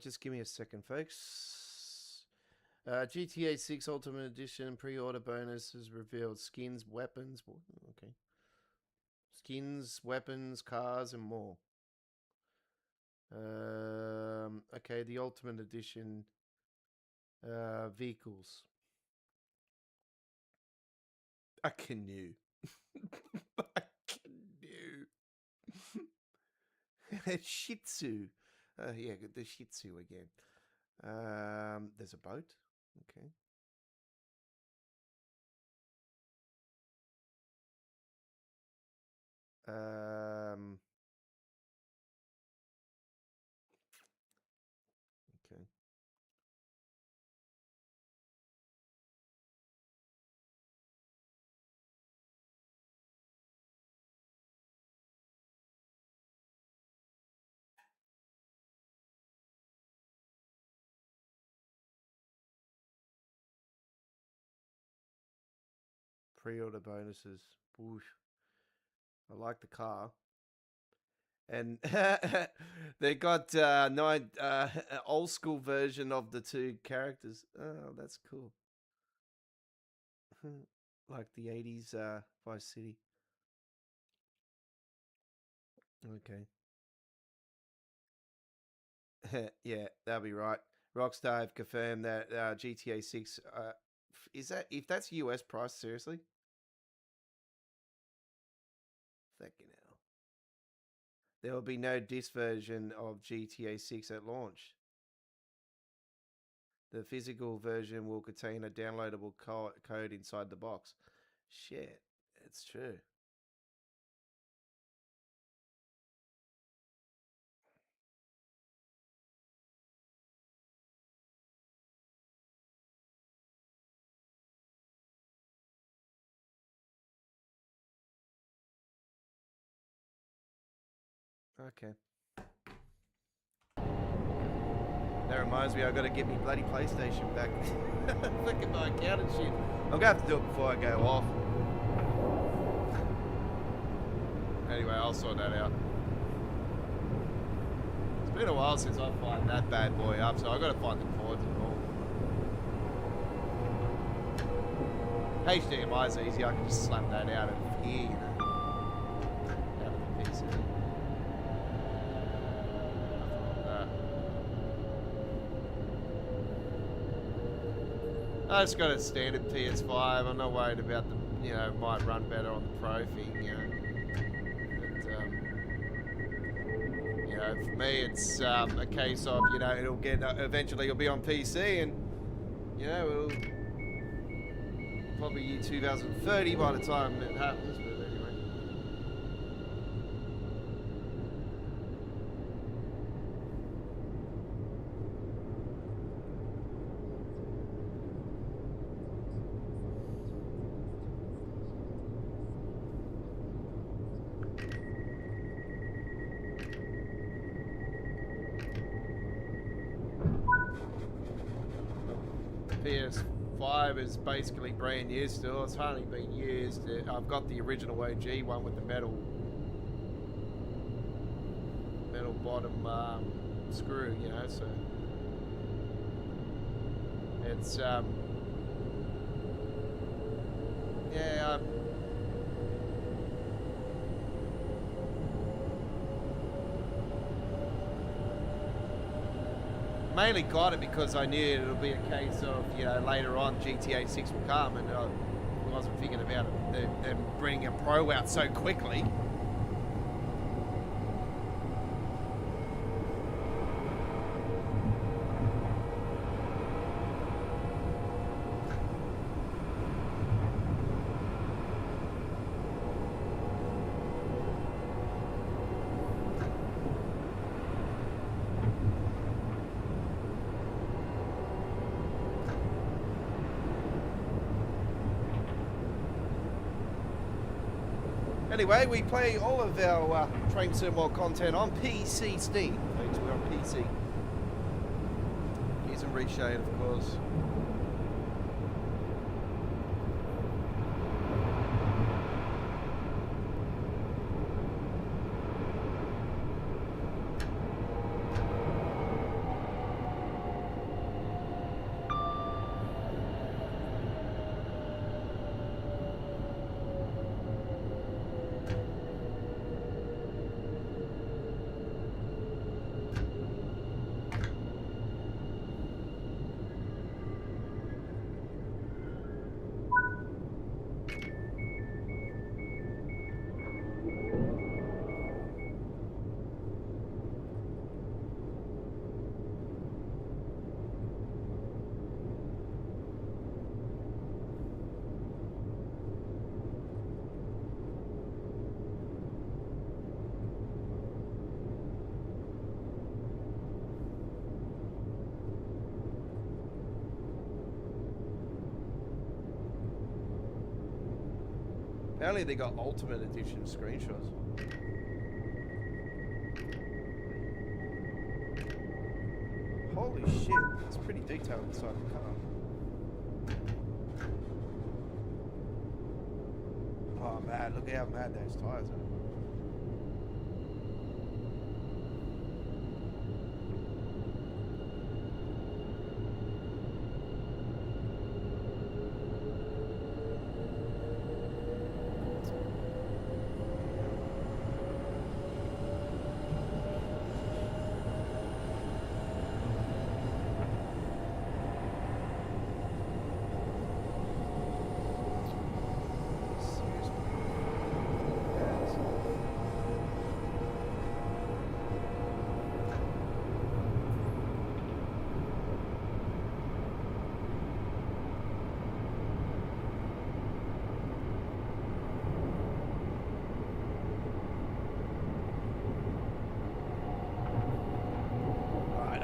Just give me a second, folks. GTA 6 Ultimate Edition pre-order bonuses revealed skins, weapons. Okay. Skins, weapons, cars, and more. Okay, the Ultimate Edition vehicles. A canoe. A canoe. Shih Tzu. Yeah, the Shih Tzu again. There's a boat. Okay. Okay. Pre-order bonuses. Whoosh. I like the car. And they got old school version of the two characters. Oh, that's cool. Like the 80s Vice City. Okay. Yeah, that'll be right. Rockstar have confirmed that GTA 6 is that, if that's US price, seriously? Fucking hell. There will be no disc version of GTA 6 at launch. The physical version will contain a downloadable code inside the box. Shit, it's true. Okay. That reminds me, I've got to get me bloody PlayStation back. Look at my account and shit. I'm going to have to do it before I go off. Anyway, I'll sort that out. It's been a while since I fired that bad boy up, so I've got to find the cords and all. HDMI's easy, I can just slap that out of here, you know. Out of the PC. I just got a standard PS5. I'm not worried about the, might run better on the Pro thing, But, for me, it's a case of, it'll get, eventually it'll be on PC and, it'll probably year 2030 by the time it happens, but anyway. PS5 is basically brand new still. It's hardly been used. I've got the original OG one with the metal bottom screw, so it's mainly got it because I knew it'll be a case of, later on GTA 6 will come, and I wasn't thinking about them bringing a Pro out so quickly. Anyway, we play all of our Train Sim World content on PC Steam. Folks, we're on PC. Here's a reshade, of course. Apparently they got Ultimate Edition screenshots. Holy shit, it's pretty detailed inside the car. Oh man, look how mad those tires are.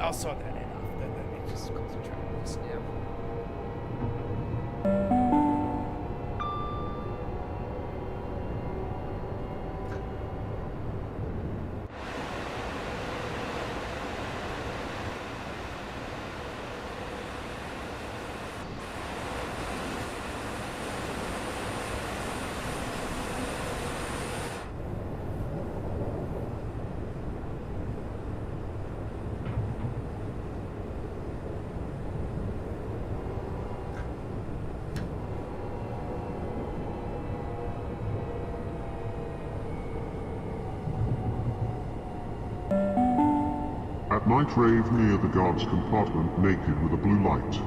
I'll sort that out after. Let me just concentrate on this now. At night rave near the guard's compartment naked with a blue light.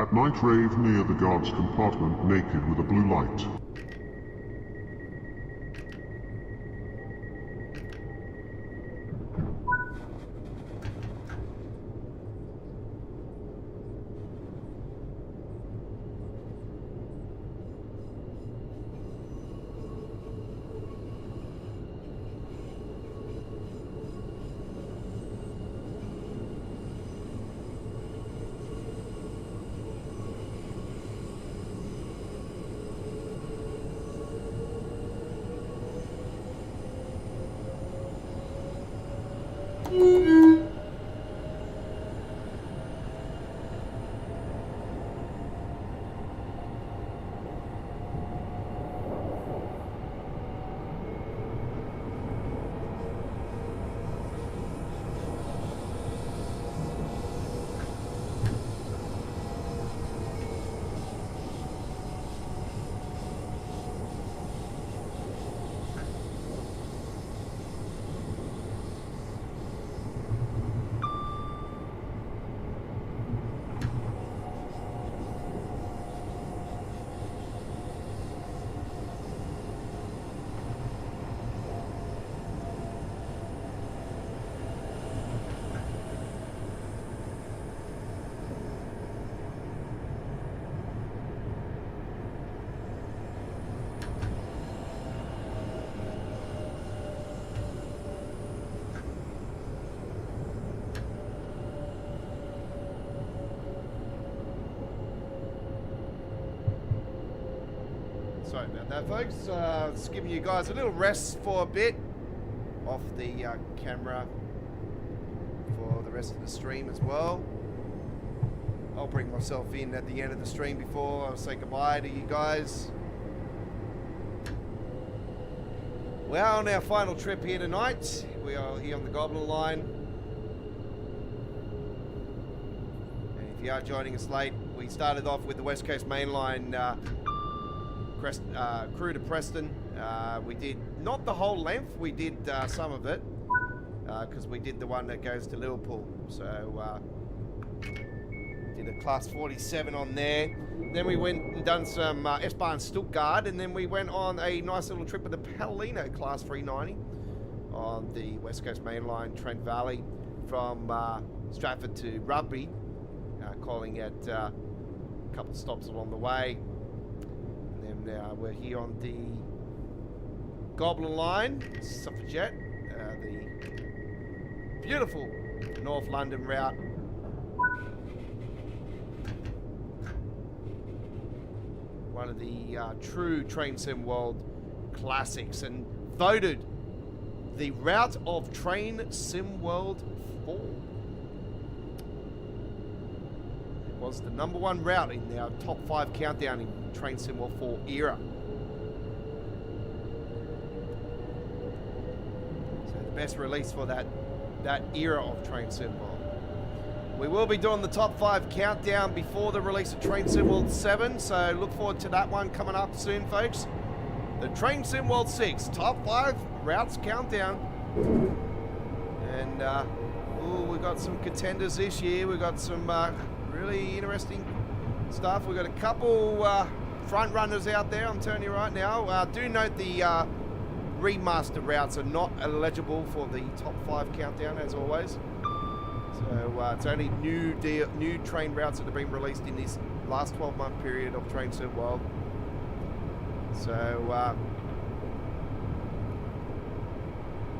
At night rave near the guard's compartment naked with a blue light. Sorry about that, folks. Just giving you guys a little rest for a bit off the camera for the rest of the stream as well. I'll bring myself in at the end of the stream before I say goodbye to you guys. We're on our final trip here tonight. We are here on the Goblin line. And if you are joining us late, we started off with the West Coast Main Line crew to Preston. We did not the whole length, we did some of it because we did the one that goes to Liverpool. So did a class 47 on there. Then we went and done some S-Bahn Stuttgart, and then we went on a nice little trip with the Palomino class 390 on the West Coast Main Line, Trent Valley, from Stratford to Rugby, calling at a couple of stops along the way. And then we're here on the Goblin line, Suffragette, the beautiful North London route. One of the true Train Sim World classics, and voted the route of Train Sim World 4. It was the #1 route in our top 5 countdown in Train Sim World 4 era. So the best release for that era of Train Sim World. We will be doing the top 5 countdown before the release of Train Sim World 7, so look forward to that one coming up soon, folks. The Train Sim World 6 top 5 routes countdown. And we've got some contenders this year. We've got some really interesting stuff. We've got a couple front runners out there, I'm telling you right now. Do note the remaster routes are not eligible for the top 5 countdown, as always. So it's only new train routes that have been released in this last 12-month period of Train Sim World. So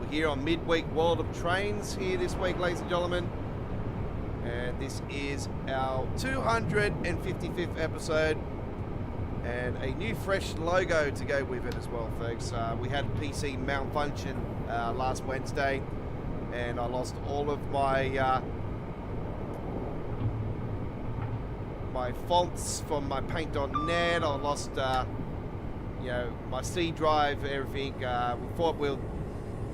we're here on midweek World of Trains here this week, ladies and gentlemen. And this is our 255th episode, and a new fresh logo to go with it as well, folks. We had PC malfunction last Wednesday, and I lost all of my my fonts from my paint.net. I lost my C drive, everything. We thought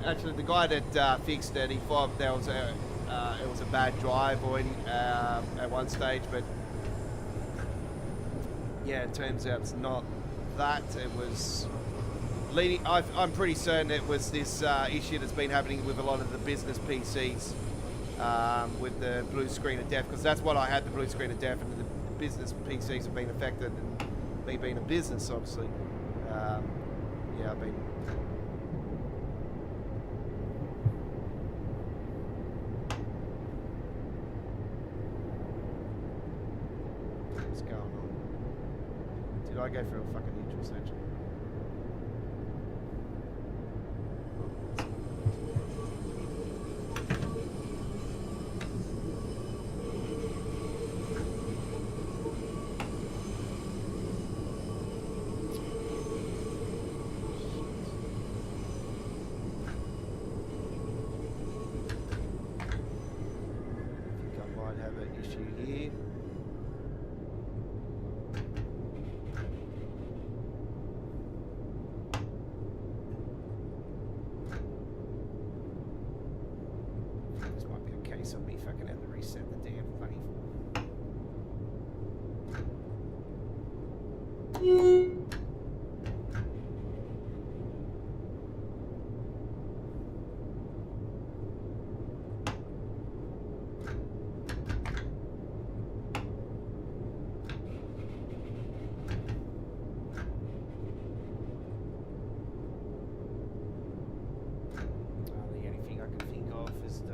actually the guy that fixed it, he thought there was it was a bad drive or at one stage, but yeah, it turns out it's not that. It was leading. I'm pretty certain it was this issue that's been happening with a lot of the business PCs with the blue screen of death, because that's what I had, the blue screen of death, and the business PCs have been affected, and me being a business, obviously. Yeah, I've been. What's going on? Did I go for a fucking neutral section?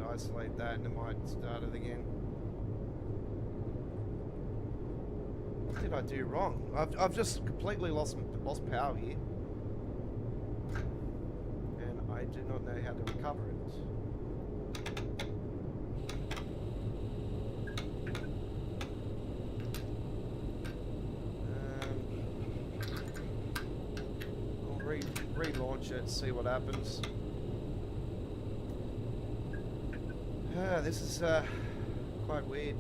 Isolate that and it might start it again. What did I do wrong? I've just completely lost power here, and I do not know how to recover it. I'll relaunch it, see what happens. This is quite weird.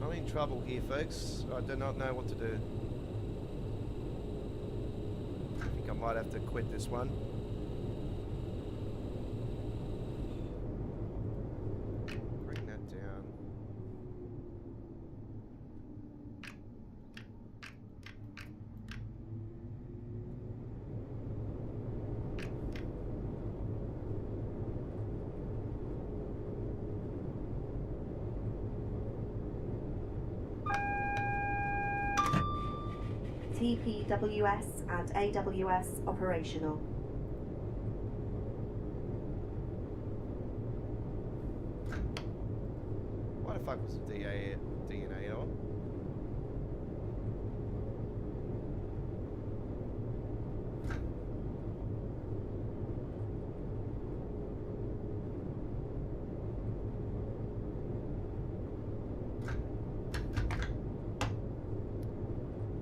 I'm in trouble here, folks. I do not know what to do. I think I might have to quit this one. TPWS and AWS operational. Why the fuck was the DNA on?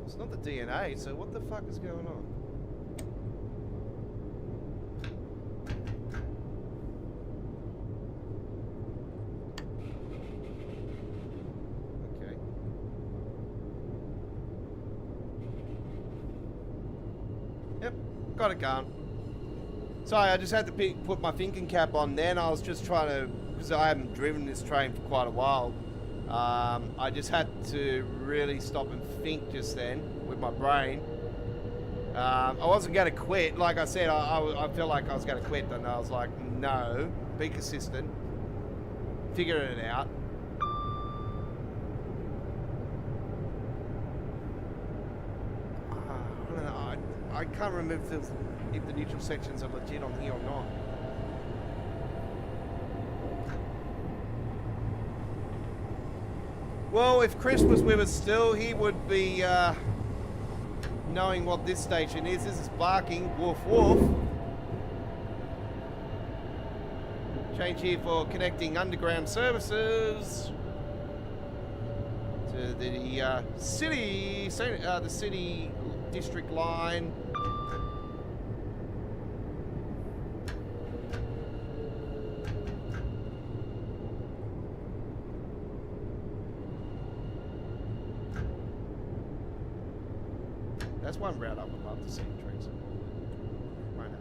It's not the DNA, so what the fuck is going on? Okay. Yep, got it going. Sorry, I just had to put my thinking cap on then. I was just trying to, because I haven't driven this train for quite a while. I just had to really stop and think just then with my brain. I wasn't going to quit. Like I said, I felt like I was going to quit, and I was like, no, be consistent, figure it out. I don't know. I can't remember if the neutral sections are legit on here or not. Well, if Chris was with us still, he would be knowing what this station is. This is barking, woof woof. Change here for connecting underground services to the city district line. That's one route I would love to see, Tracy. Why not?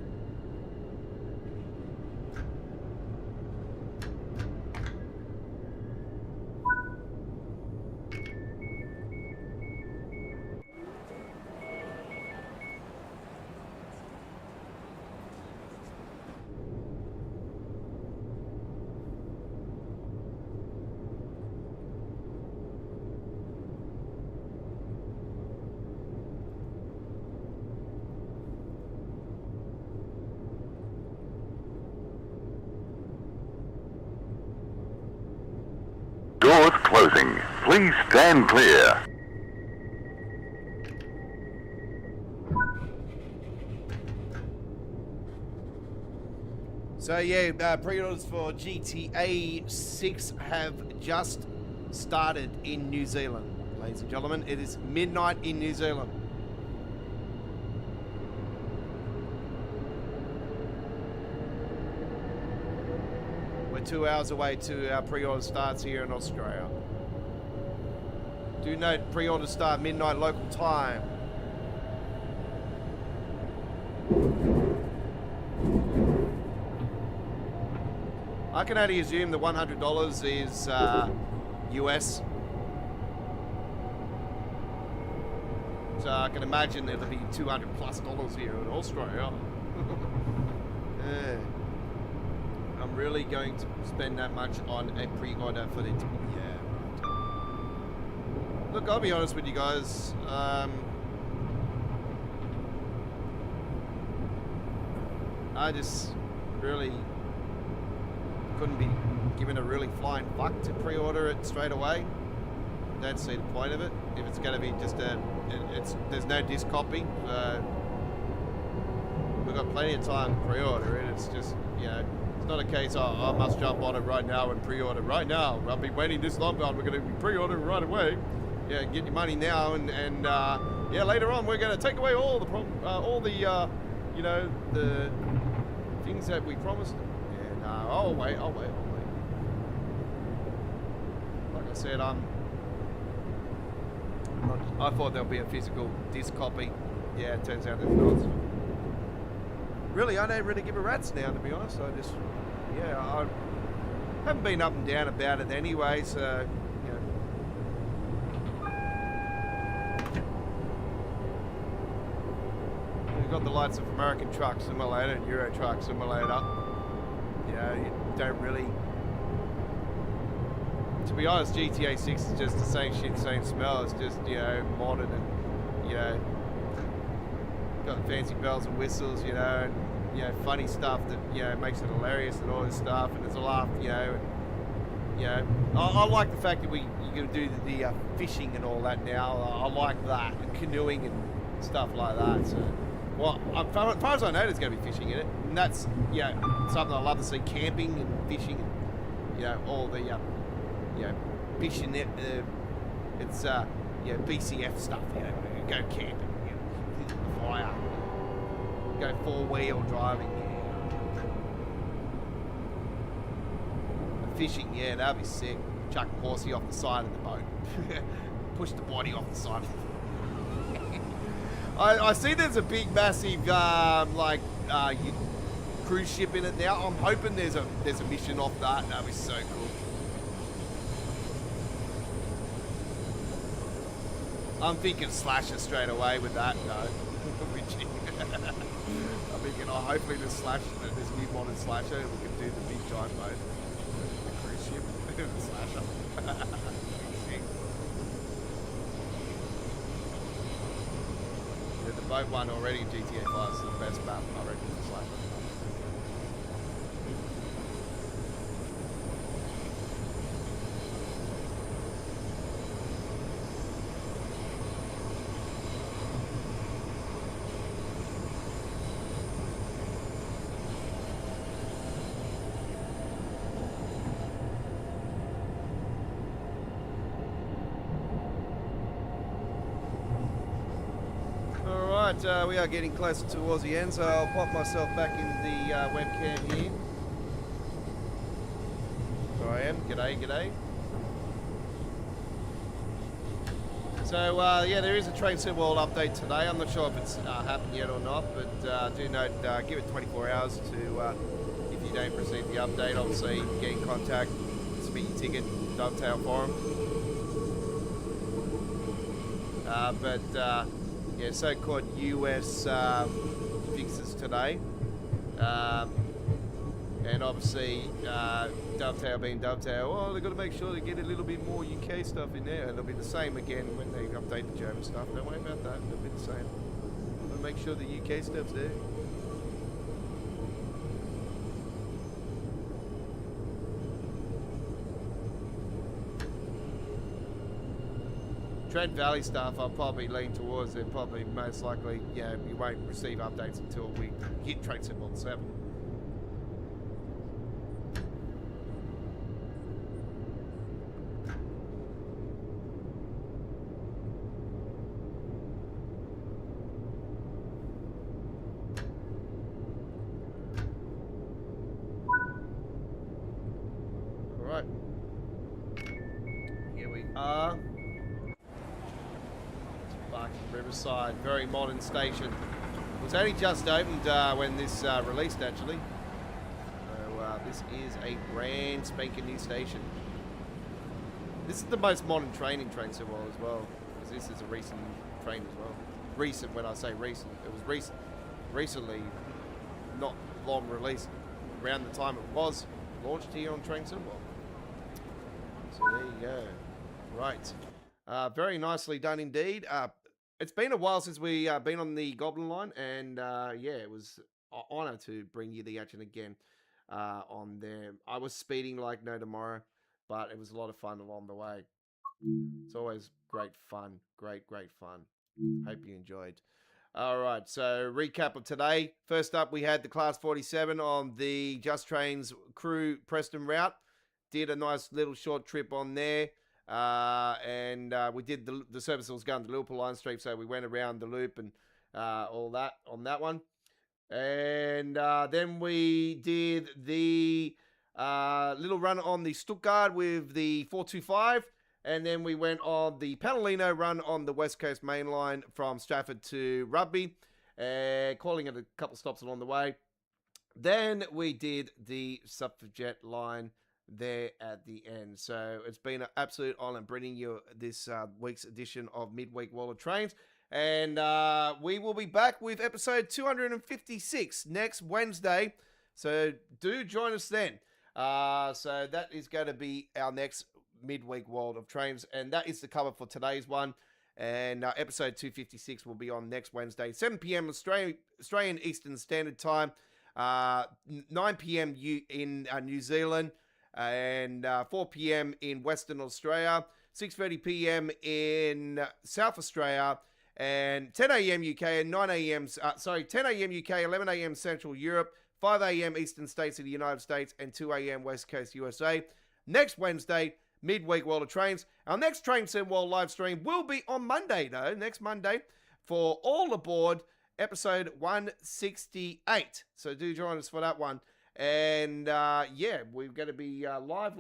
closing. Please stand clear. So yeah, pre-orders for GTA 6 have just started in New Zealand. Ladies and gentlemen, it is midnight in New Zealand. We're 2 hours away to our pre-order starts here in Australia. Do note, pre-orders start midnight local time. I can only assume the $100 is US. So I can imagine it'll be $200+ here in Australia. I'm really going to spend that much on a pre-order for the... Yeah, right. Look, I'll be honest with you guys. I just really couldn't be given a really flying fuck to pre-order it straight away. Don't see the point of it. If it's going to be just there's no disc copy. We've got plenty of time to pre-order it. It's just, you know, it's not a case of, I must jump on it right now and pre-order right now. I've been waiting this long, but we're going to be pre-ordering right away. Yeah, get your money now, and yeah, later on we're going to take away all the you know, the things that we promised them. Yeah, no, I'll wait. Like I said, I thought there'll be a physical disc copy. Yeah, it turns out there's not. Really, I don't really give a rat's now, to be honest. I just, yeah, I haven't been up and down about it anyway, so, you know. We've got the likes of American Truck Simulator and Euro Truck Simulator. You know, you don't really... To be honest, GTA 6 is just the same shit, same smell. It's just, you know, modern and, you know, got the fancy bells and whistles, you know, and, you know, funny stuff that, you know, makes it hilarious and all this stuff, and it's a laugh, you know, and, you know, I like the fact that you can do the fishing and all that now. I like that, and canoeing and stuff like that. So, well, as far as I know, there's going to be fishing in it, and that's, you know, something I love to see. Camping and fishing, and, you know, all the, you know, fishing it. It's, you know, BCF stuff. You know, go camping. Fire. Go four-wheel driving, yeah. And fishing, yeah, that'd be sick. Chuck a horsey off the side of the boat. Push the body off the side. I see there's a big, massive, cruise ship in it now. I'm hoping there's a mission off that. That'd be so cool. I'm thinking slasher straight away with that, though. I'm thinking, oh, hopefully this new modern slasher, we can do the big giant boat, the cruise ship, the slasher. Yeah, the boat one already in GTA 5 is the best map, I reckon, for slasher. We are getting closer towards the end, so I'll pop myself back in the webcam here. There I am. G'day. So, yeah, there is a Train Sim World update today. I'm not sure if it's happened yet or not, but do note, give it 24 hours to, if you don't receive the update, obviously get in contact, submit your ticket, Dovetail Forum. Yeah, so-called US fixes today, and obviously Dovetail being Dovetail, oh, they've got to make sure they get a little bit more UK stuff in there, and it'll be the same again when they update the German stuff. Don't worry about that, it'll be the same. They'll make sure the UK stuff's there. Trent Valley stuff, I'll probably lean towards it. Probably most likely, yeah, you won't receive updates until we hit Train Sim World 7. Alright. Here we are. Riverside, very modern station. It was only just opened when this released, actually. So this is a brand spanking new station. This is the most modern train in Train Sim World as well, because this is a recent train as well. Recent, when I say recent, it was recent. Recently, not long released. Around the time it was launched here on Train Sim World. So there you go. Right. Very nicely done indeed. It's been a while since we been on the Goblin line, and yeah, it was an honor to bring you the action again on there. I was speeding like no tomorrow, but it was a lot of fun along the way. It's always great fun, great fun. Hope you enjoyed. All right, so recap of today. First up, we had the Class 47 on the Just Trains Crew Preston route. Did a nice little short trip on there. And we did the service that was going to Liverpool line stream, so we went around the loop and all that on that one. And then we did the little run on the Stuttgart with the 425, and then we went on the Panalino run on the West Coast Main Line from Stratford to Rugby, calling it a couple stops along the way. Then we did the Suffragette line there at the end. So it's been an absolute honor bringing you this week's edition of Midweek World of Trains, and we will be back with episode 256 next Wednesday, so do join us then. So that is going to be our next Midweek World of Trains, and that is the cover for today's one. And episode 256 will be on next Wednesday, 7 p.m. Australian Eastern Standard Time, 9 p.m. in New Zealand, and 4 p.m. in Western Australia, 6:30 p.m. in South Australia, and 10 a.m. UK and 9 a.m. 10 a.m. UK, 11 a.m. Central Europe, 5 a.m. Eastern States of the United States, and 2 a.m. West Coast USA. Next Wednesday, Midweek World of Trains. Our next Train Sim World live stream will be on Monday, though, next Monday, for All Aboard, episode 168. So do join us for that one. And yeah, we're going to be live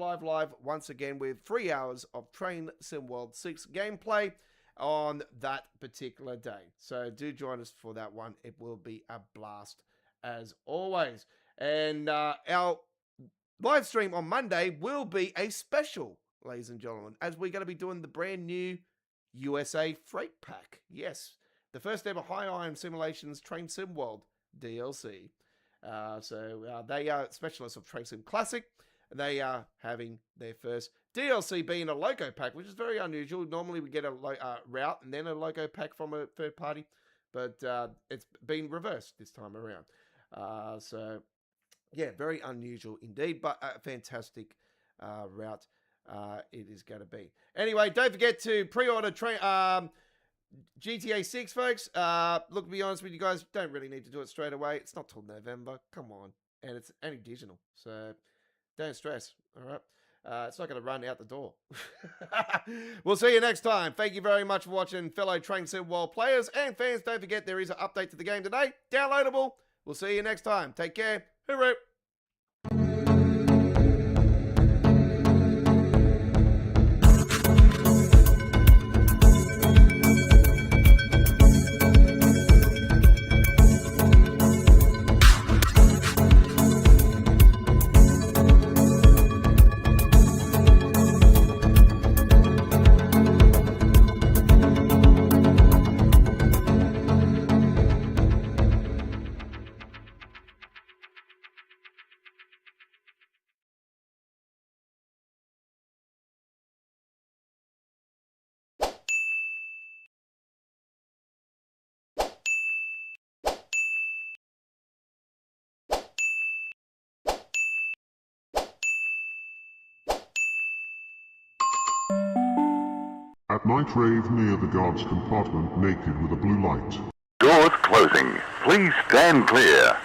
once again with 3 hours of Train Sim World 6 gameplay on that particular day. So do join us for that one. It will be a blast as always. And our live stream on Monday will be a special, ladies and gentlemen, as we're going to be doing the brand new USA Freight Pack. Yes, the first ever High Iron Simulations Train Sim World DLC. So they are specialists of Train Sim Classic. They are having their first DLC being a logo pack, which is very unusual. Normally we get a route and then a logo pack from a third party, but it's been reversed this time around. So yeah, very unusual indeed, but a fantastic route it is going to be. Anyway, don't forget to pre-order GTA 6, folks. Look, to be honest with you guys, don't really need to do it straight away. It's not till November. Come on. And it's only digital, so don't stress, all right? It's not going to run out the door. We'll see you next time. Thank you very much for watching, fellow Train Sim World players and fans. Don't forget there is an update to the game today. Downloadable. We'll see you next time. Take care. Hooroo. At night rave near the guard's compartment naked with a blue light. Doors closing. Please stand clear.